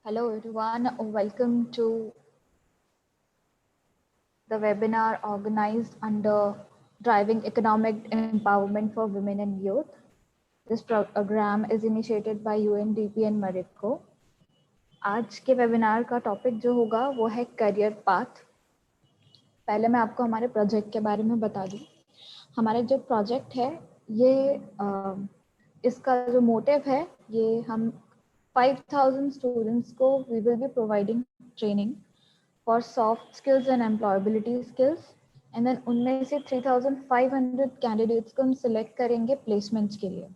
Hello everyone, welcome to the webinar organized under Driving Economic Empowerment for Women and Youth. This program is initiated by UNDP and Marico. आज के webinar का topic जो होगा वो है career path. पहले मैं आपको हमारे प्रोजेक्ट के बारे में बता दूं। हमारा जो प्रोजेक्ट है ये इसका जो मोटिव है ये हम 5000 स्टूडेंट्स को we will be providing training for soft skills and employability skills and then उनमें से 3500 कैंडिडेट्स को हम सिलेक्ट करेंगे प्लेसमेंट्स के लिए।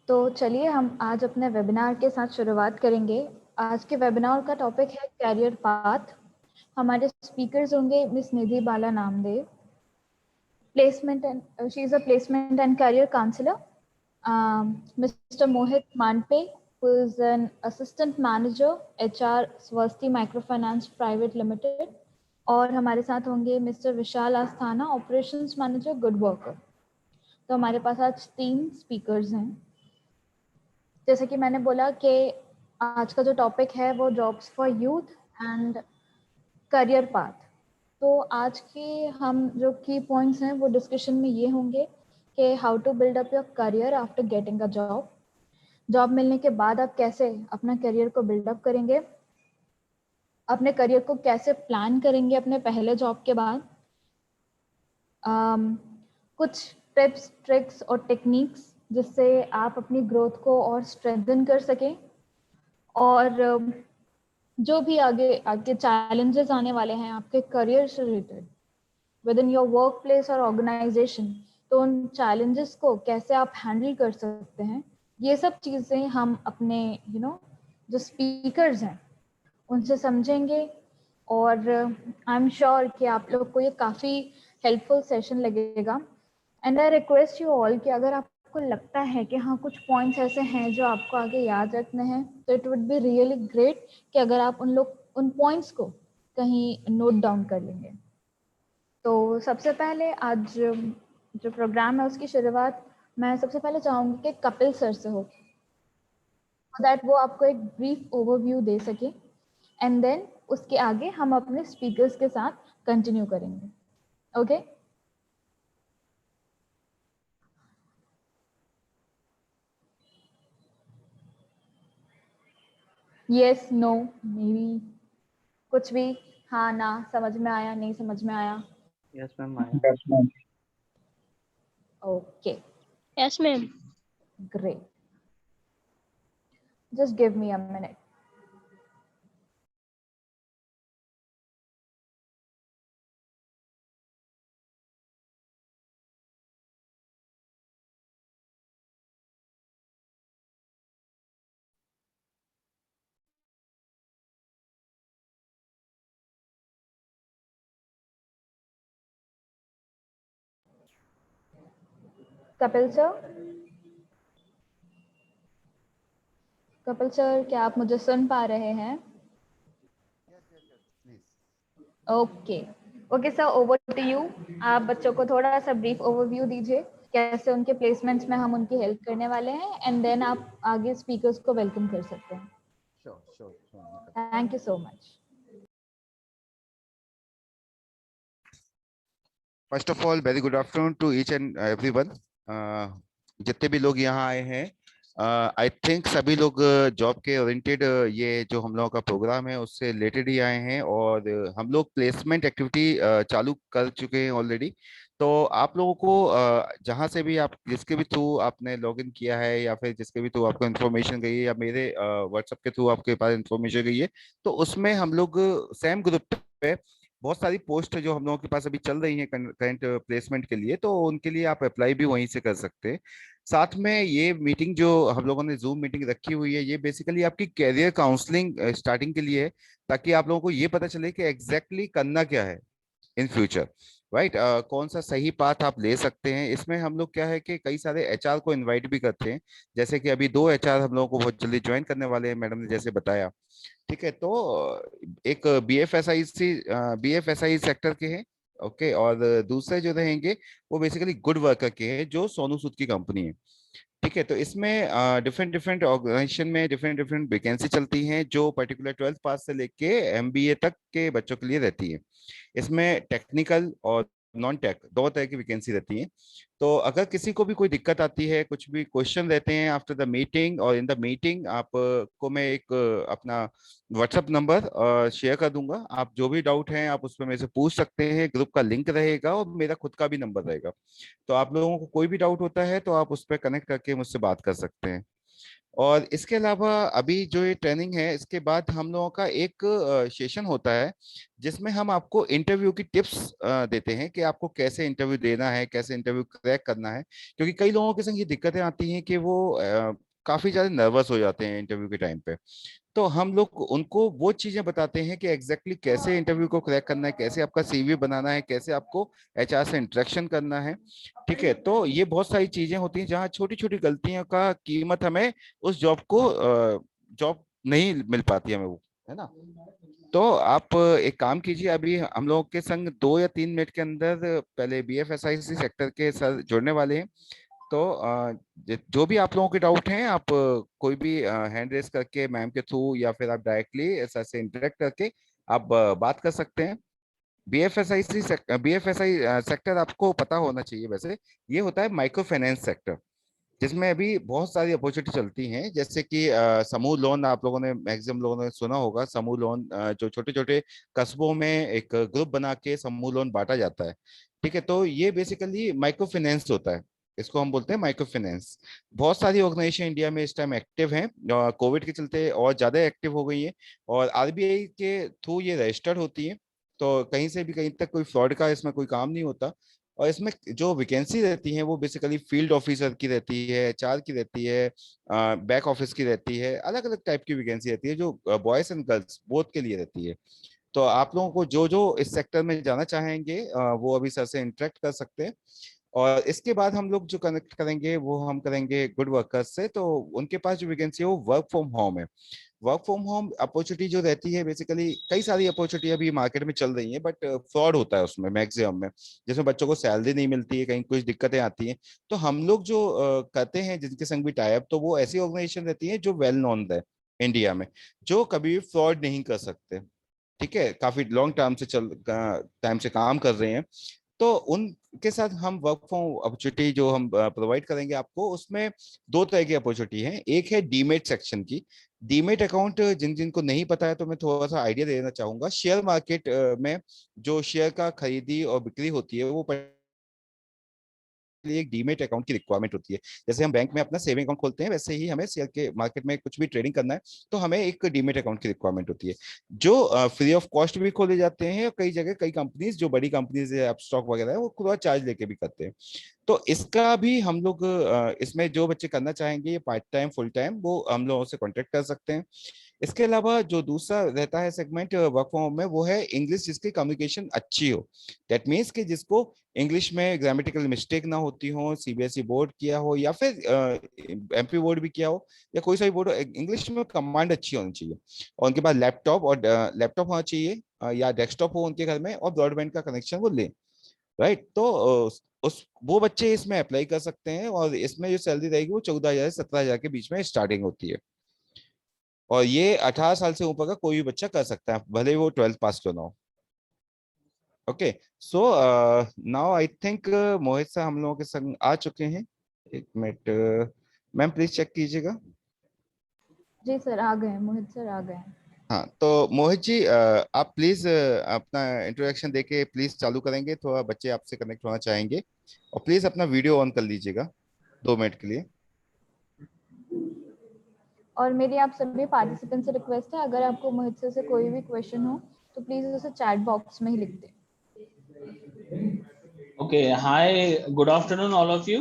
तो चलिए हम आज अपने वेबिनार के साथ शुरुआत करेंगे। आज के वेबिनार का टॉपिक है कैरियर पाथ। हमारे स्पीकर्स होंगे miss Nidhi Bala Namdev, placement and she is a placement and career counsellor, mister Mohit Manpe who is an assistant manager HR Swasti Microfinance Private Limited, और हमारे साथ होंगे मिस्टर विशाल आस्थाना, ऑपरेशंस मैनेजर गुड वर्कर। तो हमारे पास आज 3 स्पीकर्स हैं। जैसे कि मैंने बोला कि आज का जो टॉपिक है वो jobs for youth and career path. तो आज के हम जो की पॉइंट्स हैं वो डिस्कशन में ये होंगे कि how to build up your career after getting a job. Job मिलने के बाद आप कैसे अपना करियर को बिल्डअप करेंगे, अपने करियर को कैसे प्लान करेंगे अपने पहले जॉब के बाद, कुछ टिप्स ट्रिक्स और टेक्निक्स जिससे आप अपनी ग्रोथ को और स्ट्रेंथन कर सकें, और जो भी आगे चैलेंजेस आने वाले हैं आपके करियर से related with in your work place और ऑर्गेनाइजेशन, तो उन चैलेंजेस को कैसे आप हैंडल कर सकते हैं, ये सब चीज़ें हम अपने जो स्पीकर्स हैं उनसे समझेंगे। और आई एम श्योर कि आप लोग को ये काफ़ी हेल्पफुल सेशन लगेगा। And I request you all कि अगर आपको लगता है कि हाँ कुछ पॉइंट्स ऐसे हैं जो आपको आगे याद रखने हैं, तो it would be really great कि अगर आप उन पॉइंट्स को कहीं नोट डाउन कर लेंगे। तो सबसे पहले आज जो प्रोग्राम है उसकी शुरुआत मैं सबसे पहले चाहूँगी कि कपिल सर से हो, दैट वो आपको एक ब्रीफ ओवरव्यू दे सके, एंड देन उसके आगे हम अपने स्पीकर्स के साथ कंटिन्यू करेंगे। Okay yes no maybe कुछ भी, हाँ ना, समझ में आया, नहीं समझ में आया? Yes ma'am. Okay Yes, ma'am. Great, just give me a minute. Kapil sir, क्या आप मुझे सुन पा रहे हैं? Okay sir, over to you. आप बच्चों को थोड़ा सा ब्रीफ ओवरव्यू दीजिए कैसे उनके प्लेसमेंट्स में हम उनकी हेल्प करने वाले हैं, एंड देन आप आगे स्पीकर्स को वेलकम कर सकते हैं। Thank you so much. First of all very good afternoon to each and everyone. जितने भी लोग यहाँ आए हैं, आई थिंक सभी लोग जॉब के ओरिएंटेड ये जो हम लोगों का प्रोग्राम है उससे रिलेटेड ही आए हैं, और हम लोग प्लेसमेंट एक्टिविटी चालू कर चुके हैं ऑलरेडी। तो आप लोगों को जहाँ से भी आप जिसके भी थ्रू आपने लॉगिन किया है या फिर जिसके भी थ्रू आपको इन्फॉर्मेशन गई है या मेरे व्हाट्सएप के थ्रू आपके पास इन्फॉर्मेशन गई है, तो उसमें हम लोग सेम ग्रुप पे बहुत सारी पोस्ट जो हम लोगों के पास अभी चल रही हैं करंट प्लेसमेंट के लिए, तो उनके लिए आप अप्लाई भी वहीं से कर सकते हैं। साथ में ये मीटिंग जो हम लोगों ने जूम मीटिंग रखी हुई है, ये बेसिकली आपकी कैरियर काउंसलिंग स्टार्टिंग के लिए है, ताकि आप लोगों को ये पता चले कि एग्जैक्टली करना क्या है इन फ्यूचर, राइट। कौन सा सही पाथ आप ले सकते हैं। इसमें हम लोग क्या है कि कई सारे एचआर को इनवाइट भी करते हैं, जैसे कि अभी 2 एचआर हम लोगों को बहुत जल्दी ज्वाइन करने वाले हैं, मैडम ने जैसे बताया। ठीक है, तो एक बीएफएसआई सेक्टर के हैं, ओके, और दूसरे जो रहेंगे वो बेसिकली गुड वर्कर के हैं, जो सोनू सूद की कंपनी है। ठीक है, तो इसमें डिफरेंट डिफरेंट ऑर्गेनाइजेशन में डिफरेंट डिफरेंट वैकेंसी चलती हैं जो पर्टिकुलर 12th पास से लेके एमबीए तक के बच्चों के लिए रहती है। इसमें टेक्निकल और नॉन टेक दो तरह की वैकेंसी रहती है। तो अगर किसी को भी कोई दिक्कत आती है, कुछ भी क्वेश्चन रहते हैं आफ्टर द मीटिंग और इन द मीटिंग, आप को मैं एक अपना व्हाट्सएप नंबर शेयर कर दूंगा। आप जो भी डाउट हैं आप उस पर मेरे से पूछ सकते हैं। ग्रुप का लिंक रहेगा और मेरा खुद का भी नंबर रहेगा। तो आप लोगों को कोई भी डाउट होता है तो आप उस पर कनेक्ट करके मुझसे बात कर सकते हैं। और इसके अलावा अभी जो ये ट्रेनिंग है, इसके बाद हम लोगों का एक सेशन होता है जिसमें हम आपको इंटरव्यू की टिप्स देते हैं कि आपको कैसे इंटरव्यू देना है, कैसे इंटरव्यू क्रैक करना है। क्योंकि कई लोगों के संग ये दिक्कतें आती हैं कि वो काफी ज्यादा नर्वस हो जाते हैं इंटरव्यू के टाइम पे। तो हम लोग उनको वो चीजें बताते हैं कि एग्जैक्टली कैसे इंटरव्यू को क्रैक करना है, कैसे आपका सीवी बनाना है, कैसे आपको एचआर से इंटरेक्शन करना है। ठीक है, तो ये बहुत सारी चीजें होती हैं जहाँ छोटी छोटी गलतियों का कीमत हमें उस जॉब को जॉब नहीं मिल पाती हमें वो, है ना। तो आप एक काम कीजिए, अभी हम लोग के संग 2 या 3 मिनट के अंदर पहले बीएफएसआईसी सेक्टर के सर जुड़ने वाले हैं। तो जो भी आप लोगों के डाउट हैं, आप कोई भी हैंड रेस करके मैम के थ्रू या फिर आप डायरेक्टली सर से इंटरेक्ट करके आप बात कर सकते हैं। बीएफएसआई सेक्टर आपको पता होना चाहिए वैसे। ये होता है माइक्रो फाइनेंस सेक्टर, जिसमें अभी बहुत सारी अपॉर्चुनिटी चलती हैं। जैसे कि समूह लोन, आप लोगों ने मैक्सिमम लोगों ने सुना होगा समूह लोन, जो छोटे छोटे कस्बों में एक ग्रुप बना के समूह लोन बांटा जाता है। ठीक है, तो ये बेसिकली माइक्रो फाइनेंस होता है। इसको हम बोलते हैं माइक्रो फाइनेंस। बहुत सारी ऑर्गेनाइजेशन इंडिया में इस टाइम एक्टिव हैं, कोविड के चलते और ज्यादा एक्टिव हो गई हैं। और आरबीआई के थ्रू ये रजिस्टर्ड होती है। तो कहीं से भी कहीं तक कोई फ्रॉड का इसमें कोई काम नहीं होता। और इसमें जो वैकेंसी रहती है वो बेसिकली फील्ड ऑफिसर की रहती है, एचआर की रहती है, बैक ऑफिस की रहती है। अलग अलग टाइप की वैकेंसी रहती है जो बॉयज एंड गर्ल्स बोथ के लिए रहती है। तो आप लोगों को जो जो इस सेक्टर में जाना चाहेंगे वो अभी सर से इंटरेक्ट कर सकते हैं। और इसके बाद हम लोग जो कनेक्ट करेंगे वो हम करेंगे गुड वर्कर्स से। तो उनके पास जो वैकेंसी है वो वर्क फ्रॉम होम है। वर्क फ्रॉम होम अपॉर्चुनिटी जो रहती है, बेसिकली कई सारी अपॉर्चुनिटी अभी मार्केट में चल रही है, बट फ्रॉड होता है उसमें मैक्सिमम में। जिसमें बच्चों को सैलरी नहीं मिलती है, कहीं कुछ दिक्कतें आती हैं। तो हम लोग जो करते हैं जिनके संग भी टाई अप, तो वो ऐसी ऑर्गेनाइजेशन रहती है जो वेल नोन है इंडिया में, जो कभी भी फ्रॉड नहीं कर सकते। ठीक है, काफी लॉन्ग टर्म से टाइम से काम कर रहे हैं। तो उनके साथ हम वर्क फ्रॉम अपॉर्चुनिटी जो हम प्रोवाइड करेंगे आपको, उसमें दो तरह की अपॉर्चुनिटी है। एक है डीमेट सेक्शन की। डीमेट अकाउंट जिन जिन को नहीं पता है तो मैं थोड़ा सा आइडिया देना चाहूंगा। शेयर मार्केट में जो शेयर का खरीदी और बिक्री होती है, वो लिए एक डीमेट अकाउंट की रिक्वायरमेंट होती है। जैसे हम बैंक में अपना सेविंग अकाउंट खोलते हैं, वैसे ही हमें शेयर के मार्केट में कुछ भी ट्रेडिंग करना है तो हमें एक डीमेट अकाउंट की रिक्वायरमेंट होती है, जो फ्री ऑफ कॉस्ट भी खोले जाते हैं। और कई जगह कई कंपनीज जो बड़ी कंपनीज है, स्टॉक वगैरह है, वो थोड़ा चार्ज लेके भी करते हैं। तो इसका भी हम लोग इसमें जो बच्चे करना चाहेंगे ये पार्ट टाइम फुल टाइम, वो हम लोगों से कॉन्टेक्ट कर सकते हैं। इसके अलावा जो दूसरा रहता है सेगमेंट वर्क फ्रॉम होम में, वो है इंग्लिश जिसकी कम्युनिकेशन अच्छी हो। दैट मीन्स कि जिसको इंग्लिश में ग्रामेटिकल मिस्टेक ना होती हो, सीबीएसई बोर्ड किया हो या फिर एमपी बोर्ड भी किया हो, या कोई सा भी बोर्ड हो, इंग्लिश में कमांड अच्छी होनी चाहिए। और उनके पास लैपटॉप होना चाहिए, या डेस्कटॉप हो उनके घर में, और ब्रॉडबैंड का कनेक्शन वो ले। राइट, तो उस वो बच्चे इसमें अप्लाई कर सकते हैं। और इसमें जो सैलरी रहेगी वो 14,000 से 17,000 के बीच में स्टार्टिंग होती है। और ये 18 साल से ऊपर का कोई भी बच्चा कर सकता है, भले ही वो 12th पास क्यों ना हो। Okay, so now I think Mohit sir हम लोगों के संग आ चुके हैं। एक मिनट मैम, प्लीज चेक कीजिएगा। जी सर, आ गए, मोहित सर आ गए। हाँ, तो मोहित जी आप प्लीज अपना इंट्रोडक्शन देके प्लीज चालू करेंगे। थोड़ा बच्चे आपसे कनेक्ट होना चाहेंगे। और प्लीज अपना वीडियो ऑन कर लीजिएगा 2 मिनट के लिए। और मेरी आप सभी पार्टिसिपेंट से रिक्वेस्ट है, अगर आपको मोहित सर से कोई भी क्वेश्चन हो तो प्लीज उसे चैट बॉक्स में ही लिख दें। Okay, hi, good afternoon all of you.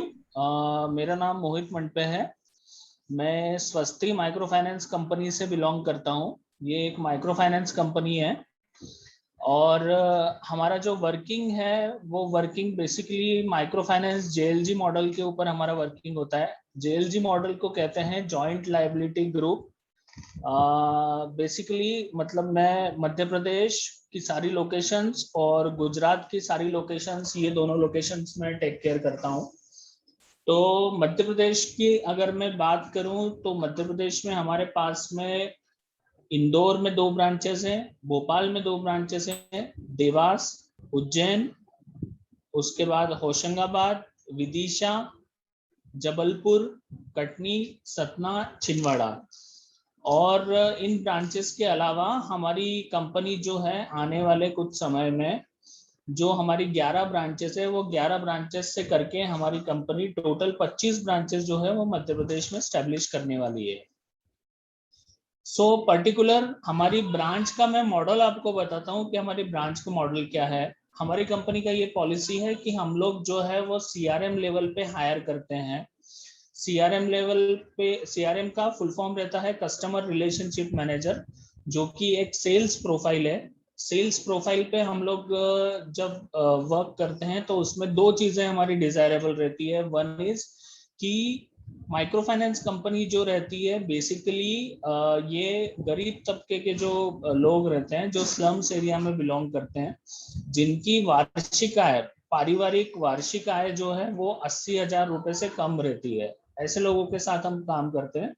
मेरा नाम मोहित मंडपे है। मैं स्वस्ति माइक्रो फाइनेंस कंपनी से बिलोंग करता हूँ। ये एक माइक्रो फाइनेंस कंपनी है। और हमारा जो वर्किंग है वो working basically micro finance JLG model के ऊपर हमारा वर्किंग होता है। जेएलजी मॉडल को कहते हैं जॉइंट लायबिलिटी ग्रुप। बेसिकली मतलब मैं मध्य प्रदेश की सारी लोकेशंस और गुजरात की सारी लोकेशंस, ये दोनों लोकेशंस में टेक केयर करता हूँ। तो मध्य प्रदेश की अगर मैं बात करूं तो मध्य प्रदेश में हमारे पास में इंदौर में 2 ब्रांचेस हैं, भोपाल में 2 ब्रांचेस हैं, देवास, उज्जैन, उसके बाद होशंगाबाद, विदिशा, जबलपुर, कटनी, सतना, छिंदवाड़ा। और इन ब्रांचेस के अलावा हमारी कंपनी जो है आने वाले कुछ समय में जो हमारी 11 ब्रांचेस है वो 11 ब्रांचेस से करके हमारी कंपनी टोटल 25 ब्रांचेस जो है वो मध्य प्रदेश में स्टैब्लिश करने वाली है। सो पर्टिकुलर हमारी ब्रांच का मैं मॉडल आपको बताता हूँ कि हमारी ब्रांच का मॉडल क्या है। हमारी कंपनी का ये पॉलिसी है कि हम लोग जो है वो CRM लेवल पे हायर करते हैं। CRM लेवल पे, CRM का फुल फॉर्म रहता है कस्टमर रिलेशनशिप मैनेजर, जो कि एक सेल्स प्रोफाइल है। सेल्स प्रोफाइल पे हम लोग जब वर्क करते हैं तो उसमें 2 चीजें हमारी डिजायरेबल रहती है। वन इज कि माइक्रो फाइनेंस कंपनी जो रहती है बेसिकली ये गरीब तबके के जो लोग रहते हैं, जो स्लम्स एरिया में बिलोंग करते हैं, जिनकी वार्षिक आय, पारिवारिक वार्षिक आय जो है वो 80,000 रुपए से कम रहती है। ऐसे लोगों के साथ हम काम करते हैं।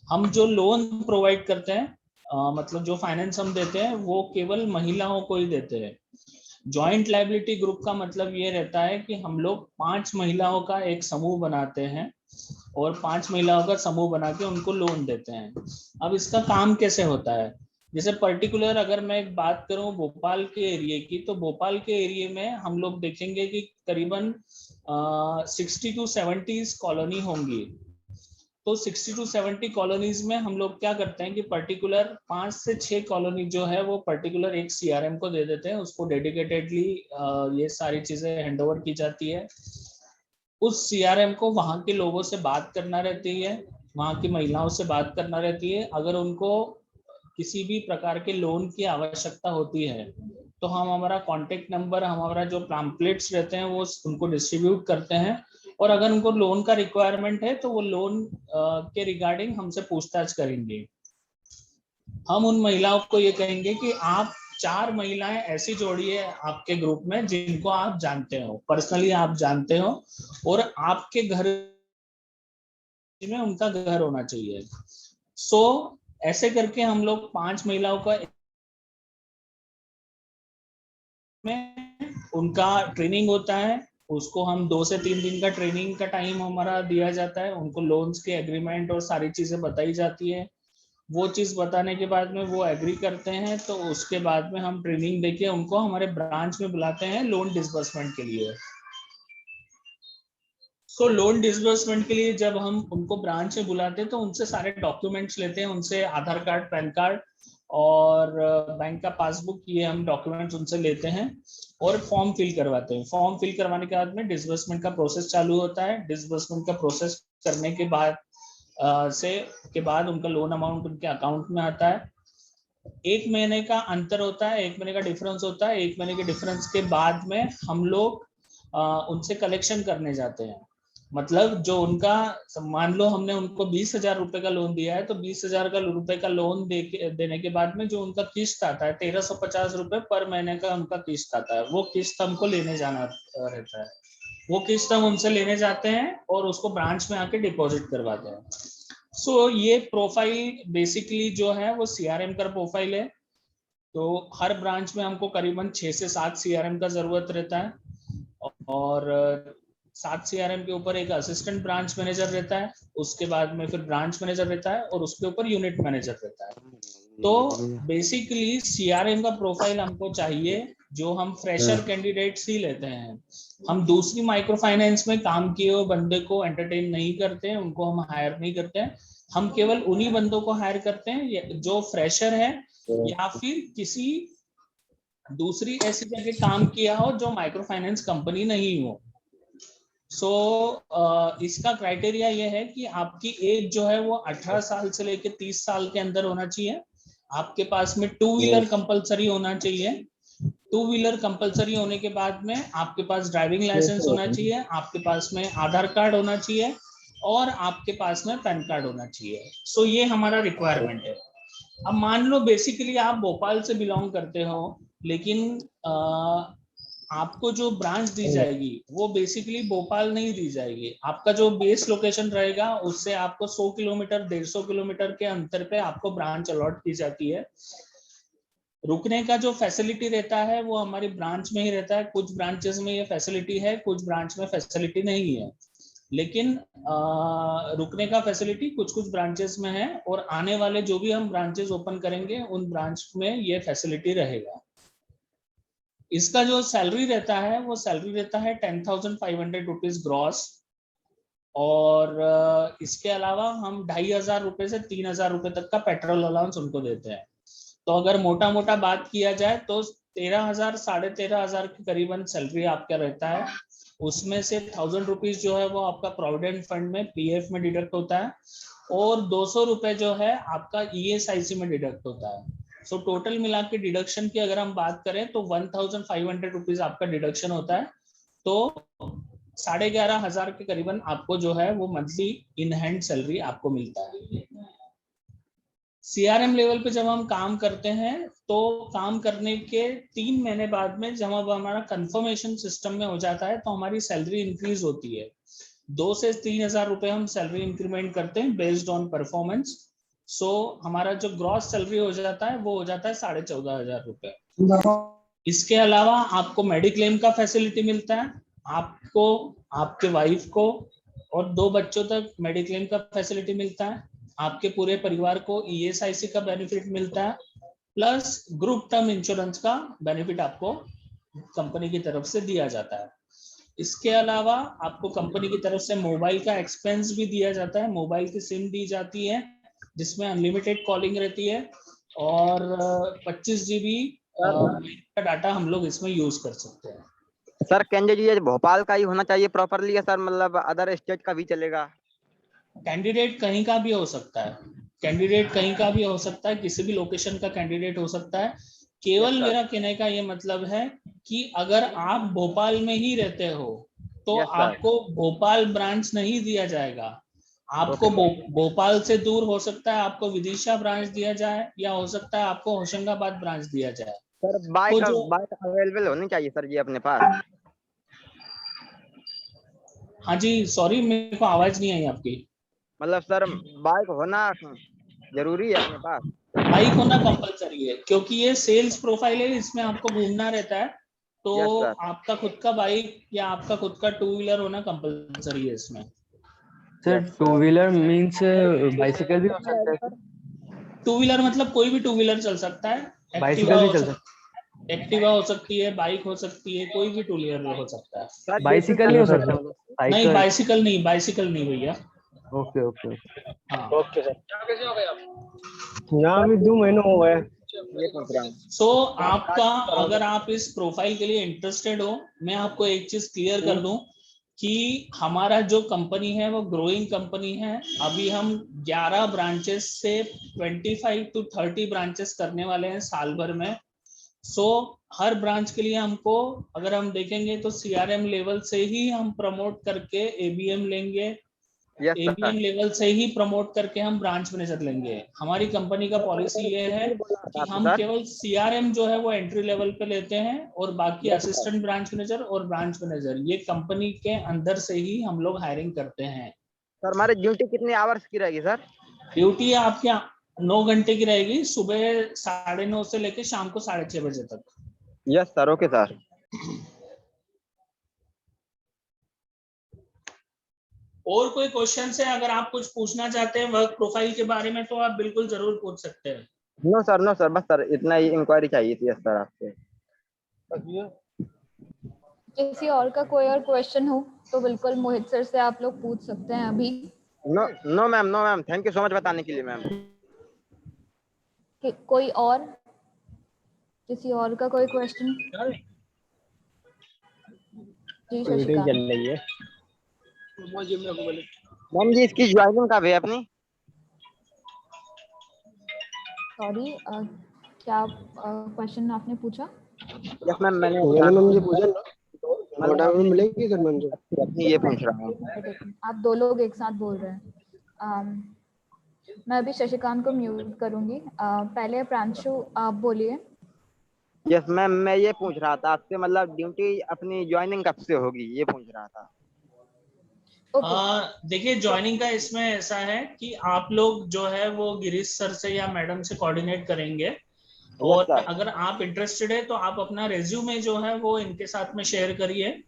हम जो लोन प्रोवाइड करते हैं, मतलब जो फाइनेंस हम देते हैं वो केवल महिलाओं को ही देते हैं। जॉइंट लायबिलिटी ग्रुप का मतलब ये रहता है कि हम लोग 5 महिलाओं का एक समूह बनाते हैं और 5 महिलाओं का समूह बना के उनको लोन देते हैं। अब इसका काम कैसे होता है, जैसे पर्टिकुलर अगर मैं एक बात करूं भोपाल के एरिया की, तो भोपाल के एरिया में हम लोग देखेंगे कि करीबन 60 to 70 कॉलोनी होंगी। तो 60 to 70 कॉलोनीज में हम लोग क्या करते हैं कि पर्टिकुलर 5 से 6 कॉलोनी जो है वो पर्टिकुलर एक CRM को दे देते हैं, उसको डेडिकेटेडली ये सारी चीजें हैंडओवर की जाती है। उस CRM को वहां के लोगों से बात करना रहती है, वहां की महिलाओं से बात करना रहती है। अगर उनको किसी भी प्रकार के लोन की आवश्यकता होती है तो हम हमारा कॉन्टेक्ट नंबर, हमारा जो पैम्पलेट्स रहते हैं वो उनको डिस्ट्रीब्यूट करते हैं। और अगर उनको लोन का रिक्वायरमेंट है तो वो लोन के रिगार्डिंग हमसे पूछताछ करेंगे। हम उन महिलाओं को ये कहेंगे कि आप 4 महिलाएं ऐसी जोड़िए आपके ग्रुप में जिनको आप जानते हो, पर्सनली आप जानते हो, और आपके घर में उनका घर होना चाहिए। सो ऐसे करके हम लोग 5 महिलाओं का में उनका ट्रेनिंग होता है। उसको हम 2 से 3 दिन का ट्रेनिंग का टाइम हमारा दिया जाता है। उनको लोन्स के एग्रीमेंट और सारी चीजें बताई जाती है। वो चीज बताने के बाद में वो एग्री करते हैं, तो उसके बाद में हम ट्रेनिंग देके उनको हमारे ब्रांच में बुलाते हैं लोन डिसबर्समेंट के लिए। सो लोन डिसबर्समेंट के लिए जब हम उनको ब्रांच में बुलाते हैं तो उनसे सारे डॉक्यूमेंट्स लेते हैं, उनसे आधार कार्ड, पैन कार्ड और बैंक का पासबुक, ये हम डॉक्यूमेंट्स उनसे लेते हैं और फॉर्म फिल करवाते हैं। फॉर्म फिल करवाने के बाद में डिसबर्समेंट का प्रोसेस चालू होता है। डिसबर्समेंट का प्रोसेस करने के बाद उनका लोन अमाउंट उनके अकाउंट में आता है। 1 महीने का अंतर होता है, 1 महीने का डिफरेंस होता है। 1 महीने के डिफरेंस के बाद में हम लोग उनसे कलेक्शन करने जाते हैं। मतलब जो उनका, मान लो हमने उनको 20,000 रुपए का लोन दिया है, तो 20,000 रुपए का लोन देने के बाद में जो उनका किस्त आता है 1,350 रुपए पर महीने का उनका किस्त आता है, वो किस्त हमको लेने जाना रहता है। वो किस्त हम उनसे लेने जाते हैं और उसको ब्रांच में आके डिपॉजिट करवाते हैं। सो ये प्रोफाइल बेसिकली जो है वो CRM का प्रोफाइल है। तो हर ब्रांच में हमको करीबन 6 से 7 CRM का जरूरत रहता है और 7 CRM के ऊपर एक असिस्टेंट ब्रांच मैनेजर रहता है, उसके बाद में फिर ब्रांच मैनेजर रहता है और उसके ऊपर यूनिट मैनेजर रहता है। तो बेसिकली CRM का प्रोफाइल हमको चाहिए जो हम फ्रेशर कैंडिडेट्स ही लेते हैं। हम दूसरी माइक्रो फाइनेंस में काम किए हुए बंदे को एंटरटेन नहीं करते हैं, उनको हम हायर नहीं करते हैं। हम केवल उन्हीं बंदों को हायर करते हैं जो फ्रेशर है या फिर किसी दूसरी ऐसी जगह काम किया हो जो माइक्रो फाइनेंस कंपनी नहीं हो। सो इसका क्राइटेरिया ये है कि आपकी एज जो है वो 18 साल से लेकर 30 साल के अंदर होना चाहिए। आपके पास में 2 व्हीलर कंपलसरी होना चाहिए। 2 व्हीलर कंपलसरी होने के बाद में आपके पास ड्राइविंग लाइसेंस होना चाहिए, आपके पास में आधार कार्ड होना चाहिए और आपके पास में पैन कार्ड होना चाहिए। सो ये हमारा रिक्वायरमेंट है। अब मान लो बेसिकली आप भोपाल से बिलोंग करते हो, लेकिन आपको जो ब्रांच दी जाएगी वो बेसिकली भोपाल नहीं दी जाएगी। आपका जो बेस लोकेशन रहेगा उससे आपको 100 किलोमीटर 150 किलोमीटर के अंतर पे आपको ब्रांच अलॉट की जाती है। रुकने का जो फैसिलिटी रहता है वो हमारी ब्रांच में ही रहता है। कुछ ब्रांचेस में ये फैसिलिटी है, कुछ ब्रांच में फैसिलिटी नहीं है, लेकिन रुकने का फैसिलिटी कुछ कुछ ब्रांचेस में है, और आने वाले जो भी हम ब्रांचेस ओपन करेंगे उन ब्रांच में ये फैसिलिटी रहेगा। इसका जो सैलरी रहता है वो सैलरी रहता है 10,500 रुपीज ग्रॉस, और इसके अलावा हम 2,500 रुपए से 3,000 रुपए तक का पेट्रोल अलाउंस उनको देते हैं। तो अगर मोटा मोटा बात किया जाए तो 13,000 13,500 के करीबन सैलरी आपका रहता है। उसमें से 1,000 रुपीज जो है वो आपका प्रोविडेंट फंड में पीएफ में डिडक्ट होता है, और 200 रुपए जो है आपका ईएसआईसी में डिडक्ट होता है। सो टोटल मिला के डिडक्शन की अगर हम बात करें तो 1,500 रुपीज आपका डिडक्शन होता है। तो 11,500 के करीबन आपको जो है वो मंथली इन हैंड सैलरी आपको मिलता है। सीआरएम लेवल पे जब हम काम करते हैं तो काम करने के 3 महीने बाद में जब हमारा कंफर्मेशन सिस्टम में हो जाता है तो हमारी सैलरी इंक्रीज होती है। 2 से 3,000 रुपए हम सैलरी इंक्रीमेंट करते हैं बेस्ड ऑन परफॉर्मेंस। सो हमारा जो ग्रॉस सैलरी हो जाता है वो हो जाता है 14,500 रुपए। इसके अलावा आपको मेडिक्लेम का फैसिलिटी मिलता है, आपको, आपके वाइफ को और 2 बच्चों तक मेडिक्लेम का फैसिलिटी मिलता है। आपके पूरे परिवार को ईएसआईसी का बेनिफिट मिलता है, प्लस ग्रुप टर्म इंश्योरेंस का बेनिफिट आपको कंपनी की तरफ से दिया जाता है। इसके अलावा आपको कंपनी की तरफ से मोबाइल का एक्सपेंस भी दिया जाता है। मोबाइल की सिम दी जाती है जिसमें अनलिमिटेड कॉलिंग रहती है, और 25 GB का डाटा हम लोग इसमें यूज कर सकते हैं। सर कैंडिडेट भोपाल का ही होना चाहिए प्रॉपरली, या सर मतलब अदर स्टेट का भी चलेगा? कैंडिडेट कहीं का भी हो सकता है, कैंडिडेट कहीं का भी हो सकता है, किसी भी लोकेशन का कैंडिडेट हो सकता है। केवल मेरा कहने का ये मतलब है कि अगर आप भोपाल में ही रहते हो तो आपको भोपाल ब्रांच नहीं दिया जाएगा। आपको भोपाल से दूर हो सकता है आपको विदिशा ब्रांच दिया जाए, या हो सकता है आपको होशंगाबाद ब्रांच दिया जाए। सर बाइक अवेलेबल होनी चाहिए सर जी अपने पास। हाँ जी, सॉरी मेरे को आवाज नहीं आई आपकी। मतलब सर बाइक होना जरूरी है अपने पास? बाइक होना कंपलसरी है क्योंकि ये सेल्स प्रोफाइल है, इसमें आपको घूमना रहता है। तो आपका खुद का बाइक या आपका खुद का 2 व्हीलर होना कंपलसरी है इसमें। सर 2 व्हीलर मींस बाइसिकल भी हो सकता है सर? 2 व्हीलर मतलब कोई भी 2 व्हीलर चल सकता है। बाइसिकल भी चल सकता है, एक्टिवा हो सकती है, बाइक हो सकती है, कोई भी 2 व्हीलर हो सकता है। है? बाइसिकल नहीं हो सकता? नहीं बाइसिकल नहीं, बाइसिकल नहीं भैया। ओके ओके हाँ ओके सर। यहाँ भी 2 महीने हो गए। ये पूछ रहा हूँ। सो आपका, अगर आप इस प्रोफाइल के लिए इंटरेस्टेड हो, मैं आपको एक चीज क्लियर कर दूं कि हमारा जो कंपनी है वो ग्रोइंग कंपनी है। अभी हम 11 ब्रांचेस से 25 to 30 ब्रांचेस करने वाले हैं साल भर में। सो हर ब्रांच के लिए हमको, अगर हम देखेंगे तो सीआरएम लेवल से ही हम प्रमोट करके एबीएम लेंगे, एबीएम लेवल से ही प्रमोट करके हम ब्रांच मैनेजर लेंगे। हमारी कंपनी का पॉलिसी ये है कि हम केवल सीआरएम जो है वो एंट्री लेवल पे लेते हैं, और बाकी असिस्टेंट ब्रांच मैनेजर और ब्रांच मैनेजर ये कंपनी के अंदर से ही हम लोग हायरिंग करते हैं। सर हमारी ड्यूटी कितने आवर्स की रहेगी सर? ड्यूटी आपके 9 घंटे की रहेगी, सुबह 9:30 से लेके शाम को 6:30 बजे तक। Yes sir, okay sir. और कोई क्वेश्चन है? अगर आप कुछ पूछना चाहते हैं वर्क प्रोफाइल के बारे में तो आप बिल्कुल जरूर पूछ सकते हैं। नो सर, बस सर इतना ही इंक्वायरी चाहिए थी सर आपसे। किसी और का कोई और क्वेश्चन हो तो बिल्कुल मोहित सर से आप लोग पूछ सकते हैं अभी। No ma'am, thank you so much बताने के लिए मैम। कोई और, किसी और का कोई क्वेश्चन? जी शशिकांत चल रही है मैम जी, इसकी ज्वाइनिंग कब है अपनी? सॉरी, क्या क्वेश्चन आपने पूछा? यस मैम, मैंने मुझे पूछा ना मिलेगी सर मुझे अपनी ये पूछ रहा हूँ। आप 2 लोग एक साथ बोल रहे हैं। मैं अभी शशिकांत को म्यूट करूंगी। पहले प्रांशु आप बोलिए। यस मैम, मैं ये पूछ रहा था आपसे, मतलब ड्यूटी अपनी ज्वाइनिंग कब से होगी, ये पूछ रहा था। ओके। देखिए ज्वाइनिंग का इसमें ऐसा है कि आप लोग जो है वो गिरीश सर से या मैडम से कोऑर्डिनेट करेंगे, यस और सर। अगर आप इंटरेस्टेड है तो आप अपना रेज्यूमे जो है वो इनके साथ में शेयर करिए।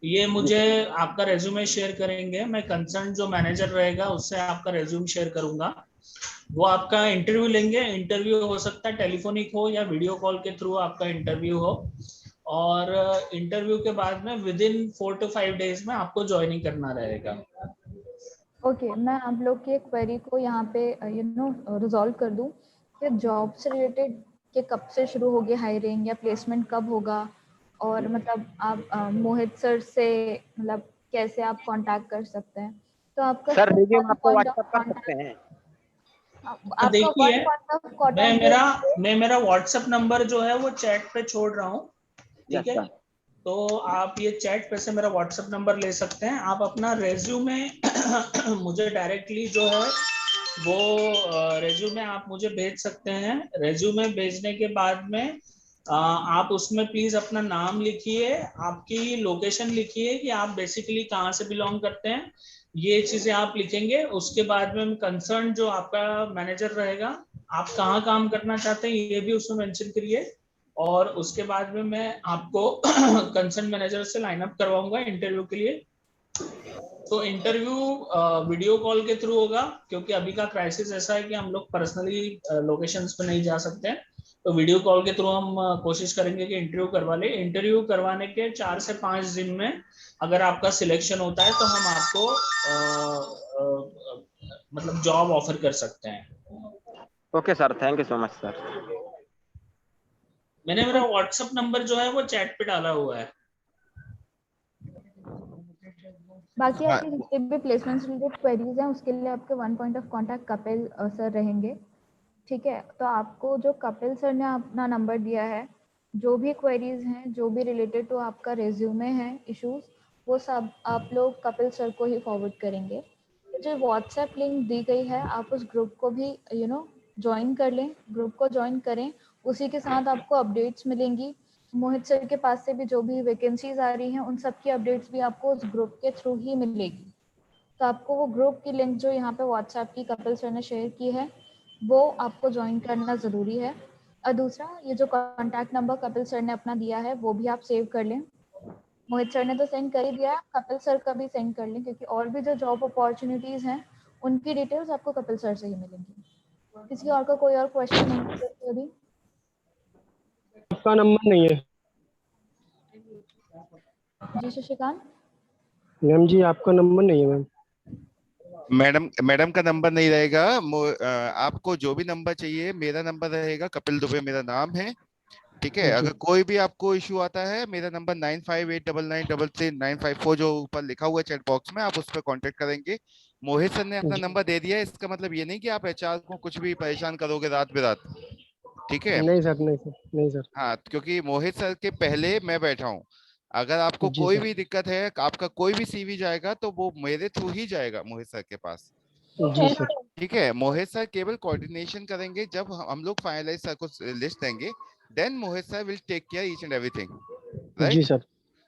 ये जी मुझे आपका रेज्यूमे शेयर करेंगे, मैं कंसर्न जो मैनेजर रहेगा उससे आपका रेज्यूम शेयर करूंगा। वो आपका इंटरव्यू लेंगे। इंटरव्यू हो सकता है टेलीफोनिक हो या वीडियो कॉल के थ्रू आपका इंटरव्यू हो, और इंटरव्यू के बाद में विद इन 4 to 5 डेज में आपको ज्वाइनिंग करना रहेगा। ओके, मैं आप लोग की क्वेरी को यहाँ पे रिजॉल्व कर दूँ कि जॉब से रिलेटेड कि कब से शुरू होगी हायरिंग या प्लेसमेंट कब होगा, और मतलब आप मोहित सर से मतलब कैसे आप कांटेक्ट कर सकते हैं, तो आपका सर, रिज्यूम वन आपको पॉइंट ऑफ व्हाट्सएप कर सकते कांटेक्ट, हैं। आपका देखिए वन पॉइंट ऑफ कांटेक्ट जो मैं मेरा व्हाट्सएप नंबर जो है वो चैट पे छोड़ रहा हूँ, यस ठीक है? सर। तो आप ये चैट पे से मेरा व्हाट्सएप नंबर ले सकते हैं। आप अपना रेज्यूमे मुझे डायरेक्टली जो है वो रेज्यूमे आप मुझे भेज सकते हैं। रेज्यूमे भेजने के बाद में आप उसमें प्लीज अपना नाम लिखिए, आपकी लोकेशन लिखिए कि आप बेसिकली कहाँ से बिलोंग करते हैं, ये चीजें आप लिखेंगे। उसके बाद में कंसर्न जो आपका मैनेजर रहेगा, आप कहाँ काम करना चाहते हैं ये भी उसमें मेंशन करिए, और उसके बाद में मैं आपको कंसर्न मैनेजर से लाइन अप करवाऊंगा इंटरव्यू के लिए। तो इंटरव्यू वीडियो कॉल के थ्रू होगा, क्योंकि अभी का क्राइसिस ऐसा है कि हम लोग पर्सनली लोकेशंस पे नहीं जा सकते हैं। तो वीडियो कॉल के थ्रू हम कोशिश करेंगे कि इंटरव्यू करवा ले। इंटरव्यू करवाने के 4 से 5 दिन में अगर आपका सिलेक्शन होता है तो हम आपको मतलब जॉब ऑफर कर सकते हैं। Okay sir, thank you so much sir. मैंने मेरा व्हाट्सएप नंबर जो है वो चैट पे डाला हुआ है। बाकी हाँ, आपकी जितने भी प्लेसमेंट रिलेटेड क्वेरीज हैं उसके लिए आपके one point of contact Kapil sir रहेंगे, ठीक है? तो आपको जो कपिल सर ने अपना नंबर दिया है, जो भी क्वेरीज हैं, जो भी रिलेटेड टू आपका रेज्यूमे है इश्यूज, वो सब आप लोग कपिल सर को ही फॉरवर्ड करेंगे। तो जो व्हाट्सएप लिंक दी गई है आप उस ग्रुप को भी ज्वाइन कर लें, ग्रुप को ज्वाइन करें। उसी के साथ आपको अपडेट्स मिलेंगी, मोहित सर के पास से भी जो भी वैकेंसीज आ रही हैं उन सब की अपडेट्स भी आपको उस ग्रुप के थ्रू ही मिलेगी। तो आपको वो ग्रुप की लिंक जो यहाँ पे व्हाट्सएप की कपिल सर ने शेयर की है वो आपको ज्वाइन करना ज़रूरी है। और दूसरा, ये जो कॉन्टैक्ट नंबर कपिल सर ने अपना दिया है वो भी आप सेव कर लें। मोहित सर ने तो सेंड कर ही दिया है, कपिल सर का भी सेंड कर लें, क्योंकि और भी जो जॉब अपॉर्चुनिटीज़ हैं उनकी डिटेल्स आपको कपिल सर से ही मिलेंगी। किसी और का कोई और क्वेश्चन है अभी? आपका नंबर नहीं है जी शशिकांत। मैम जी, आपका नंबर नहीं है मैम। मैडम का नंबर नहीं रहेगा। आपको जो भी नंबर चाहिए, मेरा नंबर रहेगा, कपिल दुबे मेरा नाम है, ठीक है? जी अगर कोई भी आपको इशू आता है, मेरा नंबर 9589933954 जो ऊपर लिखा हुआ है चैट बॉक्स में, आप उस पर कांटेक्ट करेंगे। मोहित सर ने अपना जी, नंबर दे दिया है, इसका मतलब ये नहीं कि आप एचआर को कुछ भी परेशान करोगे रात बेरात, ठीक है? नहीं सर, नहीं सर, नहीं सर। हाँ, क्योंकि मोहित सर के पहले मैं बैठा हूँ। अगर आपको जी कोई सर। भी दिक्कत है, आपका कोई भी सीवी जाएगा तो वो मेरे थ्रू ही जाएगा मोहित सर के पास, जी सर। ठीक है? मोहित सर केवल कोऑर्डिनेशन करेंगे। जब हम लोग फाइनलाइज सर को लिस्ट देंगे, then Mohit sir will take care each and everything, जी राइट? सर।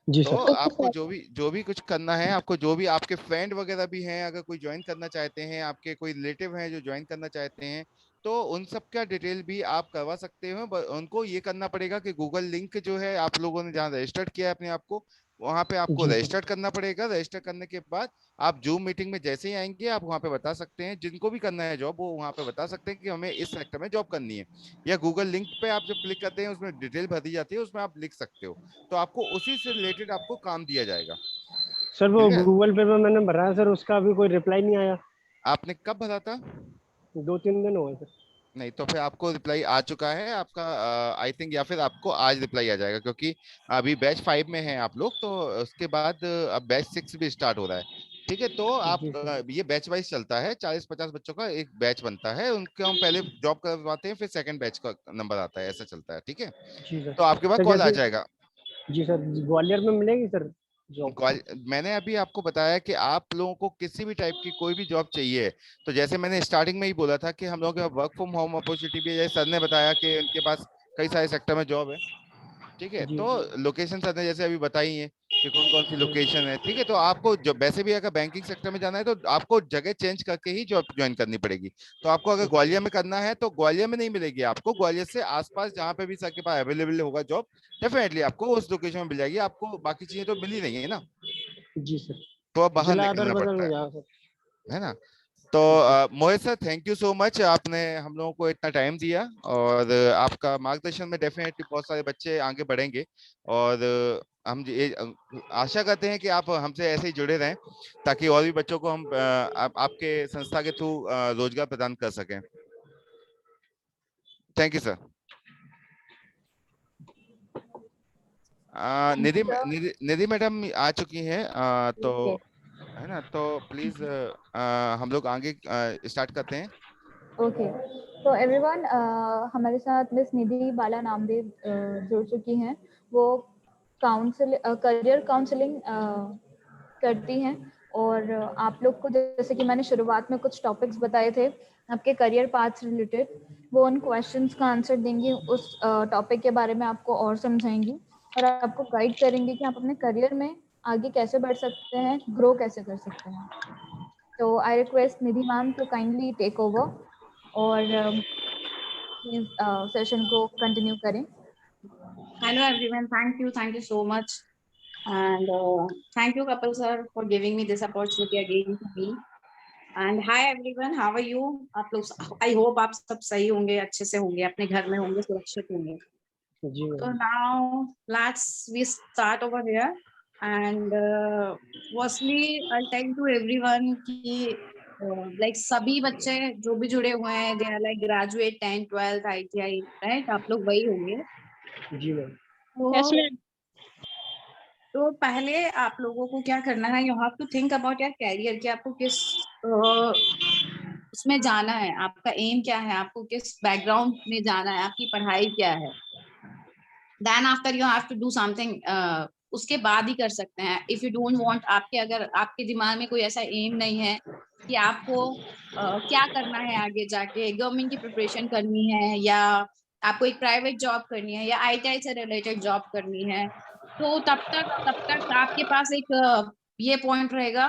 जी तो सर। आपको जो भी कुछ करना है, आपको जो भी आपके फ्रेंड वगैरह भी हैं, अगर कोई ज्वाइन करना चाहते हैं, आपके कोई रिलेटिव हैं जो ज्वाइन करना चाहते हैं, तो उन सब का डिटेल भी आप करवा सकते हो। उनको ये करना पड़ेगा कि गूगल लिंक जो है आप लोगों ने जहाँ रजिस्टर्ड किया है अपने आप को, वहां पे आपको जी सर। रजिस्टर्ड करना पड़ेगा। रजिस्टर करने के बाद आप जूम मीटिंग में जैसे ही आएंगे, आप वहां पे बता सकते हैं, जिनको भी करना है जॉब वो वहां पे बता सकते हैं कि हमें इस सेक्टर में जॉब करनी है। या गूगल लिंक पे आप जब क्लिक करते हैं, उसमें डिटेल भर दी जाती है, उसमें आप लिख सकते हो, तो आपको उसी से रिलेटेड आपको काम दिया जाएगा, सर, वो ठीक है? गूगल पे में मैंने भरा है सर, उसका अभी कोई रिप्लाई नहीं आया। आपने कब भरा था? 2-3 दिन हो गए सर। नहीं, तो फिर आपको रिप्लाई आ चुका है आपका, आई थिंक, या फिर आपको आज रिप्लाई आ जाएगा, क्योंकि अभी बैच 5 में हैं आप लोग, तो उसके बाद अब बैच 6 भी स्टार्ट हो रहा है, ठीक है? तो आप जी सर। ये बैच वाइज चलता है, 40-50 बच्चों का एक बैच बनता है, उनको हम पहले जॉब करवाते हैं, फिर सेकंड बैच का नंबर आता है, ऐसा चलता है, ठीक है? जी सर। तो आपके पास सर कॉल आ जैसे, जाएगा। जी सर, ग्वालियर में मिलेगी सर जॉब? मैंने अभी आपको बताया कि आप लोगों को किसी भी टाइप की कोई भी जॉब चाहिए, तो जैसे मैंने स्टार्टिंग में ही बोला था कि हम लोगों के वर्क फ्रॉम होम अपॉर्चुनिटी भी है। जैसे सर ने बताया कि उनके पास कई सारे सेक्टर में जॉब है, ठीक है, जी। तो लोकेशन आपने जैसे अभी बताई है कि कौन कौन सी लोकेशन है, ठीक है, तो आपको जो वैसे भी अगर बैंकिंग सेक्टर में जाना है तो आपको जगह चेंज करके ही जॉब ज्वाइन करनी पड़ेगी। तो आपको अगर ग्वालियर में करना है तो ग्वालियर में नहीं मिलेगी आपको, ग्वालियर से आसपास जहाँ पे भी सर के पास अवेलेबल होगा जॉब, डेफिनेटली आपको उस लोकेशन में मिल जाएगी। आपको बाकी चीजें तो मिल ही रही है ना, जी सर। तो अब बाहर जिला आधार निकलना बदल पड़ता में जाओ सर। है ना। तो Mohit sir, thank you so much, आपने हम लोगों को इतना टाइम दिया, और आपका मार्गदर्शन में डेफिनेटली बहुत सारे बच्चे आगे बढ़ेंगे, और हम ये आशा करते हैं कि आप हमसे ऐसे ही जुड़े रहें ताकि और भी बच्चों को हम आपके संस्था के थ्रू रोजगार प्रदान कर सकें। Thank you sir. Nidhi Nidhi Nidhi madam आ चुकी हैं, तो है ना, तो प्लीज हम लोग आगे स्टार्ट करते हैं। ओके, तो एवरीवन, हमारे साथ मिस निधि बाला नामदेव जुड़ चुकी हैं। वो करियर काउंसलिंग करती हैं, और आप लोग को, जैसे कि मैंने शुरुआत में कुछ टॉपिक्स बताए थे आपके करियर पाथ से रिलेटेड, वो उन क्वेश्चंस का आंसर देंगी, उस टॉपिक के बारे में आपको और समझाएंगी और आपको गाइड करेंगे कि आप अपने करियर में आगे कैसे बढ़ सकते हैं, ग्रो कैसे कर सकते हैं। तो I request Nidhi ma'am to kindly take over और प्लीज सेशन को कंटिन्यू करें। Hello everyone, thank you so much, and thank you Kapil sir for giving me this opportunity again to me. And hi everyone, how are you? आप लोग, I hope आप सब सही होंगे, अच्छे से होंगे, अपने घर में होंगे, सुरक्षित होंगे। जी So now let's we start over here, and firstly I'll tell to everyone कि like सभी बच्चे जो भी जुड़े हुए हैं, they are like graduate 10th 12th ITI, right? आप लोग वही होंगे। जी मैम। तो पहले आप लोगों को क्या करना है, you have to think about your career, कि आपको किस उसमें जाना है, आपका एम क्या है, आपको किस बैकग्राउंड में जाना है, आपकी पढ़ाई क्या है। Then after you have to do something, उसके बाद ही कर सकते हैं। इफ यू डोंट वांट, अगर आपके दिमाग में कोई ऐसा एम नहीं है कि आपको क्या करना है आगे जाके, गवर्नमेंट की प्रिपरेशन करनी है या आपको एक प्राइवेट जॉब करनी है या ITI से रिलेटेड जॉब करनी है, तो तब तक आपके पास एक ये पॉइंट रहेगा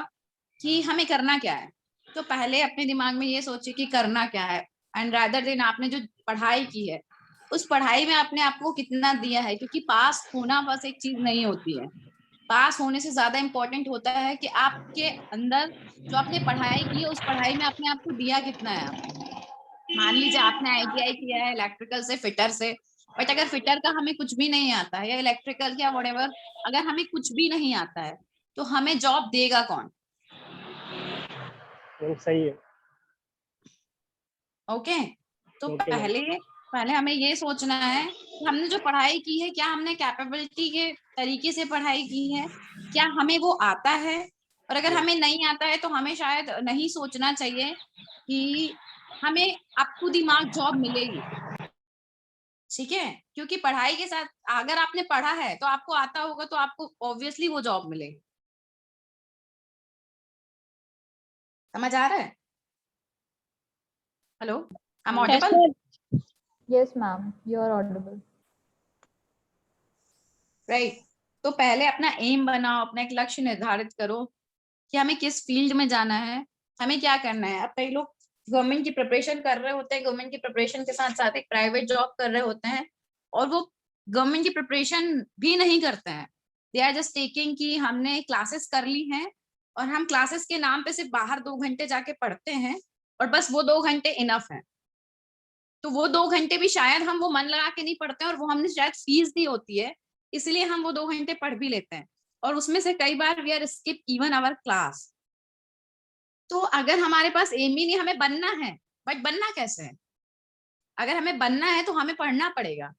कि हमें करना क्या है। तो पहले अपने दिमाग में ये सोचिए कि करना क्या है, एंड रादर देन आपने जो पढ़ाई की है उस पढ़ाई में आपने आपको कितना दिया है, क्योंकि पास होना बस एक चीज नहीं होती है। पास होने से ज्यादा इम्पोर्टेंट होता है कि आपके अंदर जो आपने पढ़ाई की है उस पढ़ाई में अपने आप को दिया कितना है आपने। मान लीजिए आपने ITI किया है इलेक्ट्रिकल से, फिटर से, बट अगर फिटर का हमें कुछ भी नहीं आता है या इलेक्ट्रिकल या व्हाटएवर, अगर हमें कुछ भी नहीं आता है तो हमें जॉब देगा कौन? सही है। ओके, तो पहले हमें ये सोचना है कि हमने जो पढ़ाई की है क्या हमने कैपेबिलिटी के तरीके से पढ़ाई की है, क्या हमें वो आता है। और अगर हमें नहीं आता है तो हमें शायद नहीं सोचना चाहिए कि हमें अब खुद दिमाग जॉब मिलेगी, ठीक है, क्योंकि पढ़ाई के साथ अगर आपने पढ़ा है तो आपको आता होगा तो आपको ऑब्वियसली वो जॉब मिलेगी। समझ आ रहा है? Hello, I am audible? Yes ma'am, you are audible. Right, तो पहले अपना एम बनाओ, अपना एक लक्ष्य निर्धारित करो कि हमें किस फील्ड में जाना है, हमें क्या करना है। अब कई लोग गवर्नमेंट की प्रिपरेशन कर रहे होते हैं, गवर्नमेंट की प्रिपरेशन के साथ साथ एक प्राइवेट जॉब कर रहे होते हैं, और वो गवर्नमेंट की प्रिपरेशन भी नहीं करते हैं। दे आर जस्ट टेकिंग कि हमने क्लासेस कर ली हैं और हम क्लासेस के नाम पे सिर्फ बाहर 2 घंटे जाके पढ़ते हैं और बस वो 2 घंटे इनफ है। तो वो 2 घंटे भी शायद हम वो मन लगा के नहीं पढ़ते हैं, और वो हमने शायद फीस दी होती है इसलिए हम वो 2 घंटे पढ़ भी लेते हैं, और उसमें से कई बार we are skip even our class. तो अगर हमारे पास एम ही नहीं, हमें बनना है, बट बनना कैसे है? अगर हमें बनना है तो हमें पढ़ना पड़ेगा,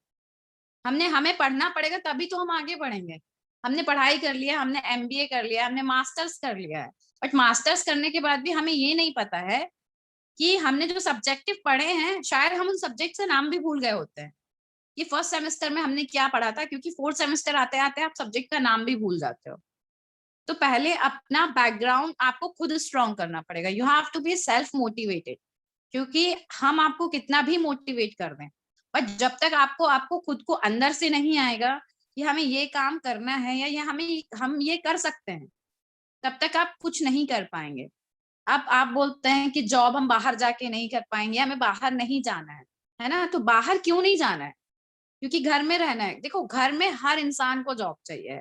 हमें पढ़ना पड़ेगा, तभी तो हम आगे बढ़ेंगे। हमने पढ़ाई कर लिया, हमने MBA कर लिया, हमने मास्टर्स कर लिया है, बट मास्टर्स करने के बाद भी हमें ये नहीं पता है कि हमने जो सब्जेक्टिव पढ़े हैं शायद हम उन सब्जेक्ट से नाम भी भूल गए होते हैं कि फर्स्ट सेमेस्टर में हमने क्या पढ़ा था, क्योंकि 4th सेमेस्टर आते आते आप सब्जेक्ट का नाम भी भूल जाते हो। तो पहले अपना बैकग्राउंड आपको खुद स्ट्रॉन्ग करना पड़ेगा। You have to be self motivated, क्योंकि हम आपको कितना भी मोटिवेट कर दें, बट जब तक आपको खुद को अंदर से नहीं आएगा कि हमें ये काम करना है या ये हम ये कर सकते हैं, तब तक आप कुछ नहीं कर पाएंगे। अब आप बोलते हैं कि जॉब हम बाहर जाके नहीं कर पाएंगे, हमें बाहर नहीं जाना है ना, तो बाहर क्यों नहीं जाना है? क्योंकि घर में रहना है। देखो, घर में हर इंसान को जॉब चाहिए,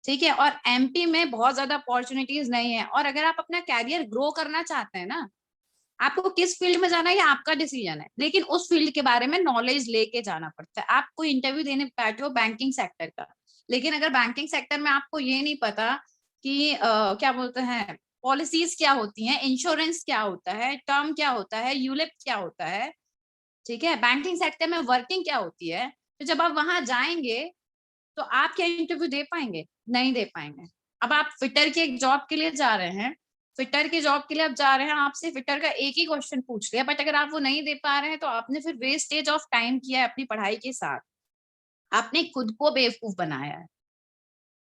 ठीक है, और एमपी में बहुत ज्यादा अपॉर्चुनिटीज नहीं है। और अगर आप अपना कैरियर ग्रो करना चाहते हैं ना, आपको किस फील्ड में जाना है ये आपका डिसीजन है, लेकिन उस फील्ड के बारे में नॉलेज लेके जाना पड़ता है। आप कोई इंटरव्यू देने बैठे हो बैंकिंग सेक्टर का, लेकिन अगर बैंकिंग सेक्टर में आपको ये नहीं पता कि क्या बोलते हैं, पॉलिसीज क्या होती हैं, इंश्योरेंस क्या होता है, टर्म क्या होता है, यूलिप क्या होता है, ठीक है, बैंकिंग सेक्टर में वर्किंग क्या होती है, तो जब आप वहां जाएंगे तो आप क्या इंटरव्यू दे पाएंगे? नहीं दे पाएंगे। अब आप फिटर की एक जॉब के लिए जा रहे हैं, फिटर की जॉब के लिए आप जा रहे हैं, आपसे फिटर का एक ही क्वेश्चन पूछ लिया, बट अगर आप वो नहीं दे पा रहे हैं तो आपने फिर वेस्टेज ऑफ टाइम किया है अपनी पढ़ाई के साथ, आपने खुद को बेवकूफ बनाया है।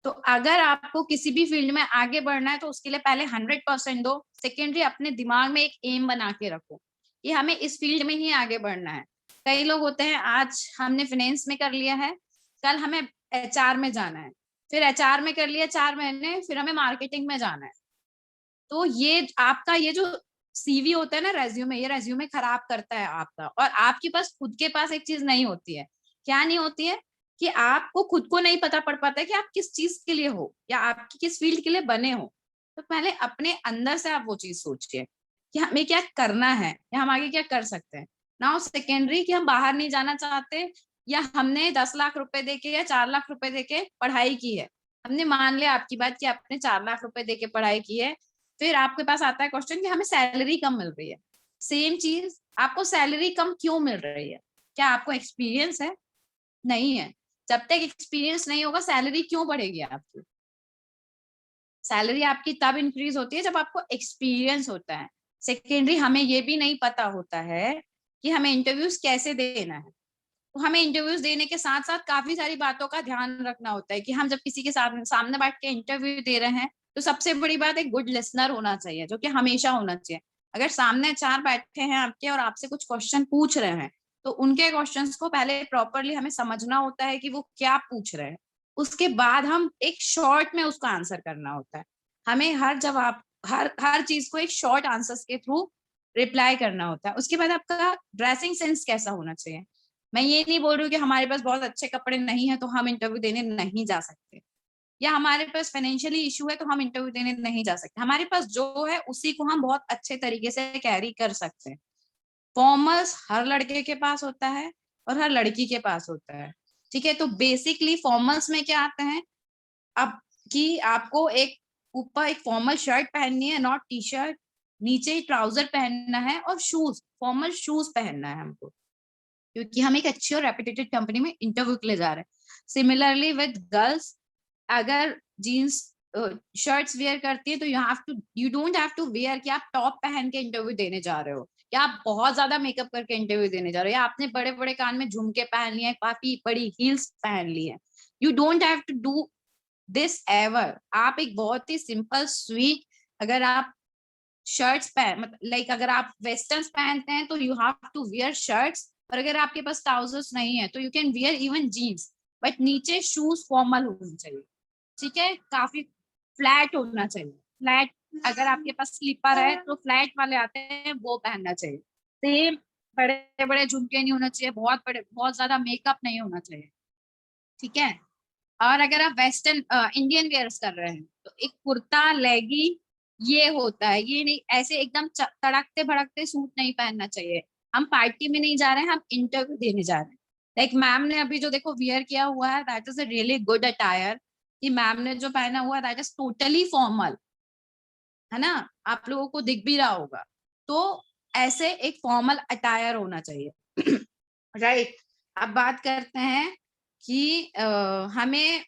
तो अगर आपको किसी भी फील्ड में आगे बढ़ना है तो उसके लिए पहले 100% दो। सेकेंडरी, अपने दिमाग में एक एम बना के रखो कि हमें इस फील्ड में ही आगे बढ़ना है। कई लोग होते हैं, आज हमने फाइनेंस में कर लिया है, कल हमें एचआर में जाना है, फिर एचआर में कर लिया 4 महीने, फिर हमें मार्केटिंग में जाना है। तो ये आपका ये जो सीवी होता है ना, रेज्यूमे, ये रेज्यूमे खराब करता है आपका। और आपके पास खुद के पास एक चीज नहीं होती है। क्या नहीं होती है? कि आपको खुद को नहीं पता पड़ पाता है कि आप किस चीज के लिए हो या आप किस फील्ड के लिए बने हो। तो पहले अपने अंदर से आप वो चीज सोचिए कि हमें क्या करना है या हम आगे क्या कर सकते हैं। नाउ सेकेंडरी, कि हम बाहर नहीं जाना चाहते, या हमने 10 लाख रुपए देके या 4 लाख रुपए देके पढ़ाई की है। हमने मान लिया आपकी बात कि आपने 4 लाख रुपए देके पढ़ाई की है, फिर आपके पास आता है क्वेश्चन कि हमें सैलरी कम मिल रही है। सेम चीज, आपको सैलरी कम क्यों मिल रही है? क्या आपको एक्सपीरियंस है? नहीं है। जब तक एक्सपीरियंस नहीं होगा, सैलरी क्यों बढ़ेगी आपकी? सैलरी आपकी तब इंक्रीज होती है जब आपको एक्सपीरियंस होता है। सेकेंडरी, हमें ये भी नहीं पता होता है कि हमें इंटरव्यूज कैसे देना है। तो हमें इंटरव्यूज देने के साथ साथ काफी सारी बातों का ध्यान रखना होता है कि हम जब किसी के सामने बैठ के इंटरव्यू दे रहे हैं, तो सबसे बड़ी बात एक गुड लिसनर होना चाहिए, जो कि हमेशा होना चाहिए। अगर सामने 4 बैठे हैं आपके और आपसे कुछ क्वेश्चन पूछ रहे हैं, तो उनके क्वेश्चंस को पहले प्रॉपरली हमें समझना होता है कि वो क्या पूछ रहे हैं। उसके बाद हम एक शॉर्ट में उसका आंसर करना होता है। हमें हर जवाब, हर चीज को एक शॉर्ट आंसर्स के थ्रू रिप्लाई करना होता है। उसके बाद आपका ड्रेसिंग सेंस कैसा होना चाहिए। मैं ये नहीं बोल रही हूँ कि हमारे पास बहुत अच्छे कपड़े नहीं है तो हम इंटरव्यू देने नहीं जा सकते, या हमारे पास फाइनेंशियली इशू है तो हम इंटरव्यू देने नहीं जा सकते। हमारे पास जो है उसी को हम बहुत अच्छे तरीके से कैरी कर सकते हैं। फॉर्मल्स हर लड़के के पास होता है और हर लड़की के पास होता है, ठीक है। तो बेसिकली फॉर्मल्स में क्या आता है, अब कि आपको एक ऊपर एक फॉर्मल शर्ट पहननी है, नॉट टी शर्ट, नीचे ट्राउजर पहनना है, और शूज, फॉर्मल शूज पहनना है हमको, क्योंकि हम एक अच्छी और रेप्यूटेड कंपनी में इंटरव्यू के लिए जा रहे हैं। सिमिलरली विद गर्ल्स, अगर जीन्स शर्ट्स वेयर करती है तो you don't have to wear कि आप टॉप पहन के इंटरव्यू देने जा रहे हो, या आप बहुत ज्यादा मेकअप करके इंटरव्यू देने जा रहे हो, या आपने बड़े बड़े कान में झुमके पहन लिए, काफी बड़ी हील्स पहन ली है। You don't have to do this ever. आप एक बहुत ही सिंपल स्वीट, अगर आप शर्ट्स पहन, मतलब लाइक अगर आप वेस्टर्न्स पहनते हैं तो you have to wear shirts, और अगर आपके पास ट्राउजर्स नहीं है तो you can wear even jeans, but नीचे शूज फॉर्मल होने चाहिए, ठीक है, काफी फ्लैट होना चाहिए। फ्लैट, अगर आपके पास स्लीपर है तो फ्लैट वाले आते हैं वो पहनना चाहिए। सेम, बड़े बड़े झुमके नहीं होना चाहिए, बहुत ज्यादा मेकअप नहीं होना चाहिए, ठीक है। और अगर आप वेस्टर्न इंडियन वेयर्स कर रहे हैं तो एक कुर्ता लेगी ये होता है, ये नहीं ऐसे एकदम तड़कते भड़कते सूट नहीं पहनना चाहिए। हम पार्टी में नहीं जा रहे हैं, हम इंटरव्यू देने जा रहे हैं। लाइक मैम ने अभी जो देखो वियर किया हुआ है, that is a really good attire. कि मैम ने जो पहना हुआ है दैट इज टोटली फॉर्मल, है ना, आप लोगों को दिख भी रहा होगा। तो ऐसे एक फॉर्मल अटायर होना चाहिए। राइट। अब बात करते हैं कि हमें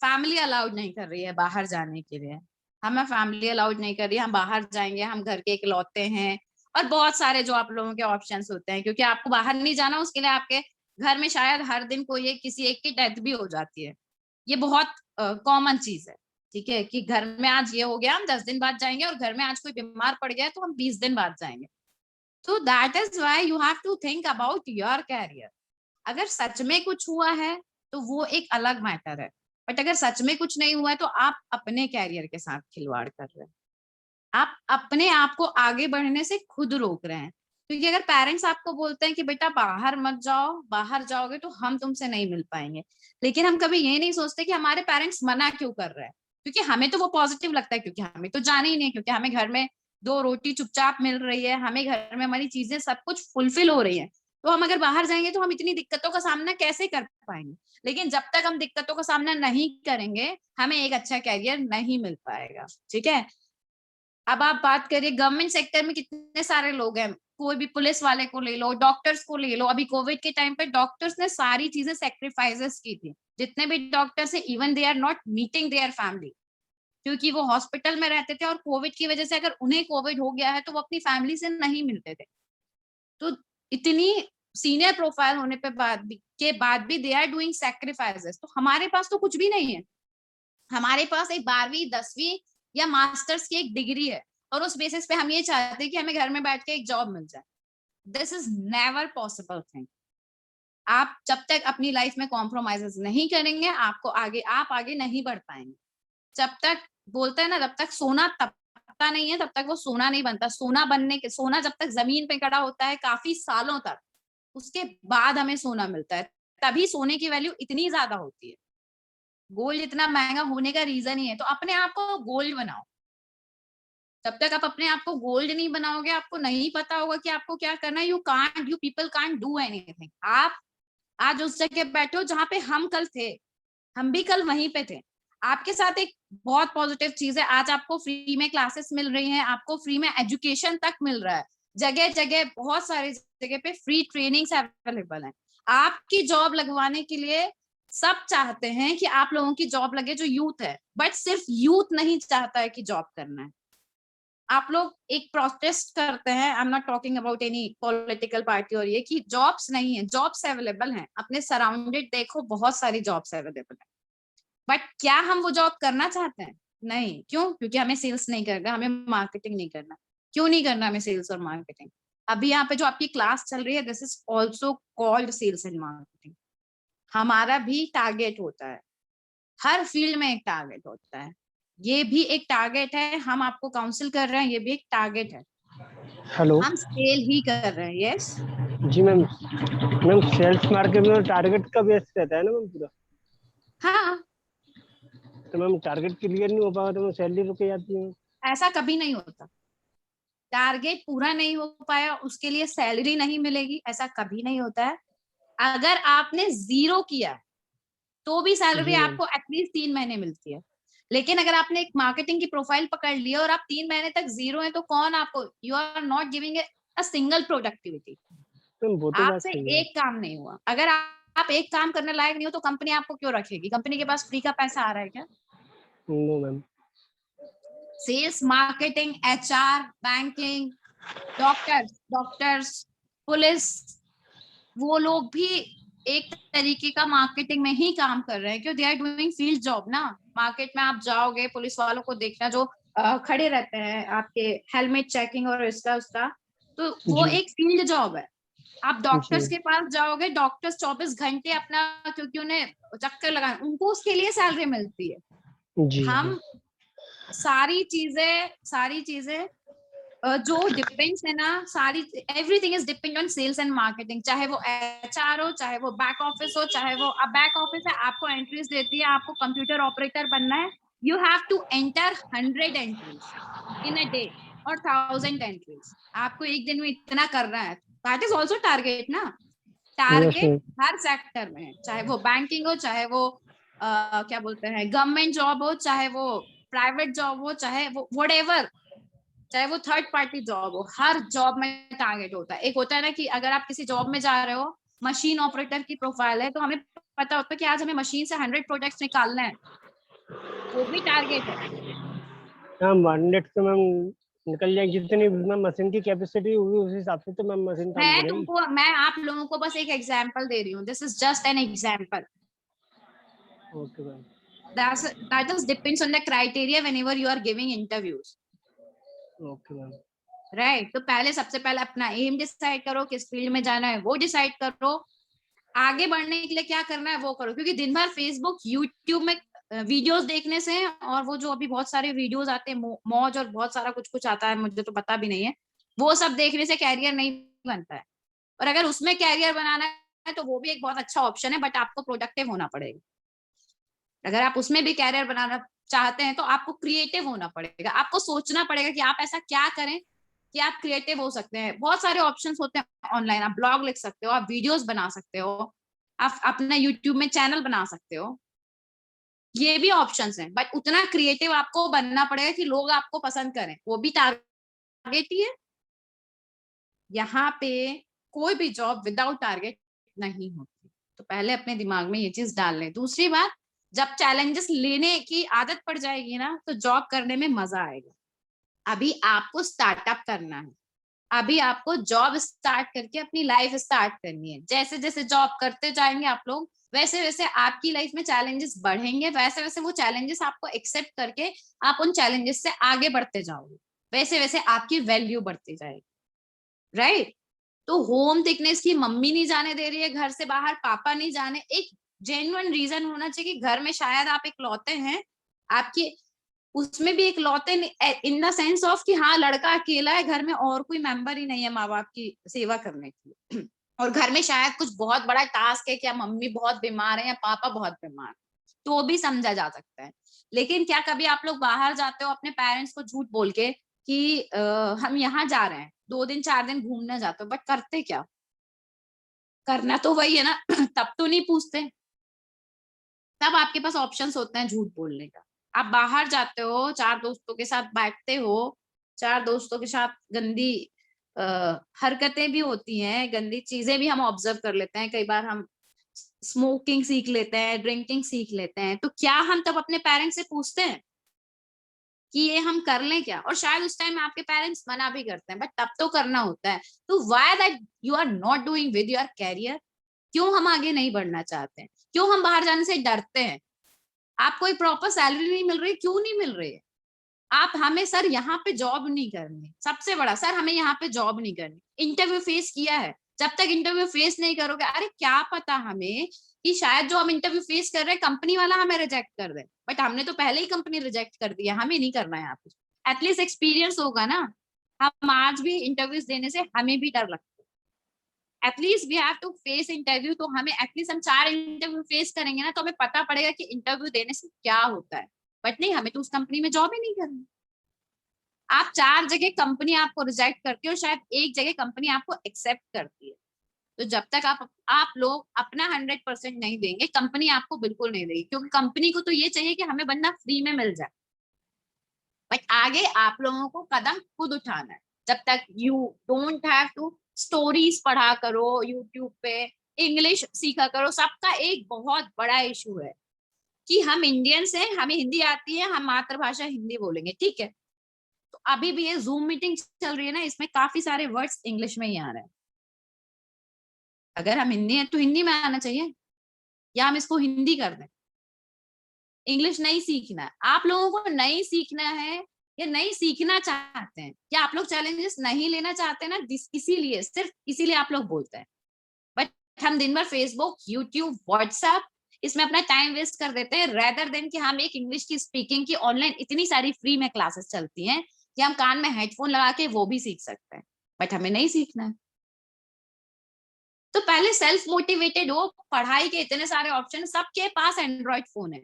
फैमिली अलाउड नहीं कर रही है बाहर जाने के लिए, हमें फैमिली अलाउड नहीं कर रही है, हम बाहर जाएंगे, हम घर के इकलौते हैं, और बहुत सारे जो आप लोगों के ऑप्शंस होते हैं, क्योंकि आपको बाहर नहीं जाना, उसके लिए आपके घर में शायद हर दिन कोई एक किसी एक की डेथ भी हो जाती है। ये बहुत कॉमन चीज है, ठीक है, कि घर में आज ये हो गया हम 10 दिन बाद जाएंगे, और घर में आज कोई बीमार पड़ गया तो हम 20 दिन बाद जाएंगे। तो that is why you have to think about your career. अगर सच में कुछ हुआ है तो वो एक अलग मैटर है। बट अगर सच में कुछ नहीं हुआ है तो आप अपने कैरियर के साथ खिलवाड़ कर रहे हैं, आप अपने आप को आगे बढ़ने से खुद रोक रहे हैं। क्योंकि अगर पेरेंट्स आपको बोलते हैं कि बेटा बाहर मत जाओ, बाहर जाओगे तो हम तुमसे नहीं मिल पाएंगे, लेकिन हम कभी ये नहीं सोचते कि हमारे पेरेंट्स मना क्यों कर रहे हैं। क्योंकि हमें तो वो पॉजिटिव लगता है, क्योंकि हमें तो जाना ही नहीं, क्योंकि हमें घर में 2 रोटी चुपचाप मिल रही है, हमें घर में हमारी चीजें सब कुछ फुलफिल हो रही है। तो हम अगर बाहर जाएंगे तो हम इतनी दिक्कतों का सामना कैसे कर पाएंगे। लेकिन जब तक हम दिक्कतों का सामना नहीं करेंगे, हमें एक अच्छा कैरियर नहीं मिल पाएगा। ठीक है, अब आप बात करिए गवर्नमेंट सेक्टर में कितने सारे लोग हैं, कोई भी पुलिस वाले को ले लो, डॉक्टर्स को ले लो। अभी कोविड के टाइम पे डॉक्टर्स ने सारी चीजें सेक्रीफाइसेस की थी। जितने भी डॉक्टर्स है, even they are not meeting their family, क्योंकि वो हॉस्पिटल में रहते थे और कोविड की वजह से अगर उन्हें कोविड हो गया है तो वो अपनी फैमिली से नहीं मिलते थे। तो इतनी सीनियर प्रोफाइल होने पे बाद भी दे आर डूइंग सेक्रीफाइसेस। तो हमारे पास तो कुछ भी नहीं है, हमारे पास एक 12वीं 10वीं या मास्टर्स की एक डिग्री है और उस बेसिस पे हम ये चाहते हैं कि हमें घर में बैठ के एक जॉब मिल जाए। This is never possible thing. आप जब तक अपनी लाइफ में कॉम्प्रोमाइजेस नहीं करेंगे, आप आगे नहीं बढ़ पाएंगे। जब तक बोलते हैं ना, जब तक सोना तपता नहीं है तब तक वो सोना नहीं बनता। सोना जब तक जमीन पे खड़ा होता है काफी सालों तक, उसके बाद हमें सोना मिलता है, तभी सोने की वैल्यू इतनी ज्यादा होती है। गोल्ड इतना महंगा होने का रीजन ही है। तो अपने आप को गोल्ड बनाओ। जब तक आप अपने आप को गोल्ड नहीं बनाओगे, आपको नहीं पता होगा कि आपको क्या करना है। You people can't do anything. आप आज उस जगह बैठे हो जहां पे हम कल थे, हम भी कल वहीं पे थे। आपके साथ एक बहुत पॉजिटिव चीज है, आज आपको फ्री में क्लासेस मिल रही हैं, आपको फ्री में एजुकेशन तक मिल रहा है। जगह जगह बहुत सारी जगह पे फ्री ट्रेनिंग्स अवेलेबल है। आपकी जॉब लगवाने के लिए सब चाहते हैं कि आप लोगों की जॉब लगे जो यूथ है, बट सिर्फ यूथ नहीं चाहता है कि जॉब करना है। आप लोग एक प्रोटेस्ट करते हैं, I am not talking about any political party, और ये कि जॉब्स नहीं है, जॉब्स अवेलेबल हैं। अपने सराउंडेड देखो, बहुत सारी जॉब्स अवेलेबल है, बट क्या हम वो जॉब करना चाहते हैं? नहीं। क्यों? क्योंकि हमें सेल्स नहीं करना, हमें मार्केटिंग नहीं करना। क्यों नहीं करना हमें सेल्स और मार्केटिंग? अभी यहाँ पे जो आपकी क्लास चल रही है, this is also called sales and marketing. हमारा भी टारगेट होता है, हर फील्ड में एक टारगेट होता है। ये भी एक टारगेट है, हम आपको काउंसिल कर रहे हैं, ये भी एक टारगेट है। हेलो हम सेल ही कर रहे हैं। यस जी मैम। मैम सेल्स मार्केट में टारगेट का बेस रहता है ना मैम पूरा? हाँ, तो मैम टारगेट क्लियर नहीं हो पाएगा तो सैलरी रुक जाती है। ऐसा कभी नहीं होता। टारगेट पूरा नहीं हो पाया उसके लिए सैलरी नहीं मिलेगी, ऐसा कभी नहीं होता है। अगर आपने 0 किया तो भी सैलरी जी मैम। आपको एटलीस्ट 3 महीने मिलती है। लेकिन अगर आपने एक मार्केटिंग की प्रोफाइल पकड़ ली और आप 3 महीने तक 0 है, तो कौन आपको, you are not giving a single productivity. Ma'am वो तो बात आपसे सही है। एक काम नहीं हुआ। अगर आप एक काम करने लायक नहीं हो तो कंपनी आपको क्यों रखेगी? कंपनी के पास फ्री का पैसा आ रहा है क्या? No ma'am. Sales, marketing, HR, banking, doctors, police, वो लोग भी एक तरीके का मार्केटिंग में ही काम कर रहे हैं। क्यों? They are doing field job ना। मार्केट में आप जाओगे, पुलिस वालों को देखना जो खड़े रहते हैं आपके हेलमेट चेकिंग और इसका उसका, तो वो जी। एक फील्ड जॉब है। आप डॉक्टर्स जी के पास जाओगे, डॉक्टर्स 24 घंटे अपना, क्योंकि उन्हें चक्कर लगाना, उनको उसके लिए सैलरी मिलती है। जी। हम सारी चीजें जो डिपेंड्स है ना, सारी everything is depend on sales and marketing. चाहे वो HR हो, चाहे वो बैक ऑफिस हो, चाहे वो अब बैक ऑफिस है, आपको एंट्रीज देती है, आपको कंप्यूटर ऑपरेटर बनना है, you have to enter 100 entries in a day और 1000 एंट्रीज। आपको एक दिन में इतना करना है, दैट इज ऑल्सो टारगेट ना। टारगेट हर सेक्टर में है, चाहे वो बैंकिंग हो, चाहे वो क्या बोलते हैं गवर्नमेंट जॉब हो, चाहे वो प्राइवेट जॉब हो, चाहे वो व्हाटएवर, चाहे वो थर्ड पार्टी जॉब हो, हर जॉब में टारगेट होता है। एक होता है ना कि अगर आप किसी जॉब में जा रहे हो, मशीन ऑपरेटर की प्रोफाइल है, तो हमें पता होता है कि आज हमें मशीन से 100 प्रोडक्ट्स निकालना है, वो भी टारगेट है। मैम 100 से मैम निकल जाएगी, जितनी मैम मशीन की कैपेसिटी होगी उस हिसाब से तो मैम मशीन काम करेगी। मैं आप लोगों को बस एक एग्जांपल दे रही हूँ, this is just an example. Okay ma'am. that is depends on the criteria whenever you are giving interviews. Okay ma'am. Right. तो सबसे पहले अपना एम डिसाइड करो, किस फील्ड में जाना है वो डिसाइड करो। आगे बढ़ने के लिए क्या करना है वो करो, क्योंकि दिन भर फेसबुक यूट्यूब में वीडियोस देखने से, और वो जो अभी बहुत सारे वीडियोस आते हैं मौज और बहुत सारा कुछ कुछ आता है, मुझे तो पता भी नहीं है, वो सब देखने से कैरियर नहीं बनता है। और अगर उसमें कैरियर बनाना है तो वो भी एक बहुत अच्छा ऑप्शन है, बट आपको प्रोडक्टिव होना पड़ेगा। अगर आप उसमें भी कैरियर बनाना चाहते हैं तो आपको क्रिएटिव होना पड़ेगा, आपको सोचना पड़ेगा कि आप ऐसा क्या करें कि आप क्रिएटिव हो सकते हैं। बहुत सारे ऑप्शंस होते हैं ऑनलाइन, आप ब्लॉग लिख सकते हो, आप वीडियोस बना सकते हो, आप अपना यूट्यूब में चैनल बना सकते हो, ये भी ऑप्शंस हैं। बट उतना क्रिएटिव आपको बनना पड़ेगा कि लोग आपको पसंद करें, वो भी टारगेट ही है। यहाँ पे कोई भी जॉब विदाउट टारगेट नहीं होती, तो पहले अपने दिमाग में ये चीज डाल लें। दूसरी बात, जब चैलेंजेस लेने की आदत पड़ जाएगी ना तो जॉब करने में मजा आएगा। अभी आपको स्टार्टअप करना है, अभी आपको जॉब स्टार्ट करके अपनी लाइफ स्टार्ट करनी है। जैसे जैसे जॉब करते जाएंगे आप लोग, वैसे वैसे आपकी लाइफ में चैलेंजेस बढ़ेंगे, वैसे वैसे वो चैलेंजेस आपको एक्सेप्ट करके आप उन चैलेंजेस से आगे बढ़ते जाओगे, वैसे वैसे आपकी वैल्यू बढ़ती जाएगी, राइट? तो होम सिकनेस की मम्मी नहीं जाने दे रही है घर से बाहर, पापा नहीं जाने, एक जेन्युइन रीजन होना चाहिए कि घर में शायद आप इकलौते हैं, आपकी उसमें भी इकलौते इन द सेंस ऑफ कि हाँ लड़का अकेला है, घर में और कोई मेंबर ही नहीं है माँ बाप की सेवा करने के लिए और घर में शायद कुछ बहुत बड़ा टास्क है कि मम्मी बहुत बीमार है या पापा बहुत बीमार है, तो भी समझा जा सकता है। लेकिन क्या कभी आप लोग बाहर जाते हो अपने पेरेंट्स को झूठ बोल के कि हम यहाँ जा रहे हैं, 2 दिन 4 दिन घूमने जाते हो, बट करते क्या? करना तो वही है ना तब तो नहीं पूछते। तब आपके पास ऑप्शंस होते हैं झूठ बोलने का। आप बाहर जाते हो, 4 दोस्तों के साथ बैठते हो, 4 दोस्तों के साथ गंदी हरकतें भी होती हैं, गंदी चीजें भी हम ऑब्जर्व कर लेते हैं, कई बार हम स्मोकिंग सीख लेते हैं, ड्रिंकिंग सीख लेते हैं, तो क्या हम तब अपने पेरेंट्स से पूछते हैं कि ये हम कर लें क्या? और शायद उस टाइम आपके पेरेंट्स मना भी करते हैं, बट तब तो करना होता है। तो why that you are not doing with your career? क्यों हम आगे नहीं बढ़ना चाहते हैं? क्यों हम बाहर जाने से डरते हैं? आपको एक प्रॉपर सैलरी नहीं मिल रही, क्यों नहीं मिल रही है? आप हमें सर यहाँ पे जॉब नहीं करनी, सबसे बड़ा सर हमें यहाँ पे जॉब नहीं करनी। इंटरव्यू फेस किया है, जब तक इंटरव्यू फेस नहीं करोगे, अरे क्या पता हमें कि शायद जो हम इंटरव्यू फेस कर रहे हैं कंपनी वाला हमें रिजेक्ट कर दे, बट हमने तो पहले ही कंपनी रिजेक्ट कर दिया, हमें नहीं करना है यहाँ पे। एटलीस्ट एक्सपीरियंस होगा ना। हम आज भी इंटरव्यूज देने से हमें भी डर लगता है, at least we have to face interview, तो हमें एटलीस्ट हम 4 इंटरव्यू फेस करेंगे ना तो हमें पता पड़ेगा कि इंटरव्यू देने से क्या होता है। बट नहीं, हमें तो उस कंपनी में जॉब ही नहीं करनी। आप 4 जगह कंपनी आपको रिजेक्ट करती है और शायद एक जगह कंपनी आपको एक्सेप्ट करती है। तो जब तक आप लोग अपना 100% नहीं देंगे, कंपनी आपको बिल्कुल नहीं देगी, क्योंकि कंपनी को तो ये चाहिए कि हमें बंदा फ्री में मिल जाए। बट आगे आप लोगों को कदम खुद उठाना है। जब तक you don't have to stories पढ़ा करो यूट्यूब पे, इंग्लिश सीखा करो। सबका एक बहुत बड़ा इशू है कि हम इंडियंस हैं, हमें हिंदी आती है, हम मातृभाषा हिंदी बोलेंगे, ठीक है। तो अभी भी ये जूम मीटिंग चल रही है ना, इसमें काफी सारे वर्ड्स इंग्लिश में ही आ रहे हैं। अगर हम हिंदी हैं तो हिंदी में आना चाहिए, या हम इसको हिंदी कर दें। इंग्लिश नहीं सीखना है आप लोगों को, नहीं सीखना है या नहीं सीखना चाहते हैं, या आप लोग चैलेंजेस नहीं लेना चाहते ना, इसीलिए सिर्फ इसीलिए आप लोग बोलते हैं। बट हम दिन भर फेसबुक, यूट्यूब, व्हाट्सएप इसमें अपना टाइम वेस्ट कर देते हैं, रेदर देन कि हम एक इंग्लिश की स्पीकिंग की ऑनलाइन इतनी सारी फ्री में क्लासेस चलती हैं कि हम कान में हेडफोन लगा के वो भी सीख सकते हैं, बट हमें नहीं सीखना है। तो पहले सेल्फ मोटिवेटेड हो। पढ़ाई के इतने सारे ऑप्शन, सबके पास एंड्रॉइड फोन है,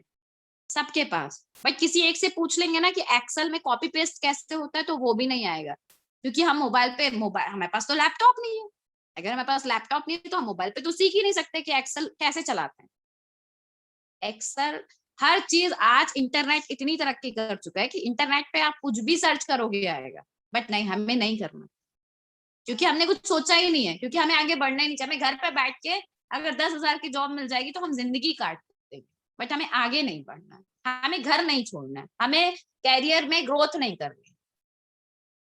सबके पास। बट किसी एक से पूछ लेंगे ना कि एक्सेल में कॉपी पेस्ट कैसे होता है, तो वो भी नहीं आएगा, क्योंकि हम मोबाइल हमारे पास तो लैपटॉप नहीं है। अगर हमारे पास लैपटॉप नहीं है तो हम मोबाइल पे तो सीख ही नहीं सकते कि एक्सेल कैसे चलाते हैं। एक्सेल हर चीज, आज इंटरनेट इतनी तरक्की कर चुका है कि इंटरनेट पे आप कुछ भी सर्च करोगे आएगा, बट नहीं, हमें नहीं करना, क्योंकि हमने कुछ सोचा ही नहीं है, क्योंकि हमें आगे बढ़ना ही नहीं चाहिए। हमें घर पे बैठ के अगर 10,000 की जॉब मिल जाएगी तो हम जिंदगी काट देंगे, बट हमें आगे नहीं बढ़ना है, हमें घर नहीं छोड़ना है, हमें कैरियर में ग्रोथ नहीं करनी,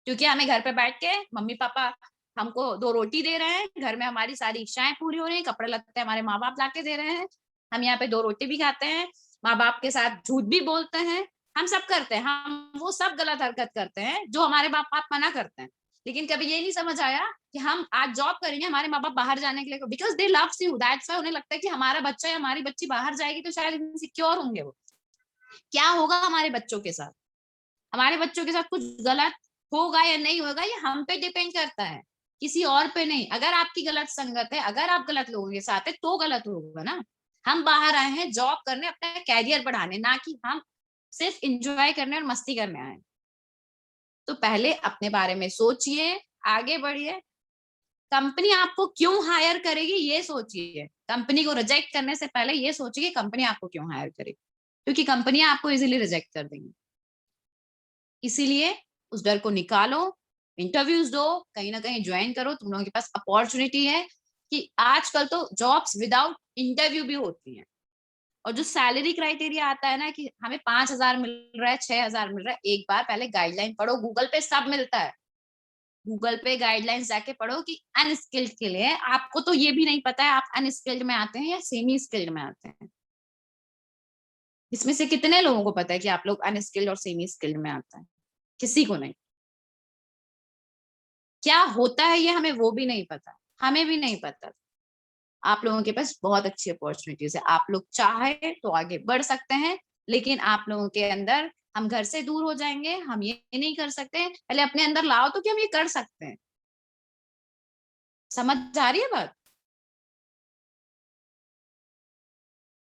क्योंकि हमें घर पे बैठ के मम्मी पापा हमको 2 रोटी दे रहे हैं, घर में हमारी सारी इच्छाएं पूरी हो रही हैं, कपड़े लत्ते हमारे माँ बाप लाके दे रहे हैं, हम यहाँ पे 2 रोटी भी खाते हैं, माँ बाप के साथ झूठ भी बोलते हैं, हम सब करते हैं, हम वो सब गलत हरकत करते हैं जो हमारे बाप बाप मना करते हैं, लेकिन कभी ये नहीं समझ आया कि हम आज जॉब करेंगे, हमारे माँ बाप बाहर जाने के लिए, because they loves you, that's why उन्हें लगता है कि हमारा बच्चा या हमारी बच्ची बाहर जाएगी तो शायद इनसिक्योर होंगे वो। क्या होगा हमारे बच्चों के साथ, हमारे बच्चों के साथ कुछ गलत होगा या नहीं होगा, ये हम पे डिपेंड करता है, किसी और पे नहीं। अगर आपकी गलत संगत है, अगर आप गलत लोगों के साथ है तो गलत होगा ना। हम बाहर आए हैं जॉब करने, अपना कैरियर बढ़ाने, ना कि हम सिर्फ एंजॉय करने और मस्ती करने आए। तो पहले अपने बारे में सोचिए, आगे बढ़िए। कंपनी आपको क्यों हायर करेगी ये सोचिए। कंपनी को रिजेक्ट करने से पहले ये सोचिए कंपनी आपको क्यों हायर करेगी, क्योंकि कंपनी आपको इजीली रिजेक्ट कर देंगी। इसीलिए उस डर को निकालो, इंटरव्यूज दो, कहीं ना कहीं ज्वाइन करो। तुम लोगों के पास अपॉर्चुनिटी है कि आजकल तो जॉब्स विदाउट इंटरव्यू भी होती हैं। और जो सैलरी क्राइटेरिया आता है ना कि हमें 5,000 मिल रहा है, 6,000 मिल रहा है, एक बार पहले गाइडलाइन पढ़ो, गूगल पे सब मिलता है। गूगल पे गाइडलाइंस जाके पढ़ो कि अनस्किल्ड के लिए। आपको तो ये भी नहीं पता है आप अनस्किल्ड में आते हैं या सेमी स्किल्ड में आते हैं। इसमें से कितने लोगों को पता है कि आप लोग अनस्किल्ड और सेमी स्किल्ड में आते हैं? किसी को नहीं। क्या होता है ये हमें वो भी नहीं पता, हमें भी नहीं पता। आप लोगों के पास बहुत अच्छी अपॉर्चुनिटीज है, आप लोग चाहे तो आगे बढ़ सकते हैं, लेकिन आप लोगों के अंदर, हम घर से दूर हो जाएंगे, हम ये नहीं कर सकते, पहले अपने अंदर लाओ तो कि हम ये कर सकते हैं। समझ आ रही है बात?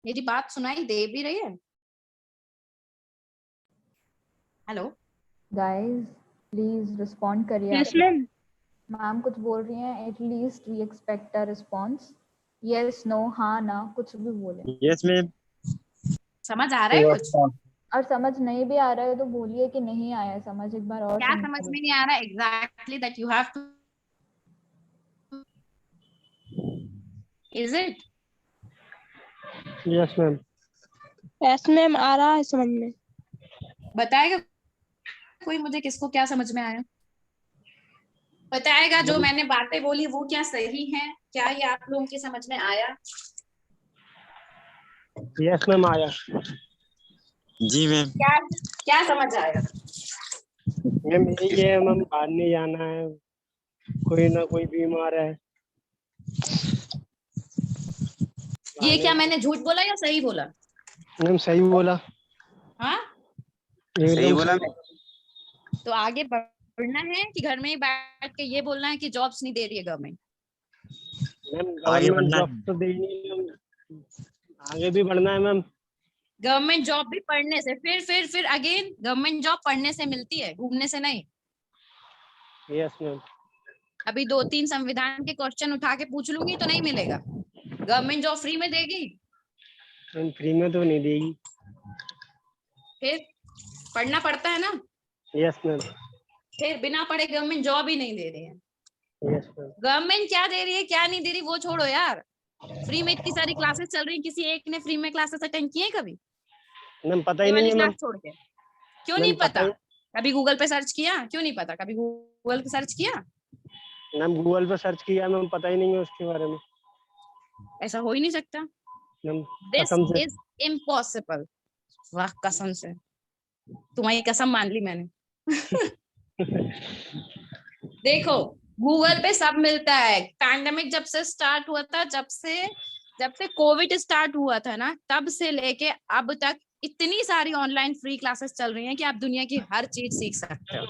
मेरी बात सुनाई दे भी रही है? हेलो गाइस प्लीज रिस्पॉन्ड करिए। Yes ma'am. मैम कुछ बोल रही हैं, at least we expect a response. Yes, no, हाँ, ना, कुछ भी बोले। Yes ma'am. समझ आ रहा है कुछ? और समझ नहीं भी आ रहा है तो बोलिए कि नहीं आया समझ, एक बार और क्या समझ में नहीं आ रहा? Exactly that you have to, is it? Yes ma'am. Yes ma'am, आ रहा है समझ में। बताएगा कोई मुझे किसको क्या समझ में आया? बताएगा जो मैंने बातें बोली वो क्या सही है, क्या ये आप लोगों की समझ में आया? यस मैम आया। जी मैम। क्या क्या समझ आया? मैम ये मैम बाहर नहीं जाना है, कोई ना कोई बीमार है। ये क्या मैंने झूठ बोला या सही बोला? मैम सही बोला। हाँ सही बोला। तो आगे बढ़ना है कि घर में ही बैठ के ये बोलना है कि जॉब्स नहीं दे रही है गवर्नमेंट? मैम गवर्नमेंट जॉब तो देनी है, आगे भी बढ़ना है मैम। गवर्नमेंट जॉब भी पढ़ने से, फिर अगेन गवर्नमेंट जॉब पढ़ने से मिलती है, घूमने से नहीं। Yes ma'am. अभी 2-3 संविधान के क्वेश्चन उठा के पूछ लूंगी तो नहीं मिलेगा। गवर्नमेंट जॉब फ्री में देगी? मैम फ्री में तो नहीं देगी। फिर पढ़ना पड़ता है ना। Yes ma'am. फिर बिना पढ़े गवर्नमेंट जॉब ही नहीं दे रही है। Yes ma'am. गवर्नमेंट क्या दे रही है क्या नहीं दे रही वो छोड़ो यार, फ्री में इतनी सारी क्लासेस चल रही है, किसी एक ने फ्री में क्लासेस अटेंड किए कभी? मैम पता ही ये वाली नहीं है मैम। क्लास छोड़ के क्यों नहीं पता? कभी गूगल पे सर्च किया? क्यों नहीं पता? कभी गूगल पे सर्च किया? मैम गूगल पे सर्च किया मैम, पता ही नहीं है उसके बारे में। ऐसा हो ही नहीं सकता। मैम दिस कसम से। Is impossible. वाह कसम से, तुम्हारी कसम मान ली मैंने। देखो गूगल पे सब मिलता है। पैंडेमिक जब से स्टार्ट हुआ था, जब से कोविड स्टार्ट हुआ था ना, तब से लेके अब तक इतनी सारी ऑनलाइन फ्री क्लासेस चल रही हैं कि आप दुनिया की हर चीज सीख सकते हो।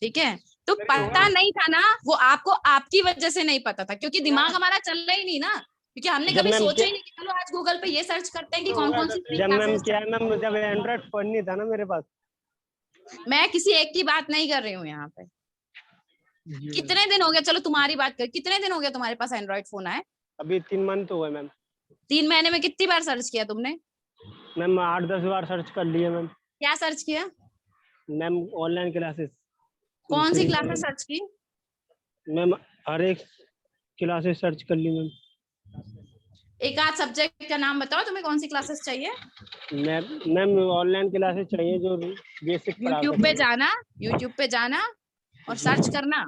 ठीक है, तो पता नहीं था ना, वो आपको आपकी वजह से नहीं पता था, क्योंकि दिमाग हमारा चल रहा ही नहीं ना, क्योंकि हमने कभी सोचा ही नहीं कि चलो आज गूगल पे ये सर्च करते हैं कि कौन कौन सी फ्री क्लासेस। जब एंड्रॉइड फोन नहीं था ना मेरे पास। मैं किसी एक की बात नहीं कर रही हूँ यहाँ पे। कितने दिन हो गया, चलो तुम्हारी बात कर, कितने दिन हो गया तुम्हारे पास एंड्रॉइड फोन आए? अभी 3 मंथ हुए मैम। 3 महीने में कितनी बार सर्च किया तुमने? मैम 8-10 बार सर्च कर लिए मैम। क्या सर्च किया? Ma'am online classes. कौन सी क्लासेस सर्च की? मैम हर एक क्लासेस सर्च कर ली मैम। एक आध सब्जेक्ट का नाम बताओ, तुम्हें कौन सी क्लासेस चाहिए? मैम ऑनलाइन क्लासेस चाहिए जो बेसिक यूट्यूब पे जाना और सर्च करना,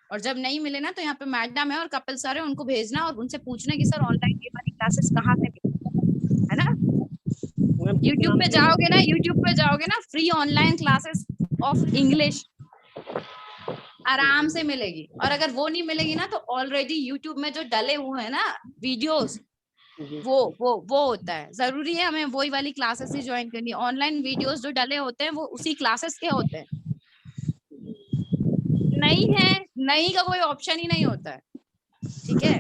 और जब नहीं मिले ना तो यहाँ पे मैडम है और कपिल सर है, उनको भेजना और उनसे पूछना कि सर ऑनलाइन ये वाली क्लासेस कहाँ से मिलेगी, है ना? यूट्यूब पे जाओगे ना, free online classes of English आराम से मिलेगी। और अगर वो नहीं मिलेगी ना, तो ऑलरेडी यूट्यूब में जो डले हुए हैं ना वीडियोस, वो होता है। जरूरी है हमें वही वाली क्लासेस ही ज्वाइन करनी। ऑनलाइन वीडियोस जो डले होते हैं वो उसी क्लासेस के होते हैं। नहीं है, नहीं का कोई ऑप्शन ही नहीं होता है। ठीक है,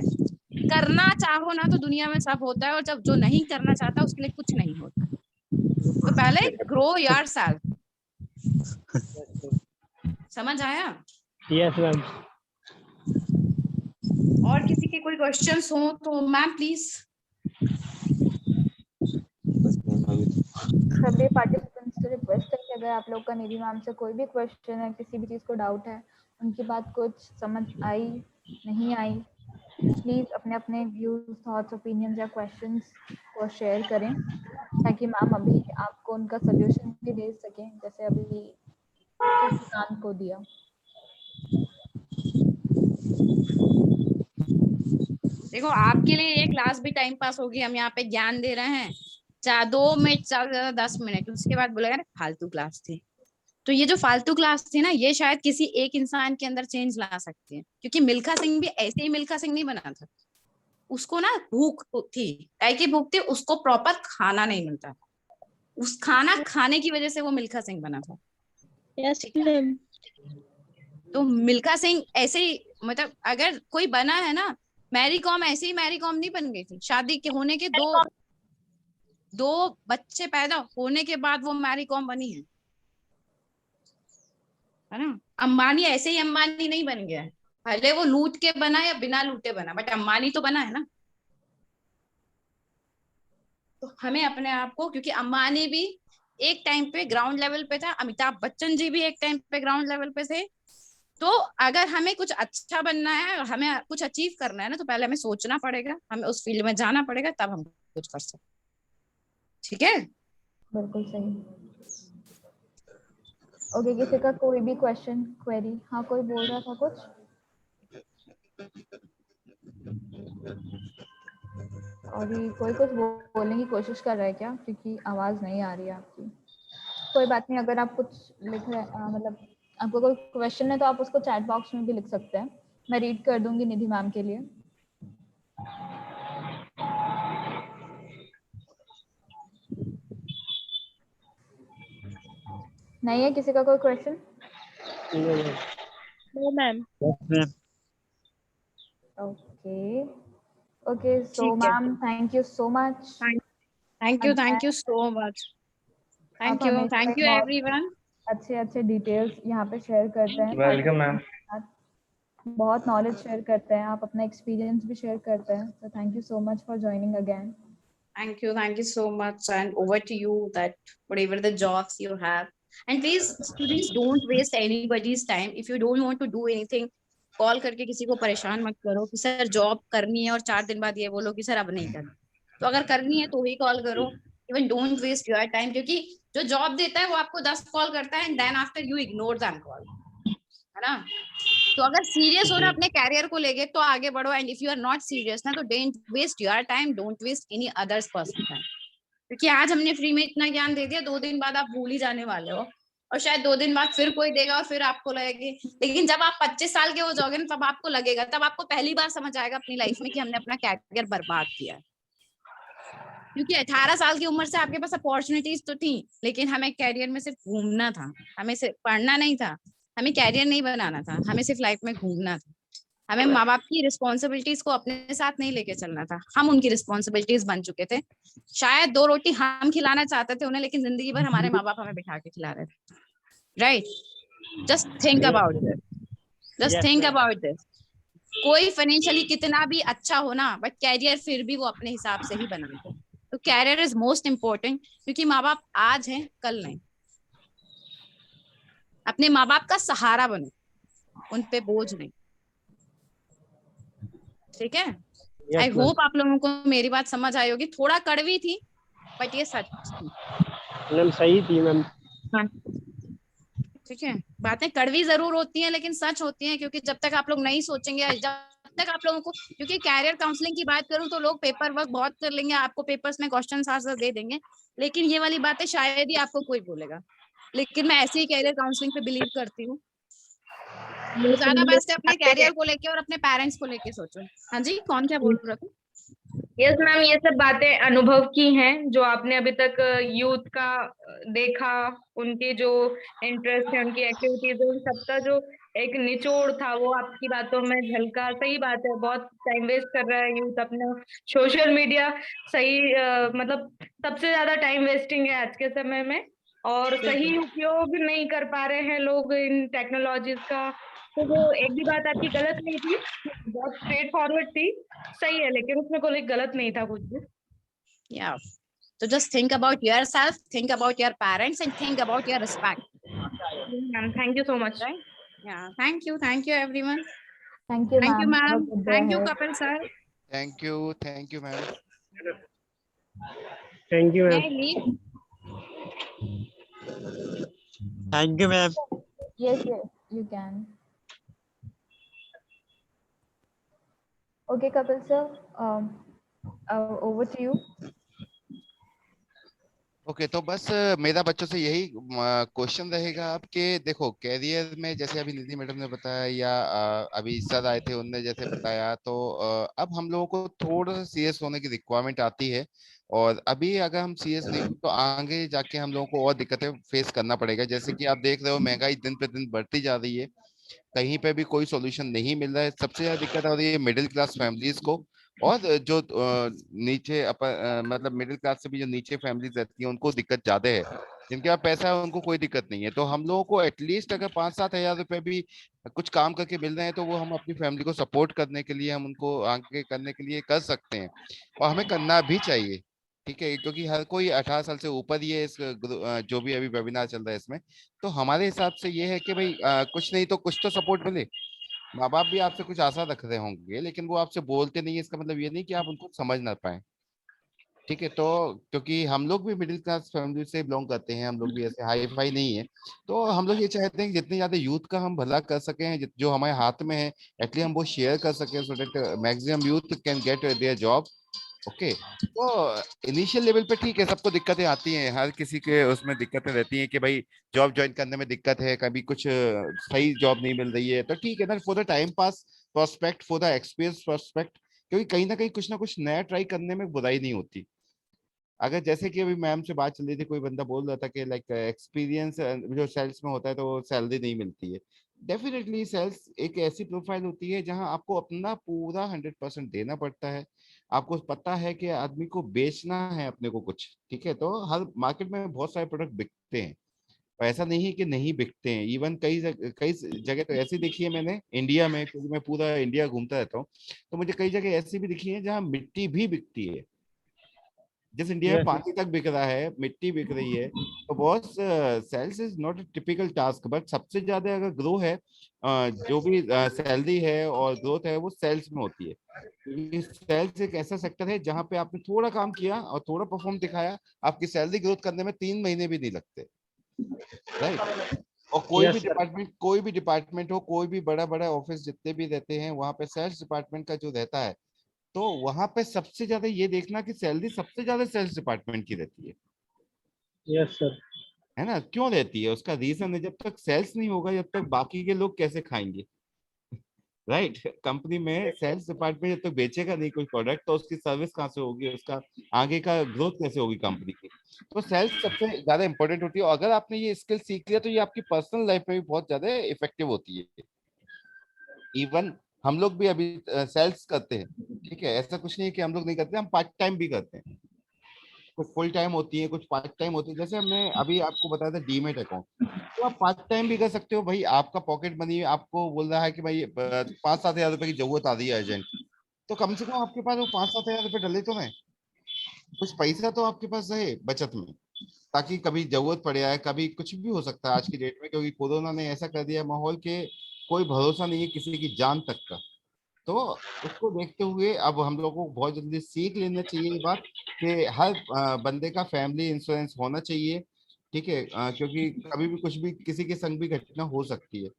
करना चाहो ना तो दुनिया में सब होता है, और जब जो नहीं करना चाहता उसके लिए कुछ नहीं होता। तो पहले ग्रो योरसेल्फ। समझ आया? Yes ma'am. और किसी के कोई क्वेश्चंस हो तो मैम प्लीज। सभी पार्टिसिपेंट्स से रिक्वेस्ट है कि अगर आप लोग का निधि मैम से कोई भी क्वेश्चन है, किसी भी चीज़ को डाउट है, उनकी बात कुछ समझ आई नहीं आई, प्लीज़ अपने अपने व्यूज, थॉट्स, ओपिनियंस या क्वेश्चंस को शेयर करें, ताकि मैम अभी आपको उनका सोल्यूशन भी दे सकें, जैसे अभी शशिकांत को दिया। देखो, आपके लिए ये क्लास भी टाइम पास होगी। हम यहाँ पे ज्ञान दे रहे हैं, चाहे 2 मिनट, ज्यादा 10 मिनट, उसके बाद बोलेगा ना फालतू क्लास थी। तो ये जो फालतू क्लास थी ना, ये शायद किसी एक इंसान के अंदर चेंज ला सकती है। क्योंकि मिल्खा सिंह भी ऐसे ही मिल्खा सिंह नहीं बना था। उसको ना भूख थी, काय की भूख थी, उसको प्रॉपर खाना नहीं मिलता। उस खाना खाने की वजह से वो मिल्खा सिंह बना था। Yes ma'am. तो मिल्खा सिंह ऐसे ही, मतलब अगर कोई बना है ना, मैरी कॉम ऐसे ही मैरी कॉम नहीं बन गई थी। शादी के होने के दो बच्चे पैदा होने के बाद वो मैरी कॉम बनी है ना। अंबानी ऐसे ही अंबानी नहीं बन गया है, भले वो लूट के बना या बिना लूटे बना, बट अंबानी तो बना है ना। तो हमें अपने आप को, क्योंकि अंबानी भी एक टाइम पे ग्राउंड लेवल पे था, अमिताभ बच्चन जी भी एक टाइम पे ग्राउंड लेवल पे थे। तो अगर हमें कुछ अच्छा बनना है और हमें कुछ अचीव करना है ना, तो पहले हमें सोचना पड़ेगा, हमें उस फील्ड में जाना पड़ेगा, तब हम कुछ कर सकते। ठीक है, बिल्कुल सही। ओके, किसी का कोई भी क्वेश्चन, क्वेरी? हाँ, कोई बोल रहा था कुछ। अभी कोई कुछ बोलने की कोशिश कर रहा है क्या? क्योंकि आवाज नहीं आ रही है आपकी। कोई बात नहीं, अगर आप कुछ लिख रहे मतलब आपको कोई क्वेश्चन है तो आप उसको चैट बॉक्स में भी लिख सकते हैं, मैं रीड कर दूंगी निधि मैम के लिए। नहीं है किसी का कोई question? No ma'am. Okay okay, so ma'am thank you so much. Thank you so much. Thank you everyone. अच्छे अच्छे डिटेल्स यहाँ पे शेयर करते हैं। Welcome ma'am. बहुत नॉलेज शेयर करते हैं आप, अपना एक्सपीरियंस भी शेयर करते हैं। तो thank you so much for joining again. Thank you so much, and over to you, that whatever the jobs you have, and please students, don't waste anybody's time. If you don't want to do anything, call करके किसी को परेशान मत करो कि sir job करनी है और 4 दिन बाद ये बोलो कि सर अब नहीं करनी। तो अगर करनी है तो ही कॉल करो। Even don't waste your time, क्योंकि जो जॉब देता है वो आपको 10 कॉल करता है, and then after you ignore them call, है ना। तो अगर सीरियस हो ना अपने कैरियर को लेके, तो आगे बढ़ो। And if you are not serious ना, तो don't waste your time, don't waste any others person time. क्योंकि आज हमने फ्री में इतना ज्ञान दे दिया, 2 दिन बाद आप भूल ही जाने वाले हो, और शायद 2 दिन बाद फिर कोई देगा और फिर आपको लगेगी। लेकिन जब आप 25 साल के हो जाओगे ना, तब आपको लगेगा, तब आपको पहली बार समझ आएगा अपनी लाइफ में कि हमने अपना कैरियर बर्बाद किया है। क्योंकि 18 साल की उम्र से आपके पास अपॉर्चुनिटीज तो थी, लेकिन हमें कैरियर में सिर्फ घूमना था, हमें सिर्फ पढ़ना नहीं था, हमें कैरियर नहीं बनाना था, हमें सिर्फ लाइफ में घूमना था। हमें माँ बाप की रिस्पॉन्सिबिलिटीज को अपने साथ नहीं लेके चलना था, हम उनकी रिस्पॉन्सिबिलिटीज बन चुके थे। शायद 2 रोटी हम खिलाना चाहते थे उन्हें, लेकिन जिंदगी भर हमारे माँ बाप हमें बिठा के खिला रहे थे। Right, just think about this, just think about this. कोई फाइनेंशियली कितना भी अच्छा हो ना, बट कैरियर फिर भी वो अपने हिसाब से ही बनाते हैं। तो कैरियर इज मोस्ट इम्पोर्टेंट, क्योंकि माँ बाप आज हैं कल नहीं। अपने माँ बाप का सहारा बनो, उन पे बोझ नहीं। ठीक है, आई होप आप लोगों को मेरी बात समझ आई होगी। थोड़ा कड़वी थी, बट ये सच थी। मैम सही थी मैम। हाँ, ठीक है, बातें कड़वी जरूर होती हैं लेकिन सच होती हैं, क्योंकि जब तक आप लोग नहीं सोचेंगे, जब तक आप लोगों को, क्योंकि कैरियर काउंसलिंग की बात करूं तो लोग पेपर वर्क बहुत कर लेंगे, आपको पेपर्स में क्वेश्चन आंसर दे देंगे, लेकिन ये वाली बातें शायद ही आपको कोई बोलेगा। लेकिन मैं ऐसे ही कैरियर काउंसलिंग पे बिलीव करती हूँ तो ज्यादा बेस्ट है अपने कैरियर को लेके और अपने पेरेंट्स को लेके सोचो। हाँ जी, कौन क्या बोल रहा था? यस मैम, ये सब बातें अनुभव की हैं जो आपने अभी तक यूथ का देखा, उनके जो इंटरेस्ट है, उनकी एक्टिविटीज है, उन सबका जो एक निचोड़ था वो आपकी बातों में झलका। सही बात है, बहुत टाइम वेस्ट कर रहा है यूथ अपना सोशल मीडिया। सही मतलब सबसे ज्यादा टाइम वेस्टिंग है आज के समय में, और सही उपयोग नहीं कर पा रहे हैं लोग इन टेक्नोलॉजीज का। तो वो एक भी बात आपकी गलत नहीं थी, बहुत स्ट्रेट फॉरवर्ड थी, सही है, लेकिन उसमें कोई गलत नहीं था कुछ भी। Yeah. So just think about yourself, think about your parents, and think about your respect. Ma'am thank you so much. Right? Yeah. Thank you everyone. Thank you, Thank you, ma'am. Have a ma'am. good day Thank you, ahead. Kapil sir. Thank you ma'am. Thank you May ma'am. I leave? Thank you ma'am. Yes, yes, you can. Okay, Kapil sir, over to you. Okay तो बस मेरा बच्चों से यही question रहेगा आपके। देखो career में जैसे अभी निधि मैडम ने बताया या अभी सर आए थे उनने जैसे बताया, तो अब हम लोगों को थोड़ा सा सीरियस होने की रिक्वायरमेंट आती है। और अभी अगर हम सीरियस नहीं हो तो आगे जाके हम लोगों को और दिक्कतें फेस करना पड़ेगा। जैसे कि आप देख रहे हो महंगाई दिन पे दिन बढ़ती जा रही है, कहीं पे भी कोई सॉल्यूशन नहीं मिल रहा है। सबसे ज्यादा दिक्कत हो रही है मिडिल क्लास फैमिलीज को, और जो नीचे मतलब मिडिल क्लास से भी जो नीचे फैमिलीज रहती हैं उनको दिक्कत ज्यादा है। जिनके पास पैसा है उनको कोई दिक्कत नहीं है। तो हम लोगों को एटलीस्ट अगर 5-7 हजार रुपए भी कुछ काम करके मिल रहे हैं तो वो हम अपनी फैमिली को सपोर्ट करने के लिए, हम उनको आगे करने के लिए कर सकते हैं, और हमें करना भी चाहिए। ठीक है, क्योंकि हर कोई 18 साल से ऊपर ही है इस जो भी अभी वेबिनार चल रहा है इसमें। तो हमारे हिसाब से ये है कि भाई कुछ नहीं तो कुछ तो सपोर्ट मिले। माँ बाप भी आपसे कुछ आशा रख रहे होंगे लेकिन वो आपसे बोलते नहीं है, इसका मतलब ये नहीं कि आप उनको समझ ना पाए। ठीक है, तो क्योंकि हम लोग भी मिडिल क्लास फैमिली से बिलोंग करते हैं, हम लोग भी ऐसे हाई फाई नहीं है। तो हम लोग ये चाहते हैं कि जितनी ज्यादा यूथ का हम भला कर सकें, जो हमारे हाथ में है एटलीस्ट हम वो शेयर कर सकें, so that maximum youth can get their job. Okay, तो इनिशियल लेवल पे ठीक है, सबको दिक्कतें आती हैं, हर किसी के उसमें दिक्कतें रहती हैं कि भाई जॉब ज्वाइन करने में दिक्कत है, कभी कुछ सही जॉब नहीं मिल रही है। तो ठीक है ना, for the time pass prospect, for the experience prospect, क्योंकि कहीं ना कहीं कुछ ना कुछ नया ट्राई करने में बुराई नहीं होती। अगर जैसे कि अभी मैम से बात चल रही थी, कोई बंदा बोल रहा था कि लाइक एक्सपीरियंस जो सेल्स में होता है तो सैलरी नहीं मिलती है। डेफिनेटली सेल्स एक ऐसी प्रोफाइल होती है जहां आपको अपना पूरा 100% देना पड़ता है। आपको पता है कि आदमी को बेचना है अपने को कुछ। ठीक है, तो हर मार्केट में बहुत सारे प्रोडक्ट बिकते हैं, और ऐसा नहीं है कि नहीं बिकते हैं। इवन कई जगह तो ऐसी देखी है मैंने इंडिया में, क्योंकि मैं पूरा इंडिया घूमता रहता हूँ, तो मुझे कई जगह ऐसी भी दिखी है जहाँ मिट्टी भी बिकती है। जिस इंडिया में यस पानी तक बिक रहा है, मिट्टी बिक रही है। तो बहुत sales is not a typical task, but सबसे ज्यादा अगर ग्रो है जो भी सैलरी है और ग्रोथ है वो सेल्स में होती है। क्योंकि सेल्स एक ऐसा सेक्टर है जहां पे आपने थोड़ा काम किया और थोड़ा परफॉर्म दिखाया, आपकी सैलरी ग्रोथ करने में 3 महीने भी नहीं लगते। राइट, और यस सर। कोई भी डिपार्टमेंट हो, कोई भी बड़ा बड़ा ऑफिस जितने भी रहते हैं, वहां पे सेल्स डिपार्टमेंट का जो रहता है, तो वहां पे सबसे ज्यादा ये देखना कि सैलरी सबसे ज्यादा सेल्स डिपार्टमेंट की रहती है। Yes sir. है ना, क्यों रहती है? उसका रीजन है, जब तक सेल्स नहीं होगा जब तक बाकी के लोग कैसे खाएंगे। राइट, कंपनी में सेल्स डिपार्टमेंट जब तक बेचेगा नहीं कोई प्रोडक्ट तो उसकी सर्विस कहाँ से होगी, उसका आगे का ग्रोथ कैसे होगी कंपनी की। तो सेल्स सबसे ज्यादा इंपॉर्टेंट होती है, और अगर आपने ये स्किल सीख लिया तो ये आपकी पर्सनल लाइफ में भी बहुत ज्यादा इफेक्टिव होती है। इवन हम लोग भी अभी सेल्स करते हैं। ठीक है, ऐसा कुछ नहीं है कि हम लोग नहीं करते, हम पार्ट टाइम भी करते हैं। कुछ फुल टाइम होती है, कुछ पार्ट टाइम होती है। जैसे हमने अभी आपको बताया था डीमेट अकाउंट, तो आप पार्ट टाइम भी कर सकते हो। भाई आपका पॉकेट मनी आपको बोल रहा है कि भाई 5-7 हजार रुपए की जरूरत आ रही है अर्जेंट, तो कम से कम आपके पास वो 5-7 हजार रुपए डले तो हैं, कुछ पैसा तो आपके पास रहे बचत में, ताकि कभी जरूरत पड़े आए। कभी कुछ भी हो सकता है आज की डेट में, क्योंकि कोरोना ने ऐसा कर दिया माहौल के कोई भरोसा नहीं है किसी की जान तक का। तो उसको देखते हुए अब हम लोगों को बहुत जल्दी सीख लेना चाहिए ये बात कि हर बंदे का फैमिली इंश्योरेंस होना चाहिए। ठीक है, क्योंकि कभी भी कुछ भी किसी के संग भी घटना हो सकती है।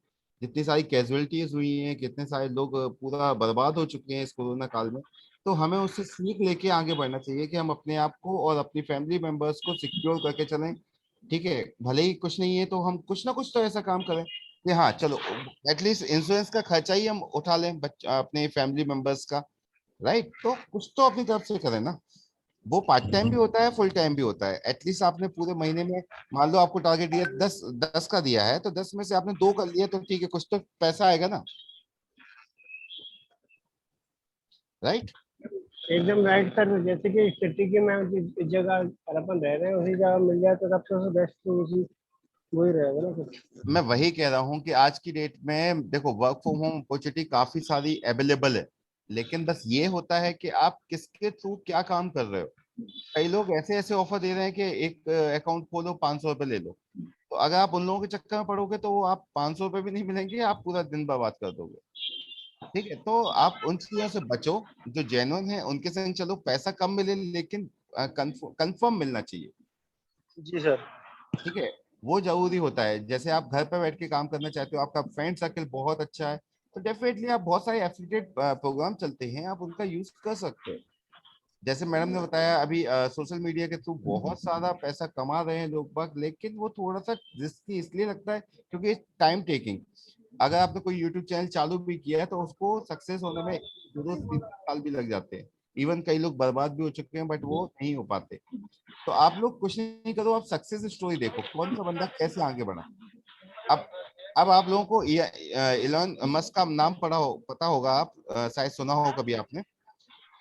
जितनी सारी कैजुअलिटीज हुई हैं, कितने सारे लोग पूरा बर्बाद हो चुके हैं इस कोरोना काल में। तो हमें उससे सीख लेके आगे बढ़ना चाहिए कि हम अपने आप को और अपनी फैमिली मेंबर्स को सिक्योर करके चलें। ठीक है, भले ही कुछ नहीं है तो हम कुछ ना कुछ तो ऐसा काम करें कि हाँ चलो एटलीस्ट इंश्योरेंस का खर्चा ही हम उठा लें अपने फैमिली मेंबर्स का, राइट। तो कुछ तो अपनी तरफ से करें ना, वो पार्ट टाइम भी होता है, फुल टाइम भी होता है। एटलीस्ट आपने पूरे महीने में, मान लो आपको टारगेट दिया 10 का दिया है, तो 10 में से आपने 2 कर लिया तो ठीक है, कुछ तो पैसा आएगा ना, राइट। एकदम राइट सर। जैसे कि सिटी की मैं जिस जगह पर अपन रह रहे हैं उसी जगह मिल जाए तो सबसे बेस्ट तो वही रहेगा ना सर। मैं वही कह रहा हूँ कि आज की डेट में देखो वर्क फ्रॉम होम अपॉर्चुनिटी काफी सारी अवेलेबल है, लेकिन बस ये होता है कि आप किसके थ्रू क्या काम कर रहे हो। कई लोग ऐसे ऐसे ऑफर दे रहे हैं कि एक अकाउंट खोलो 500 रुपये ले लो, तो अगर आप उन लोगों के चक्कर में पड़ोगे तो वो आप 500 रुपये भी नहीं मिलेंगे, आप पूरा दिन बर्बाद कर दोगे। ठीक है, तो आप उन चीजों से बचो जो जेन्युइन है, उनके संग चलो, पैसा कम मिले लेकिन कंफर्म मिलना चाहिए। जी सर। ठीक है, वो जरूरी होता है। जैसे आप घर पर बैठ के काम करना चाहते हो, आपका फ्रेंड सर्कल बहुत अच्छा है, तो डेफिनेटली आप बहुत सारे एफिलिएटेड प्रोग्राम चलते हैं, आप उनका यूज कर सकते हो। जैसे मैडम ने बताया अभी सोशल मीडिया के थ्रू बहुत सारा पैसा कमा रहे हैं लोग बाग, लेकिन वो थोड़ा सा रिस्की इसलिए लगता है क्योंकि टाइम टेकिंग। अगर आपने कोई यूट्यूब चैनल चालू भी किया है तो उसको सक्सेस होने में 2-3 साल भी लग जाते हैं। इवन कई लोग बर्बाद भी हो चुके हैं, बट वो नहीं हो पाते। तो आप लोग कुछ नहीं करो, आप सक्सेस स्टोरी देखो, कौन सा बंदा कैसे आगे बढ़ा। अब अब आप लोगों को इलॉन मस्क का नाम पता होगा, आप शायद सुना हो कभी आपने।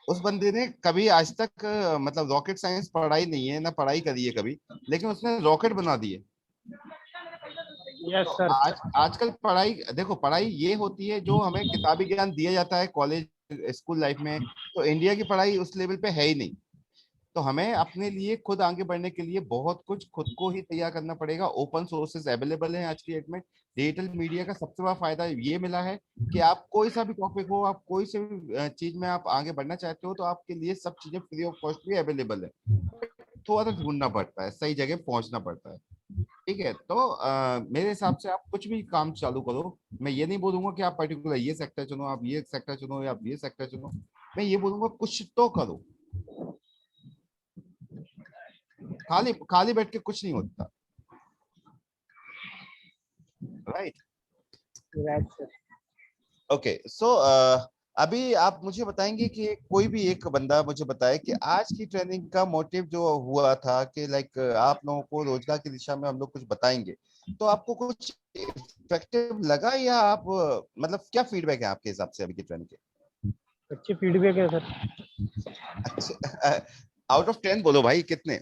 उस बंदे ने कभी आज तक मतलब रॉकेट साइंस पढ़ाई नहीं है, ना पढ़ाई करी है कभी, लेकिन उसने रॉकेट बना दिए। यस तो सर। आजकल पढ़ाई देखो, पढ़ाई ये होती है जो हमें किताबी ज्ञान दिया जाता है कॉलेज स्कूल लाइफ में, तो इंडिया की पढ़ाई उस लेवल पे है ही नहीं। तो हमें अपने लिए खुद आगे बढ़ने के लिए बहुत कुछ खुद को ही तैयार करना पड़ेगा। ओपन सोर्सेज अवेलेबल हैं आज की डेट में। डिजिटल मीडिया का सबसे बड़ा फायदा ये मिला है कि आप कोई सा भी टॉपिक हो, आप कोई से भी चीज में आप आगे बढ़ना चाहते हो, तो आपके लिए सब चीजें फ्री ऑफ कॉस्ट भी अवेलेबल है। थोड़ा सा ढूंढना पड़ता है, सही जगह पहुंचना पड़ता है। ठीक है, तो मेरे हिसाब से आप कुछ भी काम चालू करो। मैं ये नहीं बोलूंगा कि आप पर्टिकुलर ये सेक्टर चुनो, आप ये सेक्टर चुनो, या आप ये सेक्टर चुनो। मैं ये बोलूंगा कुछ तो करो। खाली खाली बैठ के कुछ नहीं होता, राइट। Right sir. ओके, सो अभी आप मुझे बताएंगे कि कोई भी एक बंदा मुझे बताए कि आज की ट्रेनिंग का मोटिव जो हुआ था कि लाइक आप लोगों को रोजगार की दिशा में हम लोग कुछ बताएंगे, तो आपको कुछ इफेक्टिव लगा, या आप मतलब क्या फीडबैक है आपके हिसाब से अभी की ट्रेनिंग के? अच्छी फीडबैक है सर। अच्छा, आउट ऑफ 10 बोलो भाई, कितने?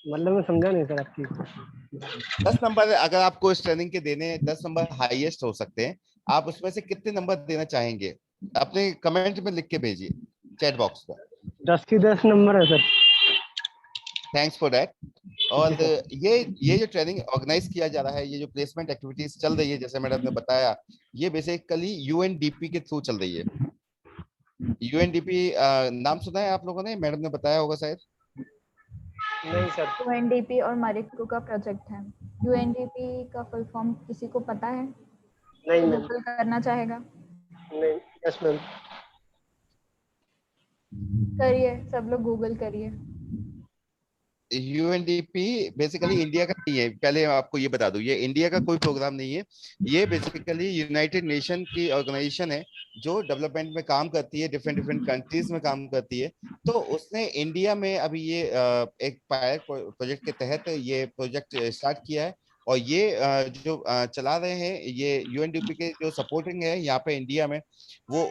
मतलब मैं समझा नहीं सर आपकी। 10 नंबर अगर आपको इस ट्रेनिंग के देने, 10 नंबर हाईएस्ट हो सकते हैं, आप उसमें से कितने नंबर देना चाहेंगे? अपने कमेंट में लिख के भेजिए चैट बॉक्स पर। 10 की 10 नंबर है सर। Thanks for that. और ये जो ट्रेनिंग ऑर्गेनाइज किया जा रहा है, ये जो प्लेसमेंट एक्टिविटीज चल रही है, जैसे मैडम ने बताया, ये बेसिकली यूएनडीपी के थ्रू चल रही है। यूएनडीपी नाम सुना है आप लोगों ने? मैडम ने बताया होगा शायद। नहीं सर। यूएनडीपी और मारिको का प्रोजेक्ट है। यूएनडीपी का फुल फॉर्म किसी को पता है? नहीं मैम। गूगल करना चाहेगा? नहीं। Yes ma'am. करिए, सब लोग गूगल करिए। यूएनडीपी बेसिकली इंडिया का नहीं है, पहले आपको ये बता दूं, ये इंडिया का कोई प्रोग्राम नहीं है। ये बेसिकली यूनाइटेड नेशन की ऑर्गेनाइजेशन है जो डेवलपमेंट में काम करती है, डिफरेंट डिफरेंट कंट्रीज में काम करती है। तो उसने इंडिया में अभी ये एक पायलट प्रोजेक्ट के तहत ये प्रोजेक्ट स्टार्ट किया है। और ये जो चला रहे हैं, ये यूएनडीपी के जो सपोर्टिंग है यहाँ पे इंडिया में, वो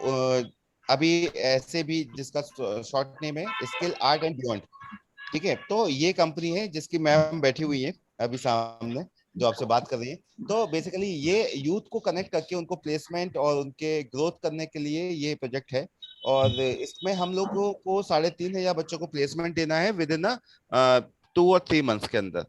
अभी ऐसे भी जिसका शॉर्ट नेम है स्किल आर्ट एंड बियॉन्ड। ठीक है, तो ये कंपनी है जिसकी मैम बैठी हुई है अभी सामने, जो आपसे बात कर रही है। तो बेसिकली ये यूथ को कनेक्ट करके उनको प्लेसमेंट और उनके ग्रोथ करने के लिए ये प्रोजेक्ट है। और इसमें हम लोगों को 3,500 बच्चों को प्लेसमेंट देना है विद इन 2 और 3 मंथ्स के अंदर।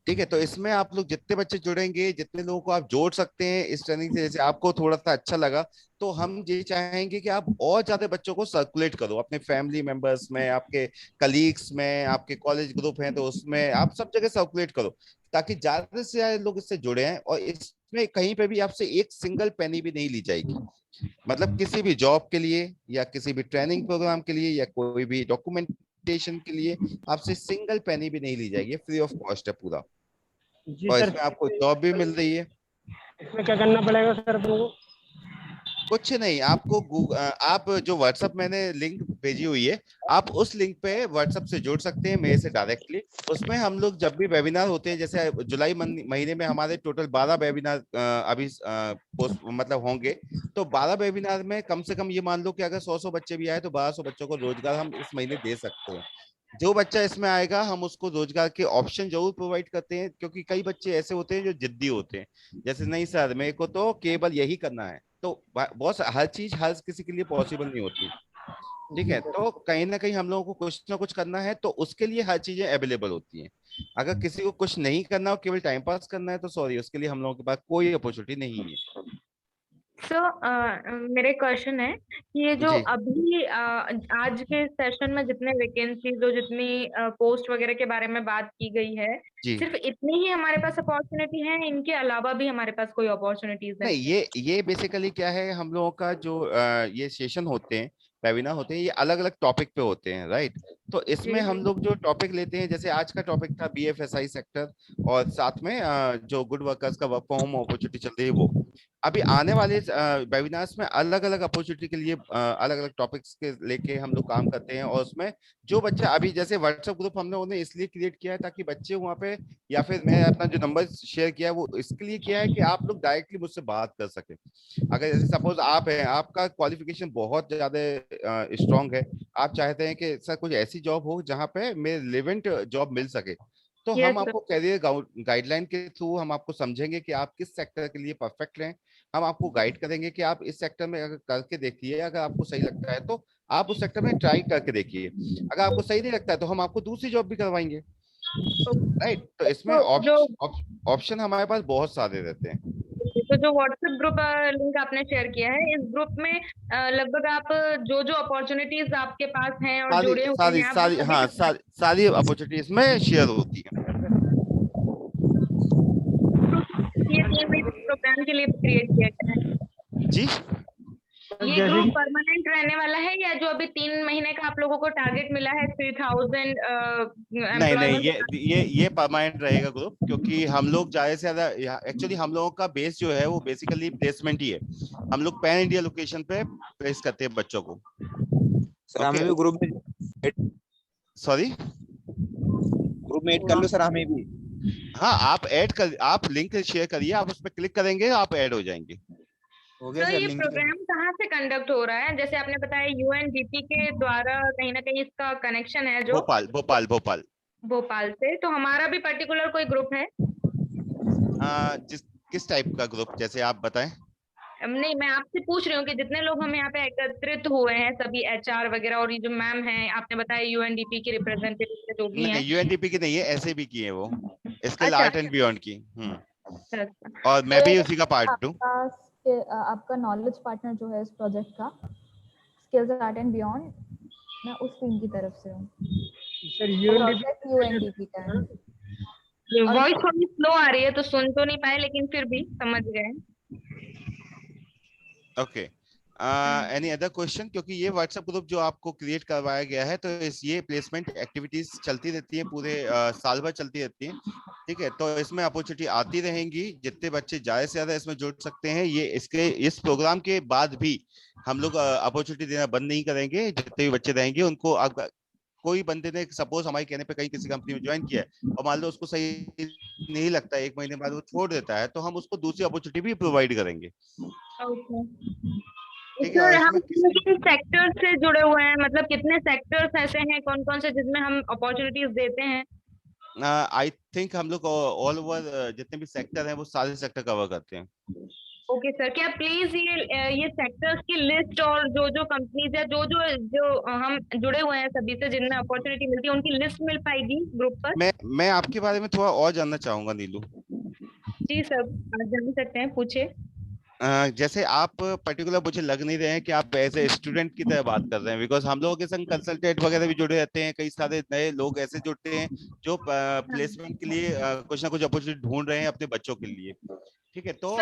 ठीक है, तो इसमें आप लोग जितने बच्चे जुड़ेंगे, जितने लोगों को आप जोड़ सकते हैं इस ट्रेनिंग से, जैसे आपको थोड़ा सा अच्छा लगा, तो हम ये चाहेंगे कि आप और ज्यादा बच्चों को सर्कुलेट करो अपने फैमिली मेंबर्स में, आपके कलीग्स में, आपके कॉलेज ग्रुप हैं तो उसमें आप सब जगह सर्कुलेट करो, ताकि ज्यादा से ज्यादा लोग इससे जुड़े हैं। और इसमें कहीं पे भी आपसे एक सिंगल पेनी भी नहीं ली जाएगी। मतलब किसी भी जॉब के लिए या किसी भी ट्रेनिंग प्रोग्राम के लिए या कोई भी डॉक्यूमेंटेशन के लिए आपसे सिंगल पेनी भी नहीं ली जाएगी, फ्री ऑफ कॉस्ट है पूरा। जी और सर। इसमें आपको जॉब भी मिल रही है। इसमें क्या करना पड़ेगा सर अपन को? कुछ नहीं, आपको आप जो व्हाट्सएप मैंने लिंक भेजी हुई है, आप उस लिंक पे व्हाट्सएप से जुड़ सकते हैं मेरे से डायरेक्टली। उसमें हम लोग जब भी वेबिनार होते हैं, जैसे जुलाई महीने में हमारे टोटल 12 वेबिनार अभी पोस्ट मतलब होंगे। तो 12 वेबिनार में कम से कम ये मान लो कि अगर 100 बच्चे भी आए तो 1200 बच्चों को रोजगार हम इस महीने दे सकते हैं। जो बच्चा इसमें आएगा हम उसको रोजगार के ऑप्शन जरूर प्रोवाइड करते हैं, क्योंकि कई बच्चे ऐसे होते हैं जो जिद्दी होते हैं, जैसे नहीं सर मेरे को तो केवल यही करना है। तो बहुत हर चीज हर किसी के लिए पॉसिबल नहीं होती। ठीक है, तो कहीं ना कहीं हम लोगों को कुछ ना कुछ करना है, तो उसके लिए हर चीजें अवेलेबल होती हैं। अगर किसी को कुछ नहीं करना हो, केवल टाइम पास करना है, तो सॉरी उसके लिए हम लोगों के पास कोई अपॉर्चुनिटी नहीं है। सो मेरे क्वेश्चन है कि ये जो जी अभी आज के सेशन में जितने वैकेंसीज और जितनी पोस्ट वगैरह के बारे में बात की गई है, जी। सिर्फ इतनी ही हमारे पास अपॉर्चुनिटी है, इनके अलावा भी हमारे पास कोई अपॉर्चुनिटीज है? नहीं, ये बेसिकली क्या है, हम लोगों का जो ये सेशन होते हैं, वेबिनार होते हैं, ये अलग अलग टॉपिक पे होते हैं, राइट। तो इसमें जी हम लोग जो टॉपिक लेते हैं, जैसे आज का टॉपिक था BFSI सेक्टर, और साथ में जो गुड वर्कर्स का वर्क फ्रॉम होम अपॉर्चुनिटी चल रही है वो। अभी आने वाले वेबिनार्स में अलग अलग अपॉर्चुनिटी के लिए अलग अलग टॉपिक्स के लेके हम लोग काम करते हैं। और उसमें जो बच्चा अभी जैसे व्हाट्सएप ग्रुप हम लोगों ने इसलिए क्रिएट किया है ताकि बच्चे वहाँ पे, या फिर मैं अपना जो नंबर शेयर किया है वो इसके लिए किया है कि आप लोग डायरेक्टली मुझसे बात कर सके। अगर जैसे सपोज आप हैं, आपका क्वालिफिकेशन बहुत ज्यादा स्ट्रांग है, आप चाहते हैं कि सर कुछ ऐसी जॉब हो जहाँ पे मेरे रिलेवेंट जॉब मिल सके, तो यस हम सर। आपको करियर गाइडलाइन के थ्रू हम आपको समझेंगे कि आप किस सेक्टर के लिए परफेक्ट हैं। हम आपको गाइड करेंगे कि आप इस सेक्टर में अगर करके देखिए, अगर आपको सही लगता है तो आप उस सेक्टर में ट्राई करके देखिए। अगर आपको सही नहीं लगता है तो हम आपको दूसरी जॉब भी करवाएंगे, राइट। तो इसमें तो जो ऑप्शन हमारे पास बहुत सारे रहते हैं। तो जो व्हाट्सएप ग्रुप लिंक आपने शेयर किया है, इस ग्रुप में लगभग आप जो जो अपॉर्चुनिटीज आपके पास हैं और सारी जुड़े हुए सारी हैं, आप वो सारी सभी हाँ, सारी अपॉर्चुनिटीज में शेयर होती है। ये 3 महीने के प्रोग्राम के लिए क्रिएट किया गया है। जी ये जैसे ग्रुप कि परमानेंट रहने वाला है, या जो अभी 3 महीने का आप लोगों को टारगेट मिला है 3000 नहीं नहीं, एम्प्लॉयमेंट? ये परमानेंट रहेगा ग्रुप, क्योंकि हम लोग ज्यादा से ज्यादा एक्चुअली हम लोगों का बेस जो है वो बेसिकली प्लेसमेंट ही है। हम लोग पैन इंडिया लोकेशन पे प्लेस करते हैं बच्चों को। सर हमें भी ग्रुप सॉरी, में ऐड कर लो सर, हमें भी। हाँ आप लिंक शेयर करिए, आप उस पर क्लिक करेंगे आप ऐड हो जाएंगे। हो गया तो सर ये लिंक। प्रोग्राम कहाँ से कंडक्ट हो रहा है? जैसे आपने बताया UNDP के द्वारा कहीं ना कहीं इसका कनेक्शन है, जो भोपाल भोपाल भोपाल भोपाल से। तो हमारा भी पर्टिकुलर कोई ग्रुप है? किस टाइप का ग्रुप, जैसे आप बताएं। नहीं, मैं आपसे पूछ रही हूँ कि जितने लोग हम यहाँ पे एकत्रित हुए हैं, सभी HR वगैरह, और ये जो मैम हैं, आपने बताया UNDP की रिप्रेजेंटेटिव जो भी हैं। नहीं, UNDP की नहीं है, ऐसे भी की है वो, स्किल अच्छा आर्ट एंड बियॉन्ड की। अच्छा। और मैं भी उसी का पार्ट हूँ। आपका नॉलेज पार्टनर जो है इस प्रोजेक्ट का, स्किल्स आर्ट एंड बियॉन्ड, मैं उस टीम की तरफ से हूँ। सर UNDP का है। वॉइस थोड़ी स्लो आ रही है, तो सुन तो नहीं पाए, लेकिन फिर भी समझ गए। Okay, any other question? क्योंकि ये व्हाट्सएप ग्रुप जो आपको क्रिएट करवाया गया है, तो ये प्लेसमेंट एक्टिविटीज चलती रहती है, पूरे साल भर चलती रहती है। ठीक है, तो इसमें अपॉर्चुनिटी आती रहेंगी, जितने बच्चे ज्यादा से ज्यादा इसमें जुड़ सकते हैं। इस प्रोग्राम के बाद भी हम लोग अपॉर्चुनिटी देना बंद नहीं करेंगे। जितने भी बच्चे रहेंगे उनको, कोई बंदे ने सपोज हमारे कहने पे कहीं किसी कंपनी में ज्वाइन किया है और मान लो उसको सही नहीं लगता है, 1 महीने बाद वो छोड़ देता है, तो हम उसको दूसरी अपॉर्चुनिटी भी प्रोवाइड करेंगे। ठीक है, और हम इसमें किन सेक्टर से जुड़े हुए हैं? मतलब कितने सेक्टर्स ऐसे हैं, कौन कौन से, जिसमें हम अपॉर्चुनिटीज देते हैं? आई थिंक हम लोग ऑल ओवर जितने भी सेक्टर हैं वो सारे सेक्टर कवर करते हैं। ओके सर, क्या प्लीज ये सेक्टर्स की लिस्ट और जो जो कंपनीज है, जो हम जुड़े हुए हैं सभी से, जिनमें अपॉर्चुनिटी मिलती है, उनकी लिस्ट मिल पाएगी ग्रुप पर? मैं आपके बारे में थोड़ा और जानना चाहूंगा नीलू। जी सर, आप जान सकते हैं, पूछे। जैसे आप पर्टिकुलर मुझे लग नहीं रहे हैं कि आप ऐसे स्टूडेंट की तरह बात कर रहे हैं, बिकॉज हम लोगों के संग कंसल्टेंट वगैरह भी जुड़े रहते हैं, कई सारे नए लोग ऐसे जुड़ते हैं जो प्लेसमेंट के लिए कुछ ना कुछ अपॉर्चुनिटी ढूंढ रहे हैं अपने बच्चों के लिए। ठीक है, तो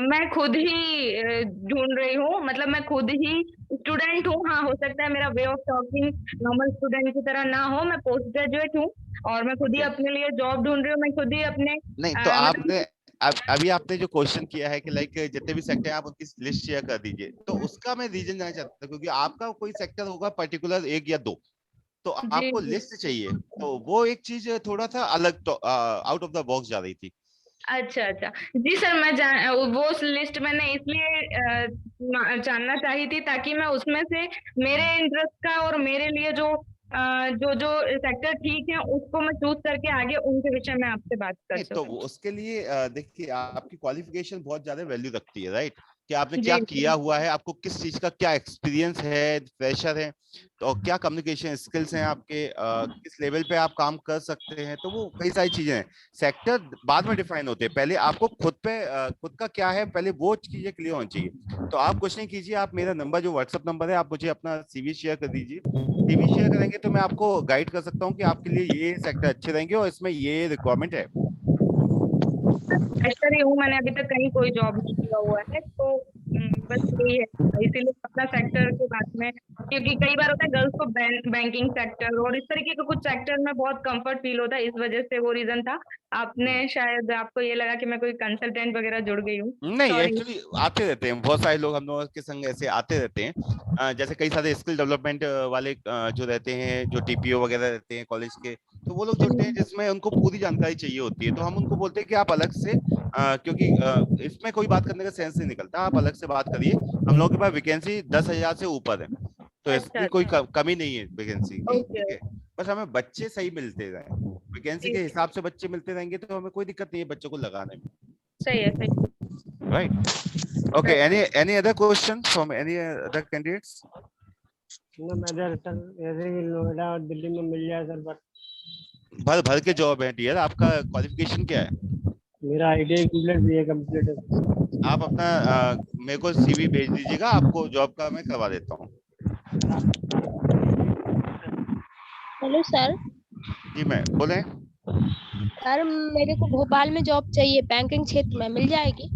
मैं खुद ही ढूंढ रही हूँ, मतलब मैं खुद ही स्टूडेंट हूँ। हाँ, हो सकता है मेरा way of talking normal student की तरह ना हो, मैं पोस्ट ग्रेजुएट हूँ। और मैं खुद ही Okay. अपने लिए जॉब ढूंढ रही हूँ, मैं खुद ही अपने नहीं तो आपने अभी आपने जो क्वेश्चन किया है कि लाइक जितने भी सेक्टर हैं आप उनकी लिस्ट शेयर कर दीजिए, तो उसका मैं रीजन जानना चाहता हूँ क्योंकि आपका कोई सेक्टर होगा पर्टिकुलर एक या दो, तो जी आपको जी लिस्ट चाहिए, तो वो एक चीज थोड़ा सा अलग तो आउट ऑफ द बॉक्स जा रही थी। अच्छा अच्छा जी सर, वो लिस्ट मैंने इसलिए जानना चाही थी ताकि मैं उसमें से मेरे इंटरेस्ट का और मेरे लिए जो जो सेक्टर ठीक है उसको मैं चूज करके आगे उनके विषय में आपसे बात कर नहीं तो सकूं। उसके लिए देखिए आपकी क्वालिफिकेशन बहुत ज्यादा वैल्यू रखती है, राइट? कि आपने जी क्या जी किया हुआ है, आपको किस चीज का क्या एक्सपीरियंस है, फ्रेशर है तो क्या कम्युनिकेशन स्किल्स हैं आपके, किस लेवल पे आप काम कर सकते हैं, तो वो कई सारी चीजें हैं। सेक्टर बाद में डिफाइन होते हैं, पहले आपको खुद पे खुद का क्या है पहले वो चीजें क्लियर होनी चाहिए। तो आप कुछ नहीं कीजिए, आप मेरा नंबर जो व्हाट्सएप नंबर है आप मुझे अपना सीवी शेयर कर दीजिए। सीवी शेयर करेंगे तो मैं आपको गाइड कर सकता हूँ कि आपके लिए ये सेक्टर अच्छे रहेंगे और इसमें ये रिक्वायरमेंट है। फ्रेशर ही हूँ, मैंने अभी तक कहीं कोई जॉब नहीं किया हुआ है, तो बस यही है, इसीलिए अपना सेक्टर के बारे में, क्योंकि कई बार होता है गर्ल्स को बैंकिंग सेक्टर और इस तरीके के कुछ सेक्टर में बहुत कंफर्ट फील होता है, इस वजह से वो रीजन था। आपने शायद आपको ये लगा कि मैं कोई कंसल्टेंट वगैरह जुड़ गई हूँ, नहीं सॉरी। एक्चुअली आते रहते हैं बहुत सारे लोग हम लोगों के संग ऐसे आते रहते हैं। जैसे कई सारे स्किल डेवलपमेंट वाले जो रहते हैं, जो टीपीओ वगैरह रहते हैं कॉलेज के, तो वो लोग जुड़ते हैं जिसमें उनको पूरी जानकारी चाहिए होती है, तो हम उनको बोलते हैं कि आप अलग से क्योंकि इसमें कोई बात करने का सेंस नहीं निकलता, आप अलग से बात करिए। हम लोगों के पास वैकेंसी 10,000 से ऊपर है, तो अच्छा इसकी कोई अच्छा, कमी नहीं है वैकेंसी की, ओके, ठीक है। बस हमें बच्चे सही मिलते रहे, वैकेंसी के ठीक है, हिसाब से बच्चे मिलते रहेंगे तो हमें कोई दिक्कत नहीं है बच्चों को लगाने में, सही है, सही right? Okay, any other question from any other candidates? ना मैं इधर सर जैसे कि नोएडा और दिल्ली में मिल जाए सर, बट भर भर के जॉब है डियर, आपका क्वालिफिकेशन क्या है? मेरा आईटीआई कंप्लीट भी है, कंप्लीट है। आप अपना मेरे को सीवी भेज दीजिएगा, आपको जॉब का मैं करवा देता हूँ। Hello sir. जी मैं बोले। सर मेरे को भोपाल में जॉब चाहिए, बैंकिंग क्षेत्र में मिल जाएगी?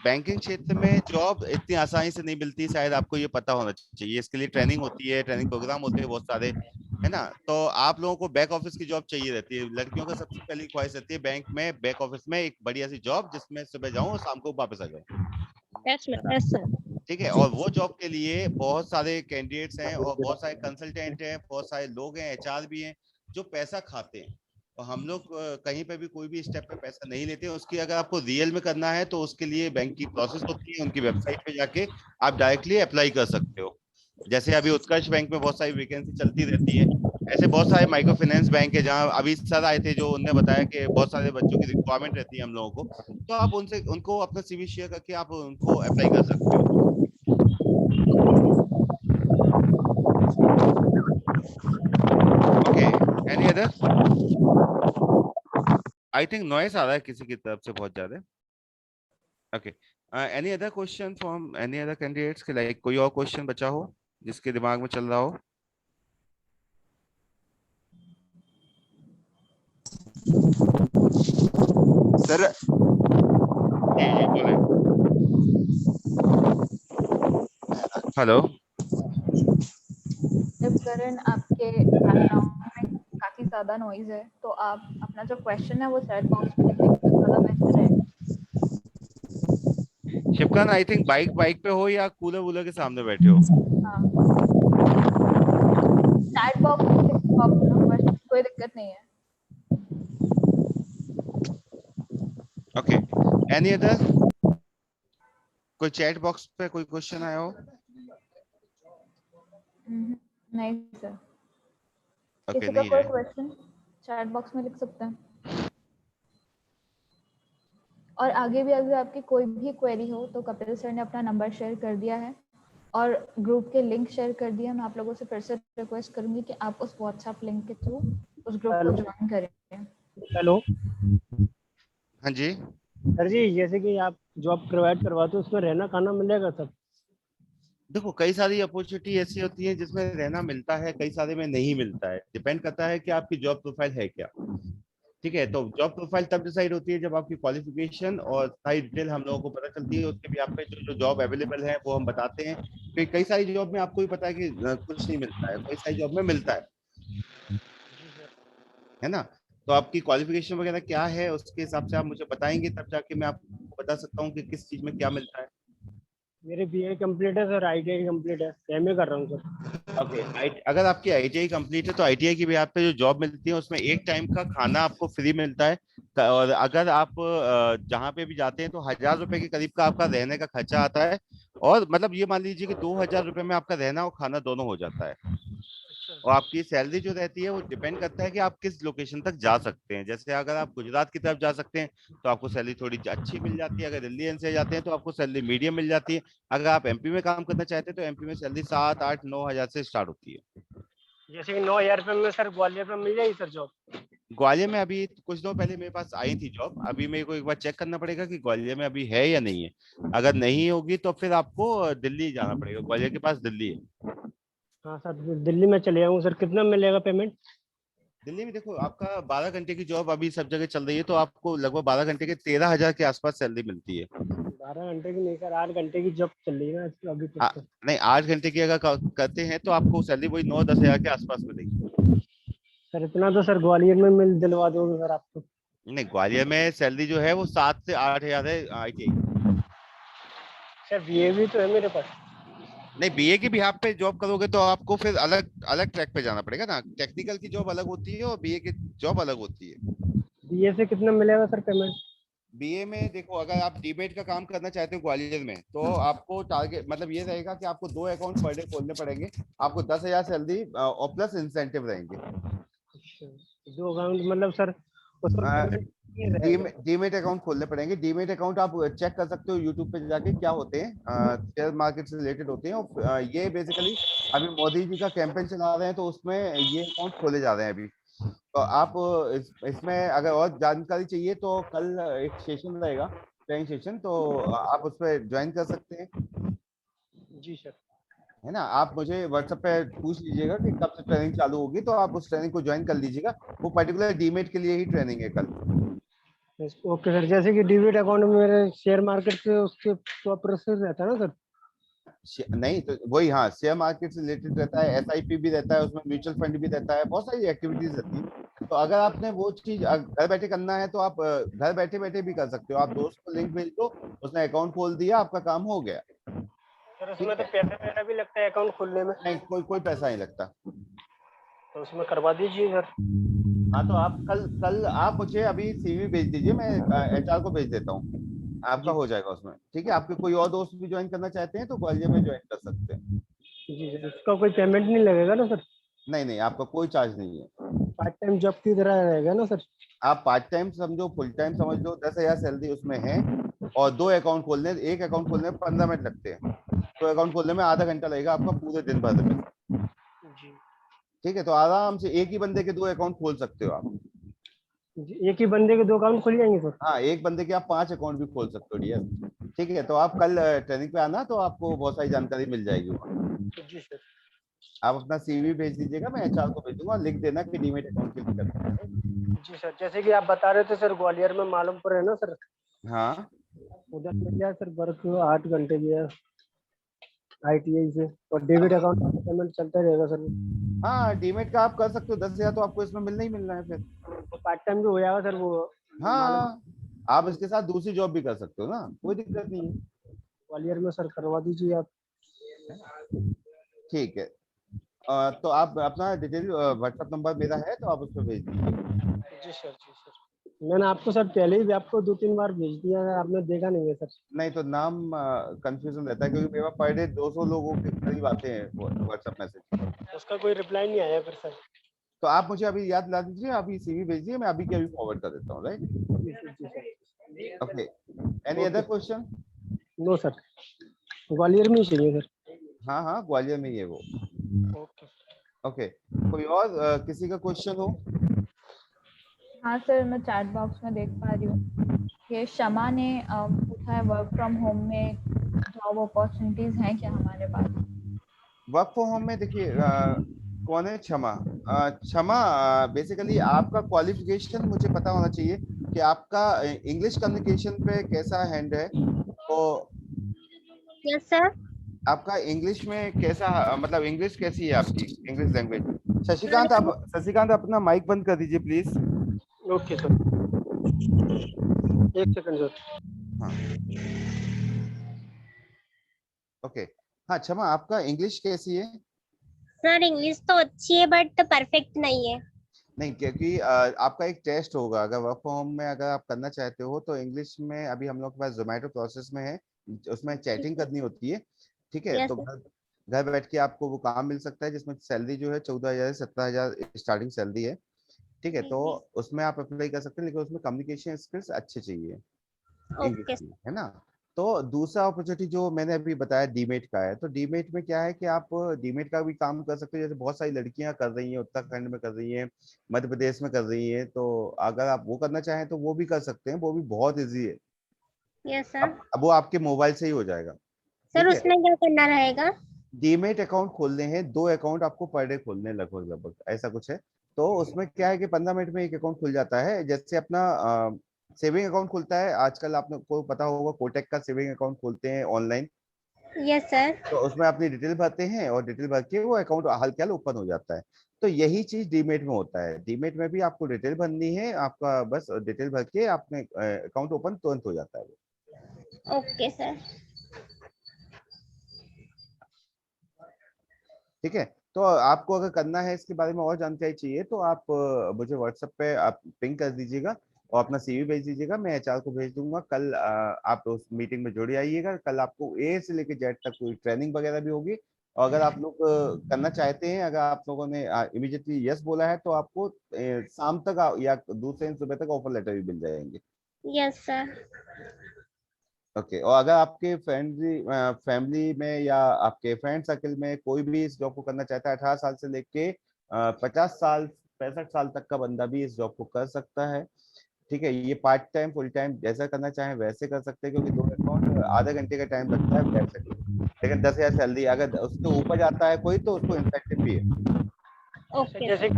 बैंकिंग क्षेत्र में जॉब इतनी आसानी से नहीं मिलती, शायद आपको ये पता होना चाहिए, इसके लिए ट्रेनिंग होती है, ट्रेनिंग प्रोग्राम होते हैं बहुत सारे, है ना? तो आप लोगों को बैक ऑफिस की जॉब चाहिए रहती है, लड़कियों का सबसे पहली ख्वाहिश रहती है बैंक में, बैक ऑफिस में एक बढ़िया सी जॉब जिसमें सुबह जाऊं और शाम को वापस आ जाऊं। Yes sir. ठीक है, और वो जॉब के लिए बहुत सारे कैंडिडेट्स हैं और बहुत सारे कंसल्टेंट हैं, बहुत सारे लोग हैं, एचआर भी हैं जो पैसा खाते हैं, और हम लोग कहीं पे भी कोई भी स्टेप पे पैसा नहीं लेते हैं। उसकी अगर आपको रियल में करना है तो उसके लिए बैंक की प्रोसेस होती है, उनकी वेबसाइट पे जाके आप डायरेक्टली अप्लाई कर सकते हो। जैसे अभी उत्कर्ष बैंक में बहुत सारी वैकेंसी चलती रहती है, ऐसे बहुत सारे माइक्रो फाइनेंस बैंक है जहाँ अभी सर आए थे जो उनने बताया कि बहुत सारे बच्चों की रिक्वायरमेंट रहती है हम लोगों को, तो आप उनसे उनको अपना सीवी शेयर करके आप उनको अप्लाई कर सकते हो। Okay, any other? I think noise आ रहा है किसी की तरफ से बहुत ज्यादा। Okay, any other question from any other candidates के, लाइक कोई और क्वेश्चन बचा हो जिसके दिमाग में चल रहा हो? सर जी जी बोले। हेलो करण, आपके बैकग्राउंड में काफी ज्यादा नॉइज है, तो आप अपना जो क्वेश्चन है वो चैट बॉक्स में लिख देंगे तो ज्यादा बेहतर है। शिवकान, आई थिंक बाइक पे हो या कूलर वूलर के सामने बैठे हो? हाँ, चैट बॉक्स में लिख दो अपना क्वेश्चन, कोई दिक्कत नहीं है। Okay, any other? कोई चैट बॉक्स पे कोई क्वेश्चन आया हो? नहीं सर। ओके, किसी का नहीं कोई है। क्वेश्चन चैट बॉक्स में लिख सकते हैं। और आगे भी अगर आपकी कोई भी क्वेरी हो तो कपिल सर ने अपना नंबर शेयर कर दिया है और ग्रुप के लिंक शेयर कर दिया। मैं आप लोगों से फिर से रिक्वेस्ट करूंगी कि आप उस व्हाट्सएप लिंक के थ्रू उस ग्रुप को ज्वाइन करें। हेलो हाँ जी सर जी, जैसे कि आप जॉब प्रोवाइड करवाते हो उसमें रहना खाना मिलेगा सब? देखो, कई सारी अपॉर्चुनिटी ऐसी होती है जिसमें रहना मिलता है, कई सारे में नहीं मिलता है, डिपेंड करता है कि आपकी जॉब प्रोफाइल है क्या। ठीक है, तो जॉब प्रोफाइल तब डिसाइड होती है जब आपकी क्वालिफिकेशन और सारी डिटेल हम लोगों को पता चलती है, उसके भी आप पे जो जॉब अवेलेबल है वो हम बताते हैं। तो कई सारी जॉब में आपको भी पता है कि कुछ नहीं मिलता है, कई सारी जॉब में मिलता है है ना। तो आपकी क्वालिफिकेशन वगैरह क्या है, उसके हिसाब से आप मुझे बताएंगे, तब जाके मैं आपको बता सकता हूँ कि किस चीज में क्या मिलता है। मेरे बीए कंप्लीट है सर, आईटीआई कंप्लीट है, एमए कर रहा हूँ सर। ओके, अगर आपकी आईटीआई कंप्लीट है तो आईटीआई की भी आप पे जो जॉब मिलती है उसमें एक टाइम का खाना आपको फ्री मिलता है। और अगर आप जहाँ पे भी जाते हैं तो 1,000 रुपए के करीब का आपका रहने का खर्चा आता है। और मतलब ये मान लीजिए कि 2,000 रुपए में आपका रहना और खाना दोनों हो जाता है। और आपकी सैलरी जो रहती है वो डिपेंड करता है कि आप किस लोकेशन तक जा सकते हैं। जैसे अगर आप गुजरात की तरफ जा सकते हैं तो आपको सैलरी थोड़ी अच्छी मिल जाती है। अगर दिल्ली एनसीआर जाते हैं तो आपको सैलरी मीडियम मिल जाती है। अगर आप एमपी में काम करना चाहते हैं तो एमपी में सैलरी 7, 8, 9 हज़ार से स्टार्ट होती है। जैसे कि 9,000 रुपये में सर ग्वालियर में मिल जाएगी सर जॉब? ग्वालियर में अभी कुछ दिनों पहले मेरे पास आई थी जॉब। अभी मेरे को एक बार चेक करना पड़ेगा कि ग्वालियर में अभी है या नहीं है। अगर नहीं होगी तो फिर आपको दिल्ली जाना पड़ेगा। ग्वालियर के पास दिल्ली है। हाँ सर, दिल्ली में चले जाऊँ सर, कितना मिलेगा पेमेंट? दिल्ली में देखो, आपका 12 घंटे की जॉब अभी सब जगह चल रही है तो आपको लगभग 12 घंटे के 13,000 के आसपास सैलरी मिलती है। 12 घंटे की नहीं सर, 8 घंटे की जॉब चल रही है ना अभी तक तो। नहीं, 8 घंटे की अगर करते हैं तो आपको सैलरी वही 9-10 हज़ार के आसपास मिलेगी। सर इतना तो सर ग्वालियर में मिल दिलवा दोगे सर आप तो। नहीं, ग्वालियर में सैलरी जो है वो 7 से 8 हज़ार है आईटीआई। सर बीए भी तो है मेरे पास। नहीं, बीए की भी आप पे जॉब करोगे तो आपको फिर अलग अलग ट्रैक पे जाना पड़ेगा ना। टेक्निकल की जॉब अलग होती है और बीए की जॉब अलग होती है। बीए से कितना मिलेगा सर पेमेंट? बीए में देखो, अगर आप डीमेट का काम करना चाहते हो ग्वालियर में तो आपको टारगेट मतलब ये रहेगा कि आपको 2 अकाउंट पर डे खोलने पड़ेंगे। आपको 10,000 सैलरी और प्लस इंसेंटिव रहेंगे। 2 अकाउंट मतलब सर डीमेट अकाउंट खोलने पड़ेंगे। डीमेट अकाउंट आप चेक कर सकते हो यूट्यूब पे जाके, क्या होते हैं, शेयर मार्केट से रिलेटेड होते हैं। और ये बेसिकली अभी मोदी जी का कैंपेन चला रहे हैं तो उसमें ये अकाउंट खोले जा रहे हैं अभी। तो आप इसमें अगर और जानकारी चाहिए तो कल एक सेशन रहेगा, ट्रेनिंग सेशन, तो आप उस पर ज्वाइन कर सकते हैं। जी सर। है ना। आप मुझे व्हाट्सएप पे पूछ लीजिएगा कि कब से ट्रेनिंग चालू होगी तो आप उस ट्रेनिंग को ज्वाइन कर लीजिएगा। वो पर्टिकुलर डीमेट के लिए ही ट्रेनिंग है कल। ओके सर, जैसे कि डीमेट अकाउंट में मेरे शेयर मार्केट से उसके तो प्रोसेस रहता है ना सर? नहीं तो वही, हाँ, शेयर मार्केट से रिलेटेड रहता है, एसआईपी भी रहता है उसमें, म्यूचुअल फंड भी रहता है, बहुत सारी एक्टिविटीज रहती है। तो अगर आपने वो चीज घर बैठे करना है तो आप घर बैठे बैठे भी कर सकते हो। आप दोस्त को लिंक भेज दो, उसने अकाउंट खोल दिया, आपका काम हो गया। सर उसमें तो पैसा भी लगता है अकाउंट खोलने में? नहीं, कोई पैसा नहीं लगता। तो उसमें करवा दीजिए सर। हाँ, तो आप कल आप मुझे अभी सीवी भेज दीजिए, मैं एचआर को भेज देता हूँ, आपका हो जाएगा उसमें। ठीक है। आपके कोई और दोस्त भी ज्वाइन करना चाहते हैं तो ग्वालियर में ज्वाइन कर सकते हैं। जी सर, उसका कोई पेमेंट नहीं लगेगा ना सर? नहीं, आपका कोई चार्ज नहीं है। पार्ट टाइम जॉब की तरह रहेगा ना सर? आप पार्ट टाइम समझो, फुल टाइम समझ लो, 10,000 सैलरी उसमें है। और 2 अकाउंट खोलने, एक अकाउंट खोलने में 15 मिनट लगते हैं, तो अकाउंट खोलने में आधा घंटा लगेगा आपका पूरे दिन भर में। ठीक है। तो आराम से एक ही बंदे के 2 अकाउंट खोल सकते हो आप। एक ही बंदे के 2 अकाउंट खुल जाएंगे सर? हाँ, एक बंदे के आप 5 अकाउंट भी खोल सकते हो डियर। ठीक है। तो आप कल ट्रेनिंग पे आना तो आपको बहुत सारी जानकारी मिल जाएगी। जी सर। आप अपना सीवी भेज दीजिएगा, मैं एचआर को भेज दूंगा, लिख देना कि डीमेट अकाउंट के लिए करना है। जी सर, जैसे कि आप बता रहे थे सर ग्वालियर में मालूमपुर है ना सर? हाँ, उधर मिल जाए सर वर्क 8 घंटे की है आईटीआई से, और डेबिट अकाउंट का पेमेंट चलता रहेगा सर? हाँ, डीमेट का आप कर सकते हो। 10,000 तो आपको इसमें मिलना ही मिलना है फिर। तो पार्ट टाइम भी हो जाएगा सर वो? हाँ, आप इसके साथ दूसरी जॉब भी कर सकते हो ना, कोई दिक्कत नहीं है। ग्वालियर में सर करवा दीजिए आप। ठीक है। तो आप अपना डिटेल व्हाट्सएप नंबर मेरा है तो आप उस पर भेज दीजिए। जी सर, जी सर। मैंने आपको सर पहले ही आपको 2-3 बार भेज दिया है, आपने देखा नहीं है सर? नहीं तो नाम कंफ्यूजन रहता है क्योंकि मेरे पास पर डे 200 लोगों के करीब आते हैं व्हाट्सएप मैसेज। उसका कोई रिप्लाई नहीं आया फिर सर? तो आप मुझे अभी याद दिला दीजिए, अभी सीवी भेजिए, मैं अभी के अभी फॉरवर्ड कर देता हूँ। Right. Okay. Any other question? No sir, Gwalior में ही चाहिए सर। हाँ, ग्वालियर में ही है वो। ओके। कोई और किसी का क्वेश्चन हो? हाँ सर, मैं चैट बॉक्स में देख पा रही हूँ कि शमा ने पूछा है वर्क फ्रॉम होम में जॉब अपॉर्चुनिटीज हैं क्या हमारे पास? वर्क फ्रॉम होम में देखिए, कौन है क्षमा? क्षमा, बेसिकली आपका क्वालिफिकेशन मुझे पता होना चाहिए कि आपका इंग्लिश कम्युनिकेशन पे कैसा हैंड है। तो यस सर। आपका इंग्लिश में कैसा, मतलब इंग्लिश कैसी है आपकी, इंग्लिश लैंग्वेज? शशिकांत अपना माइक बंद कर दीजिए प्लीज। ओके सर, एक सेकंड सर। हाँ ओके। हाँ क्षमा, आपका इंग्लिश कैसी है? सर इंग्लिश तो अच्छी है बट परफेक्ट नहीं है। नहीं, क्योंकि आपका एक टेस्ट होगा, अगर वर्क फ्रॉम होम में अगर आप करना चाहते हो तो इंग्लिश में अभी हम लोग के पास जोमेटो प्रोसेस में है, उसमें चैटिंग करनी होती है। ठीक है, यस तो सर। घर बैठ के आपको वो काम मिल सकता है जिसमें सैलरी जो है 14,000 से 17,000 स्टार्टिंग सैलरी है। ठीक है, तो उसमें आप अप्लाई कर सकते हैं, लेकिन उसमें कम्युनिकेशन स्किल्स अच्छे चाहिए इंग्लिश ओके। में, है ना। तो दूसरा अपॉर्चुनिटी जो मैंने अभी बताया डीमेट का है, तो डीमेट में क्या है कि आप डीमेट का भी काम कर सकते हो, जैसे बहुत सारी लड़कियां कर रही हैं, उत्तराखंड में कर रही हैं, मध्य प्रदेश में कर रही हैं, तो अगर आप वो करना चाहें तो वो भी कर सकते हैं, वो भी बहुत इजी है। Yes sir. अब वो आपके मोबाइल से ही हो जाएगा। सर ठीक है, उसमें क्या करना रहेगा? डीमेट अकाउंट खोलने हैं, 2 अकाउंट आपको पर डे खोलने हैं लगभग लगभग, ऐसा कुछ है। तो उसमें क्या है कि 15 मिनट में एक अकाउंट खुल जाता है, जैसे अपना सेविंग अकाउंट खुलता है आजकल, आपको पता होगा कोटक का सेविंग अकाउंट खोलते हैं ऑनलाइन। Yes sir. तो उसमें अपनी डिटेल भरते हैं और डिटेल भर के वो अकाउंट हल्के ओपन हो जाता है। तो यही चीज डीमेट में होता है, डीमेट में भी आपको डिटेल भरनी है, आपका बस डिटेल भर के आपने अकाउंट ओपन तुरंत हो जाता है। Okay sir. ठीक है, तो आपको अगर करना है इसके बारे में और जानकारी चाहिए तो आप मुझे व्हाट्सएप पे आप पिंग कर दीजिएगा और अपना सीवी भेज दीजिएगा, मैं एचआर को भेज दूंगा। कल आप उस मीटिंग में जुड़ आइएगा, कल आपको ए से लेकर जेड तक कोई ट्रेनिंग वगैरह भी होगी। और अगर आप लोग करना चाहते हैं, अगर आप लोगों ने इमीडिएटली यस बोला है तो आपको शाम तक या दूसरे दिन सुबह तक ऑफर लेटर भी मिल जाएंगे। Yes sir. ओके, और अगर आपके फैमिली में या आपके फ्रेंड सर्कल में कोई भी इस जॉब को करना चाहता है, 18 साल से लेके 50 साल 65 साल तक का बंदा भी इस जॉब को कर सकता है। ठीक है, ये पार्ट टाइम फुल टाइम जैसा करना चाहे वैसे कर सकते हैं, क्योंकि 2 अकाउंट आधा घंटे का टाइम लगता है बैठ सकते, लेकिन 10,000 सैलरी, अगर उसके ऊपर जाता है कोई तो उसको इंसेंटिव भी है। ओके जैसे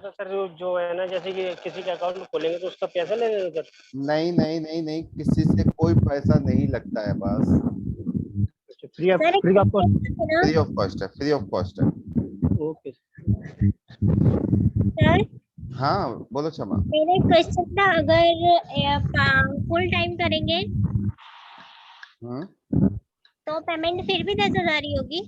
सर जो है ना, जैसे कि किसी का अकाउंट खोलेंगे तो उसका पैसा लगेगा सर? नहीं नहीं नहीं नहीं, किसी से कोई पैसा नहीं लगता है, बस free of sir free of cost? Free of cost है, फ्री ऑफ कॉस्ट है। Okay sir. हाँ बोलो क्षमा। मेरा एक क्वेश्चन था, अगर फुल टाइम करेंगे तो पेमेंट फिर भी 10,000 ही होगी?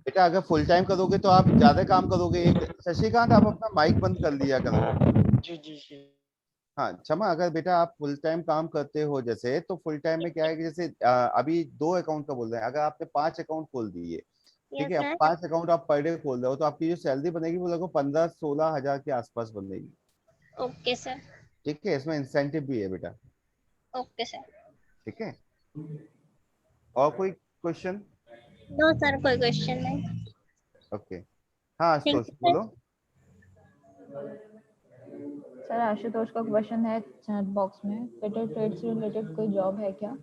बेटा अगर फुल टाइम करोगे तो आप ज्यादा काम करोगे। शशिकांत आप अपना माइक बंद कर लिया करो। जी जी जी। हाँ क्षमा, अगर बेटा आप फुल टाइम काम करते हो जैसे, तो फुल टाइम में क्या है कि जैसे अभी 2 अकाउंट का बोल रहे हैं, अगर आपने 5 अकाउंट खोल दिए, ठीक यस है, अब सर। 5 अकाउंट आप पर डे खोल रहे हो, तो आपकी जो सैलरी बनेगी वो लगभग 15-16 हजार के आसपास बनेगी। Okay sir. ठीक है, इसमें इंसेंटिव भी है बेटा। Okay sir. ठीक है, और कोई क्वेश्चन? नो सर, कोई क्वेश्चन नहीं। ओके, हाँ थैंक आशुतोष यू सर। बोलो। सर आशुतोष का क्वेश्चन है चैट बॉक्स में, ट्विटर ट्रेड से रिलेटेड कोई जॉब है क्या?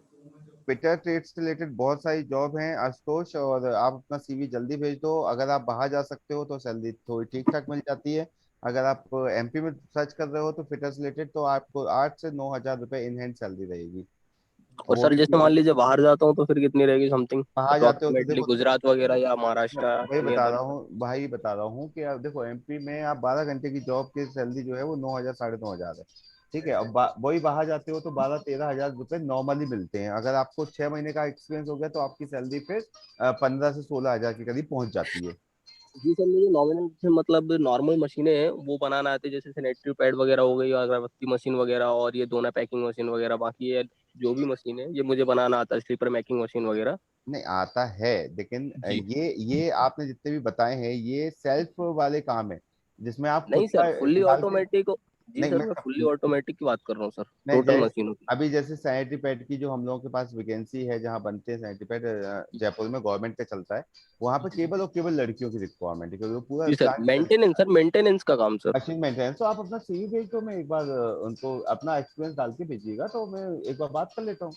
ट्विटर ट्रेड से रिलेटेड बहुत सारी जॉब हैं आशुतोष, और आप अपना सीवी जल्दी भेज दो। अगर आप बाहर जा सकते हो तो सैलरी थोड़ी ठीक ठाक मिल जाती है। अगर आप एमपी में सर्च कर रहे हो तो ट्विटर से रिलेटेड तो आपको 8 से 9 हजार रुपए इन हैंड सैलरी रहेगी, और और वो सर भी जैसे मान लीजिए बाहर जाता हूँ तो फिर कितनी रहेगी समथिंग बाहर जाते हो तो अप्रोक्सीमेटली, देखो, गुजरात वगैरह या मैं महाराष्ट्र वही any बता other? रहा हूँ भाई, बता रहा हूँ कि आप देखो एमपी में आप 12 घंटे की जॉब की सैलरी जो है वो 9 हजार 9.5 हजार है। ठीक है, अब वही बाहर जाते हो तो 12-13 हजार रुपए नॉर्मली मिलते हैं। अगर आपको 6 महीने का एक्सपीरियंस हो गया तो आपकी सैलरी फिर 15 से 16 हजार के करीब पहुंच जाती है। जी सर, मुझे नॉमिनल से मतलब नॉर्मल मशीनें हैं वो बनाना आती है, जैसे सैनिटरी पैड वगैरह हो गई, और अगरबत्ती मशीन वगैरह, और ये दोना पैकिंग मशीन वगैरह, बाकी ये जो भी मशीन है ये मुझे बनाना आता है, स्लीपर मैकिंग मशीन वगैरह। नहीं आता है, लेकिन जी ये आपने जितने भी बताए हैं ये सेल्फ वाले काम है, जिसमें आप खुद नहीं सर, का फुल्ली डाल के। ऑटोमेटिक। जी नहीं सर, मैं मैं फुल्ली ऑटोमेटिक की बात कर रहा हूँ सर, नहीं टोटल मशीनों की। अभी जैसे सैनिटरी पैड की जो हम लोगों के पास वैकेंसी है, जहाँ बनते हैं सैनिटरी पैड, जयपुर में गवर्नमेंट का चलता है, वहाँ पे केवल और केवल लड़कियों की रिक्वायरमेंट है, क्योंकि वो पूरा जी सर, मेंटेनेंस सर, मेंटेनेंस का काम सर। Machine maintenance. तो आप अपना सीवी भेज दो, मैं एक बार उनको अपना एक्सपीरियंस डाल के भेजिएगा तो मैं एक बार बात कर लेता हूँ।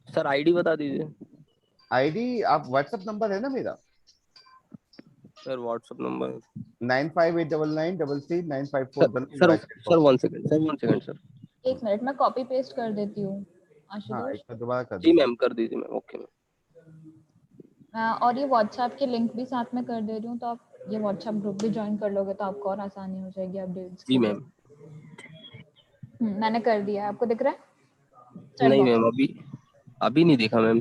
सर आईडी बता दीजिए। आईडी आप व्हाट्सएप नंबर है ना मेरा? Sir WhatsApp number 9589933954। Sir sir 1 second sir, 1 second sir. एक मिनट, मैं कॉपी पेस्ट कर देती हूँ हाँ आशुतोष। एक बार दोबारा कर जी दीजिए। मैम, कर दीजिए मैम, ओके मैम। और ये व्हाट्सएप के लिंक भी साथ में कर दे रही हूँ, तो आप ये व्हाट्सएप ग्रुप भी ज्वाइन कर लोगे तो आपको और आसानी हो जाएगी अपडेट्स जी की। मैम। मैंने कर दिया है, आपको दिख रहा है चैट नहीं बॉक्स? मैम, अभी नहीं दिखा मैम।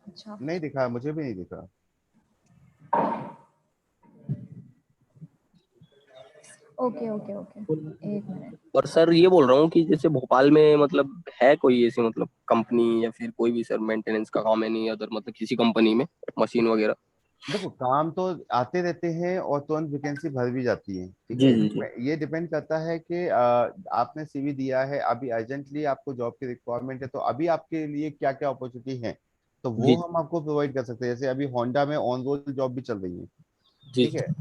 अच्छा नहीं दिखा, मुझे भी नहीं दिखा। ओके ओके ओके, एक मिनट। और सर ये बोल रहा हूँ कि जैसे भोपाल में मतलब है कोई ऐसी मतलब कंपनी या फिर कोई भी सर मेंटेनेंस का काम है नहीं अदर मतलब किसी कंपनी में मशीन वगैरह? देखो काम तो आते रहते हैं और तुरंत वैकेंसी भर भी जाती है, ठीक जी है। जी जी। ये डिपेंड करता है कि आपने सीवी दिया है, अभी अर्जेंटली आपको जॉब की रिक्वायरमेंट है, तो अभी आपके लिए क्या क्या अपॉर्चुनिटी है, तो वो जी हम आपको प्रोवाइड कर सकते हैं। जैसे अभी होंडा में ऑन रोल जॉब भी चल रही है, जी ठीक है।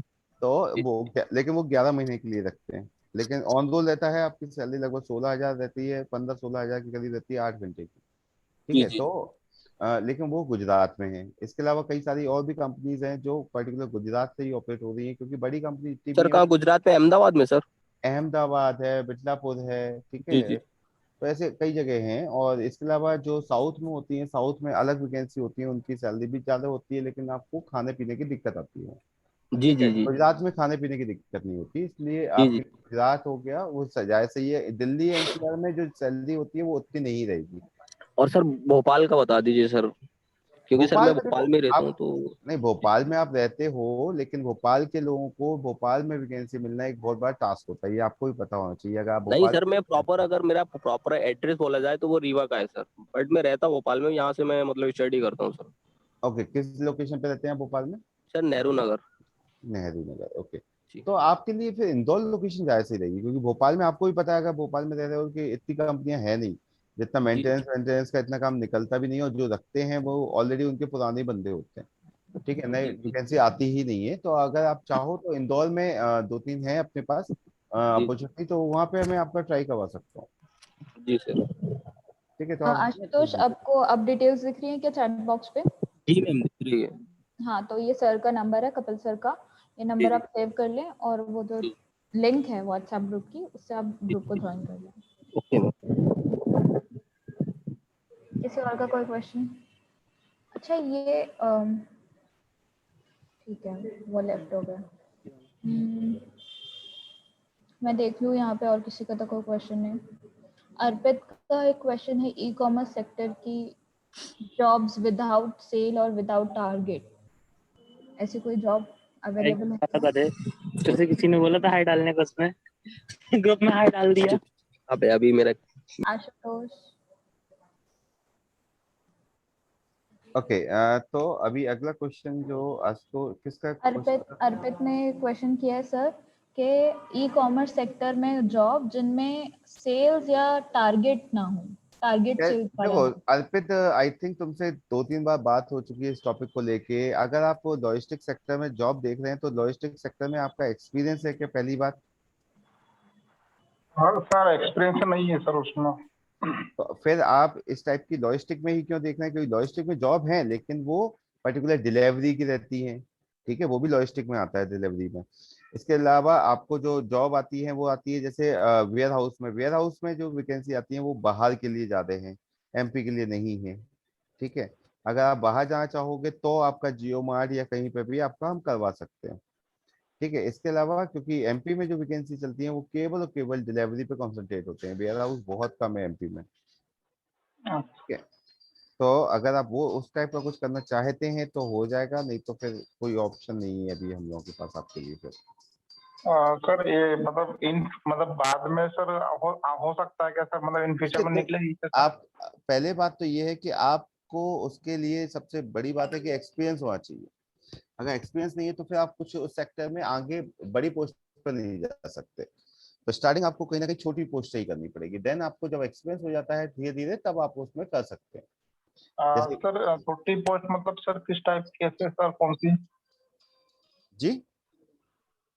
तो जी। वो लेकिन वो 11 महीने के लिए रखते हैं, लेकिन ऑन रोल रहता है, आपकी सैलरी लगभग 16,000 रहती है, 15-16 हजार के करीब रहती है 8 घंटे की, ठीक जी है। जी। तो लेकिन वो गुजरात में है। इसके अलावा कई सारी और भी कंपनीज हैं जो पर्टिकुलर गुजरात से ही ऑपरेट हो रही हैं, क्योंकि बड़ी कंपनी इतनी भी सर है। कहाँ गुजरात में? अहमदाबाद में सर? अहमदाबाद है, बिटलापुर है, ठीक जी है। जी। तो ऐसे कई जगह हैं। और इसके अलावा जो साउथ में होती हैं, साउथ में अलग वैकेंसी होती है, उनकी सैलरी भी ज्यादा होती है, लेकिन आपको खाने पीने की दिक्कत आती है, जी ठीक है। जी जी। गुजरात में खाने पीने की दिक्कत नहीं होती, इसलिए जी आपके जी। गुजरात हो गया वो सजाए सही है। दिल्ली एनसीआर में जो सैलरी होती है वो उतनी नहीं रहेगी। और सर भोपाल का बता दीजिए सर, क्योंकि सर भोपाल मैं में देखो भोपाल में रहता हूँ आप, तो। नहीं भोपाल में आप रहते हो, लेकिन भोपाल के लोगों को भोपाल में वैकेंसी मिलना एक बहुत बड़ा टास्क होता है, ये आपको भी पता होना चाहिए। अगर आप नहीं भोपाल सर, मैं से, प्रॉपर अगर मेरा प्रॉपर एड्रेस बोला जाए तो वो रीवा का है सर, बट मैं रहता हूँ भोपाल में, यहाँ से मैं मतलब स्टडी करता हूँ सर। ओके, किस लोकेशन पे रहते हैं आप भोपाल में? सर नेहरू नगर। नेहरू नगर, ओके। जी तो आपके लिए फिर इंदौर लोकेशन ज्यादा सही रहेगी, क्योंकि भोपाल में आपको भी पता है, अगर भोपाल में रह रहे हो कि इतनी कंपनियां है नहीं, जितना जी मेंटेनेंस मेंटेनेंस का इतना काम निकलता भी नहीं है, और जो रखते हैं वो ऑलरेडी उनके पुराने बंदे होते हैं, ठीक है, नई जी जी वैकेंसी आती ही नहीं है। तो अगर आप चाहो तो इंदौर में 2-3 है अपने पास जी। अपॉर्चुनिटी, तो वहाँ पे मैं आपका ट्राई करवा सकता हूँ, जी सर। ठीक है। तो आप आशुतोष, आपको अब डिटेल्स दिख रही है क्या चैट बॉक्स पे? जी मैम दिख रही है। हाँ, तो ये सर का नंबर है, कपिल सर का। ये जी नंबर जी आप सेव कर लें और वो जो जी लिंक है व्हाट्सएप ग्रुप की, उससे आप जी। ग्रुप को ज्वाइन कर लें। Okay ma'am. किसी और का कोई क्वेश्चन? अच्छा ये ठीक है, वो लेफ्ट हो गया। मैं देख लूँ यहाँ पे और किसी का तो कोई क्वेश्चन नहीं। अर्पित का एक क्वेश्चन है, ई कॉमर्स सेक्टर की जॉब्स विदाउट सेल और विदाउट टारगेट, ऐसी कोई जॉब अवेलेबल है क्या? गधे, फिर से किसी ने बोला था हाई डालने का, उसमें ग्रुप में हाई डाल दिया। अबे अभी मेरा। आशुतोष, ओके। तो अभी अगला क्वेश्चन जो आज तो किसका अर्पित ने क्वेश्चन किया है सर कि ई कॉमर्स सेक्टर में जॉब जिनमें सेल्स या टारगेट ना हो, टारगेट सेल्स वाला देखो ना हो। अर्पित, आई थिंक तुमसे 2-3 बार बात हो चुकी है इस टॉपिक को लेके। अगर आप लॉजिस्टिक सेक्टर में जॉब देख रहे हैं, तो लॉजिस्टिक सेक्टर में आपका एक्सपीरियंस है क्या, पहली बात? हाँ सर, एक्सपीरियंस नहीं है सर उसमें। तो फिर आप इस टाइप की लॉजिस्टिक में ही क्यों देख रहे हैं? क्योंकि लॉजिस्टिक में जॉब है, लेकिन वो पर्टिकुलर डिलीवरी की रहती है, ठीक है, वो भी लॉजिस्टिक में आता है, डिलीवरी में। इसके अलावा आपको जो जॉब आती है वो आती है जैसे वेयर हाउस में। वेयर हाउस में जो वैकेंसी आती है वो बाहर के लिए ज्यादा है, एमपी के लिए नहीं है, ठीक है। अगर आप बाहर जाना चाहोगे तो आपका जियो मार्ट या कहीं पे भी आपका हम करवा सकते हैं, ठीक है। इसके अलावा क्योंकि एमपी में जो वैकेंसी चलती है वो केवल और केवल डिलीवरी पे कंसंट्रेट होते हैं, वेयर हाउस बहुत कम है एमपी में, ठीक है। तो अगर आप वो उस टाइप का कुछ करना चाहते हैं तो हो जाएगा, नहीं तो फिर कोई ऑप्शन नहीं है अभी हम लोगों के पास आपके लिए फिर। सर ये मतलब मतलब बाद में सर हो सकता है क्या सर, मतलब इन फ्यूचर में निकलेगी क्या सर? आप पहले बात तो ये है कि आपको उसके लिए सबसे बड़ी बात है कि एक्सपीरियंस होना चाहिए। अगर एक्सपीरियंस नहीं है तो फिर आप कुछ उस सेक्टर में आगे बड़ी पोस्ट पर नहीं जा सकते। तो स्टार्टिंग आपको कहीं ना कहीं छोटी पोस्ट से ही करनी पड़ेगी, देन आपको जब एक्सपीरियंस हो जाता है धीरे धीरे, तब आप उसमें कर सकते हैं। जैसे सर छोटी पोस्ट मतलब सर किस टाइप की है सर, कौन सी? जी,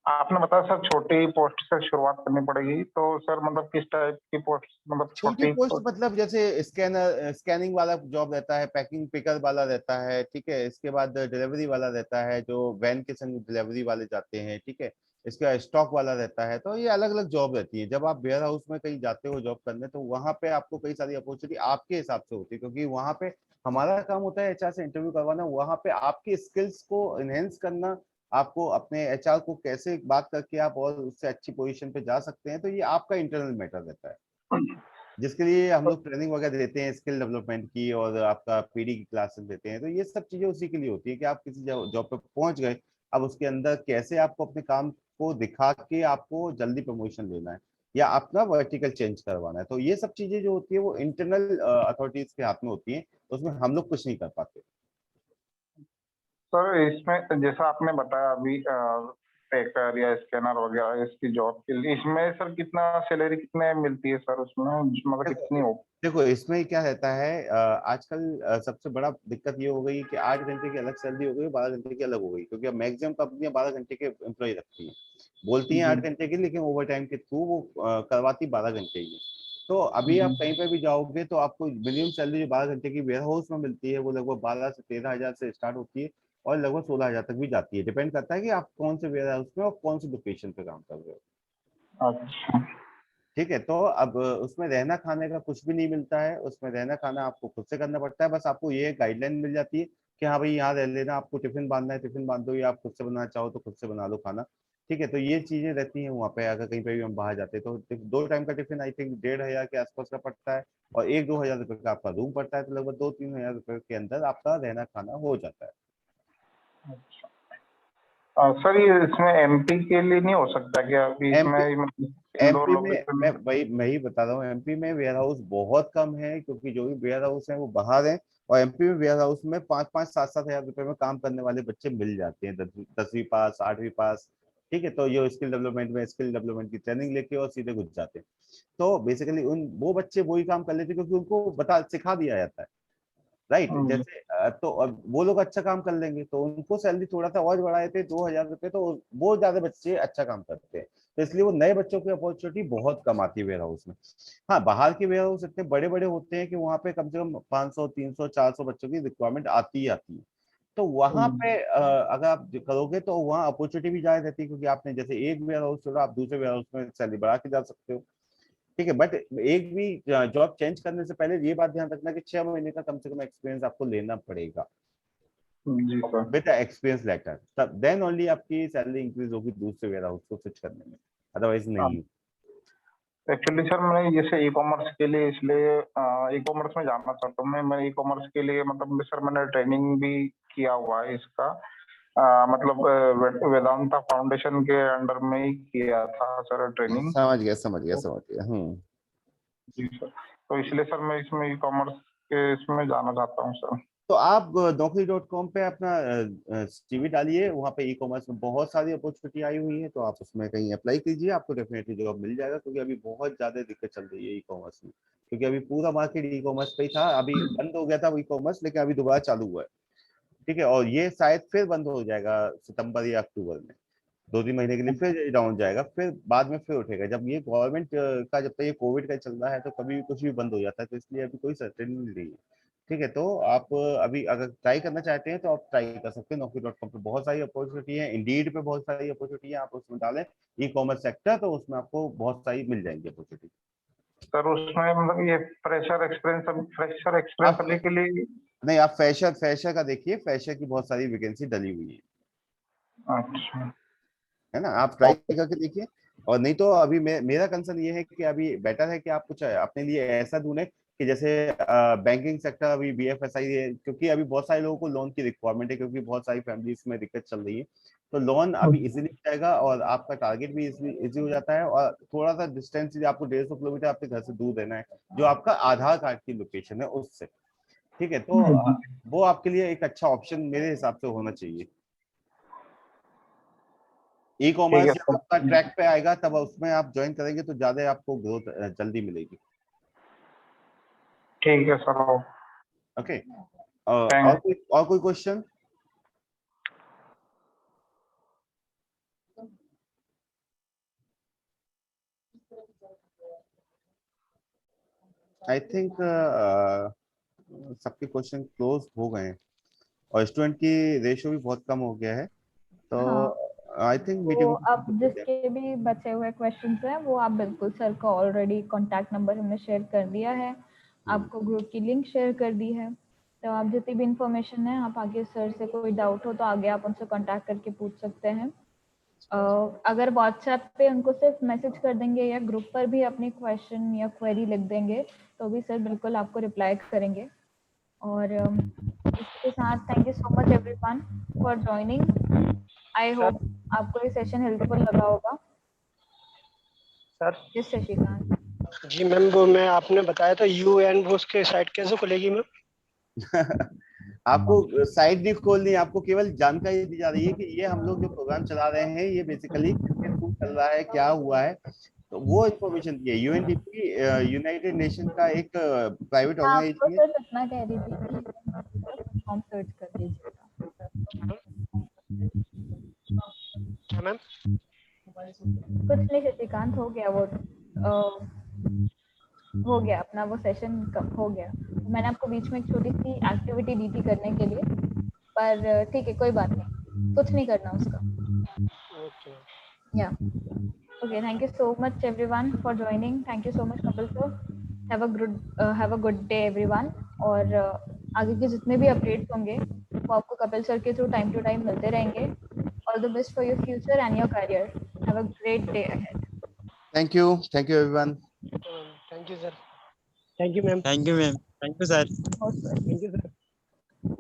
आपने बताया सर छोटी पोस्ट से शुरुआत करनी पड़ेगी, तो सर मतलब किस टाइप की पोस्ट, मतलब छोटी छोटी पोस्ट मतलब जैसे स्कैनिंग वाला जॉब रहता है, पैकिंग पिकर वाला रहता है, ठीक है। इसके बाद डिलीवरी वाला रहता है, जो वैन के संग डिलीवरी वाले जाते हैं, ठीक है। इसके बाद स्टॉक वाला रहता है। तो ये अलग अलग जॉब रहती है। जब आप वेयर हाउस में कहीं जाते हो जॉब करने, तो वहां पे आपको कई सारी अपॉर्चुनिटी आपके हिसाब से होती है, क्योंकि वहां पे हमारा काम होता है एचआर से इंटरव्यू करवाना, वहां पे आपकी स्किल्स को इनहेंस करना, आपको अपने एचआर को कैसे बात करके आप और उससे अच्छी पोजीशन पे जा सकते हैं, तो ये आपका इंटरनल मैटर रहता है, जिसके लिए हम लोग ट्रेनिंग वगैरह देते हैं स्किल डेवलपमेंट की, और आपका पीडी की क्लासेस देते हैं। तो ये सब चीजें उसी के लिए होती है कि आप किसी जॉब पे पहुंच गए, अब उसके अंदर कैसे आपको अपने काम को दिखा के आपको जल्दी प्रमोशन लेना है या अपना वर्टिकल चेंज करवाना है। तो ये सब चीजें जो होती है वो इंटरनल अथॉरिटीज के हाथ में होती है, उसमें हम लोग कुछ नहीं कर पाते। सर इसमें जैसा आपने बताया अभी पैकर या स्कैनर वगैरह इसकी जॉब के लिए, इसमें सर कितना सैलरी कितने मिलती है सर उसमें, मतलब कितनी हो? देखो इसमें क्या रहता है, आजकल सबसे बड़ा दिक्कत ये हो गई कि 8 घंटे की अलग सैलरी हो गई, 12 घंटे की अलग हो गई, क्योंकि अब मैक्सिमम कंपनियां 12 घंटे के एम्प्लॉय रखती हैं, बोलती हैं 8 घंटे की, लेकिन ओवर टाइम के थ्रू वो करवाती 12 घंटे की। तो अभी आप कहीं पे भी जाओगे तो आपको मिनिमम सैलरी जो 12 घंटे की वेयर हाउस में मिलती है वो लगभग 12 से 13,000 से स्टार्ट होती है और लगभग 16,000 तक भी जाती है। डिपेंड करता है कि आप कौन से वेयर हाउस में और कौन सी लोकेशन पे काम कर रहे हो। अच्छा, ठीक है। तो अब उसमें रहना खाने का कुछ भी नहीं मिलता है, उसमें रहना खाना आपको खुद से करना पड़ता है। बस आपको ये गाइडलाइन मिल जाती है कि हाँ भाई यहाँ रह लेना, आपको टिफिन बांधना है टिफिन बांध दो, या आप खुद से बनाना चाहो तो खुद से बना लो खाना। ठीक है। तो ये चीजें रहती हैं वहाँ पे। अगर कहीं पे भी हम बाहर जाते हैं तो 2 टाइम का टिफिन आई थिंक 1,500 के आसपास का पड़ता है, और 1-2 हजार रुपए का आपका रूम पड़ता है, तो लगभग 2-3 हजार रुपए के अंदर आपका रहना खाना हो जाता है। सर ये इसमें एमपी के लिए नहीं हो सकता क्या? अभी इसमें एमपी में मैं ही बता रहा हूँ, एमपी में वेयर हाउस बहुत कम है, क्योंकि जो भी वेयर हाउस है वो बाहर है, और एमपी में वेयर हाउस में 5-5, 7-7 हजार रुपए में काम करने वाले बच्चे मिल जाते हैं, 10वीं पास 8वीं पास। ठीक है। तो ये स्किल डेवलपमेंट की ट्रेनिंग लेके और सीधे घुस जाते हैं। तो बेसिकली वो बच्चे वही काम कर लेते हैं क्योंकि उनको सिखा दिया जाता है, राइट। जैसे तो अब वो लोग अच्छा काम कर लेंगे तो उनको सैलरी थोड़ा सा और बढ़ा देते हैं, 2,000 रुपए, तो वो ज्यादा बच्चे अच्छा काम करते हैं, तो इसलिए वो नए बच्चों की अपॉर्चुनिटी बहुत कम आती है वेयर हाउस में। हाँ, बाहर के वेयर हाउस इतने बड़े बड़े होते हैं कि वहाँ पे कम से कम 500, 300, 400 बच्चों की रिक्वायरमेंट आती ही आती है। तो वहां पे अगर आप करोगे तो वहाँ अपॉर्चुनिटी भी ज्यादा रहती है, क्योंकि आपने जैसे एक वेयर हाउस छोड़ा, आप दूसरे वेयर हाउस में सैलरी बढ़ा के जा सकते हो। ठीक है। बट एक भी जॉब चेंज करने से पहले ये बात ध्यान रखना कि 6 महीने का कम से कम एक्सपीरियंस आपको लेना पड़ेगा जी सर। विद एक्सपीरियंस लेटर, तब देन ओनली आपकी सैलरी इंक्रीज होगी दूसरे वेयर हाउस को स्विच करने में, अदरवाइज नहीं। एक्चुअली सर मैं जैसे ई कॉमर्स के लिए, इसलिए ई कॉमर्स में जाना चाहता हूँ मैं ई कॉमर्स के लिए, मतलब सर मैंने ट्रेनिंग भी किया हुआ है इसका, मतलब वेदांता फाउंडेशन के अंडर में ही किया था सर ट्रेनिंग। समझ गया। जी सर। तो इसलिए सर मैं इसमें ई कॉमर्स के इसमें जाना चाहता हूँ सर। तो आप naukri.com पे अपना CV डालिए, वहाँ पे ई कॉमर्स में बहुत सारी अपॉर्चुनिटी आई हुई है, तो आप उसमें कहीं अप्लाई कीजिए, आपको डेफिनेटली जॉब मिल जाएगा। क्योंकि अभी बहुत ज्यादा दिक्कत चल रही है ई कॉमर्स में, क्योंकि अभी पूरा मार्केट ई कॉमर्स पे ही था, अभी बंद हो गया था ई कॉमर्स, लेकिन अभी दोबारा चालू हुआ है। ठीक है। और ये शायद फिर बंद हो जाएगा सितंबर या अक्टूबर में, 2-3 महीने के लिए फिर डाउन जाएगा, फिर बाद में फिर उठेगा। जब ये गवर्नमेंट का, जब तक ये कोविड का चल रहा है तो कभी भी कुछ भी बंद हो जाता है, तो इसलिए अभी कोई सर्टेनिटी नहीं है। ठीक है। तो आप अभी अगर ट्राई करना चाहते हैं तो आप ट्राई कर सकते हैं। naukri.com पे बहुत सारी अपॉर्चुनिटी है, इंडीड पे बहुत सारी अपॉर्चुनिटी है, आप उसमें डालें ई कॉमर्स सेक्टर, तो उसमें आपको बहुत सारी मिल जाएंगी अपॉर्चुनिटी। सर उसमें मतलब ये फ्रेशर एक्सपीरियंस अभी के लिए नहीं, आप फ्रेशर का देखिए, फ्रेशर की बहुत सारी वैकेंसी डली हुई है। अच्छा, है ना, आप ट्राई करके देखिए। और नहीं तो अभी मेरा कंसर्न ये है कि अभी बेटर है कि आप कुछ अपने लिए ऐसा ढूंढे कि जैसे बैंकिंग सेक्टर, अभी BFSI है, क्योंकि अभी बहुत सारे लोगों को लोन की रिक्वायरमेंट है, क्योंकि बहुत सारी फैमिलीज में दिक्कत चल रही है। तो लोन अभी इजीली हो जाएगा और आपका टारगेट भी इजी हो जाता है, और थोड़ा सा डिस्टेंस आपको 150 किलोमीटर आपके घर से दूर रहना है, जो आपका आधार कार्ड की लोकेशन है उससे। ठीक है। तो वो आपके लिए एक अच्छा ऑप्शन मेरे हिसाब से होना चाहिए। ई कॉमर्स जब आपका ट्रैक पे आएगा तब उसमें आप ज्वाइन करेंगे तो ज्यादा आपको ग्रोथ जल्दी मिलेगी। ठीक है सर। ओके। और कोई क्वेश्चन? आई थिंक सबके क्वेश्चन क्लोज हो गए हैं, और स्टूडेंट की रेशियो भी बहुत कम हो गया है, तो आई थिंक मीटिंग अब जिसके भी बचे हुए क्वेश्चंस हैं वो आप बिल्कुल सर का ऑलरेडी कांटेक्ट नंबर हमने शेयर कर दिया है, आपको ग्रुप की लिंक शेयर कर दी है, तो आप जितनी भी इंफॉर्मेशन है, आप आगे सर से कोई डाउट हो तो आगे आप उनसे कांटेक्ट करके पूछ सकते हैं। अगर व्हाट्सएप पे उनको सिर्फ मैसेज कर देंगे या ग्रुप पर भी अपनी क्वेश्चन या क्वेरी लिख देंगे तो भी सर बिल्कुल आपको रिप्लाई करेंगे। और इसके साथ thank you so much everyone for joining. I hope आपको ये सेशन हेल्पफुल लगा होगा। सर यस शशिकांत जी मैम, वो मैं आपने बताया था UN, वो उसके साइट कैसे खुलेगी मैम? आपको साइट नहीं खोलनी, आपको केवल जानकारी दी जा रही है कि ये हम लोग जो प्रोग्राम चला रहे हैं ये बेसिकली किसके थ्रू चल रहा है, क्या हुआ है, तो वो इन्फॉर्मेशन दी है। यूएनडीपी यूनाइटेड नेशन का एक प्राइवेट आपको ऑर्गेनाइजेशन है। सर इतना कह रही थी कि फॉर्म सर्च कर दीजिएगा। क्या मैम? कुछ नहीं शशिकांत, हो गया वो हो गया अपना वो सेशन हो गया। मैंने आपको बीच में एक छोटी सी एक्टिविटी दी थी करने के लिए, पर ठीक है कोई बात नहीं, कुछ नहीं करना उसका। या okay, thank you so much everyone for joining. Thank you so much Kapil sir. Have a good day everyone. और आगे के जितने भी अपडेट्स होंगे वो आपको कपिल सर के थ्रू टाइम टू टाइम मिलते रहेंगे। All the best for your future and your career. Have a great day ahead. Thank you everyone. Thank you sir. Thank you ma'am. Thank you ma'am. Thank you sir. Most welcome. Thank you sir.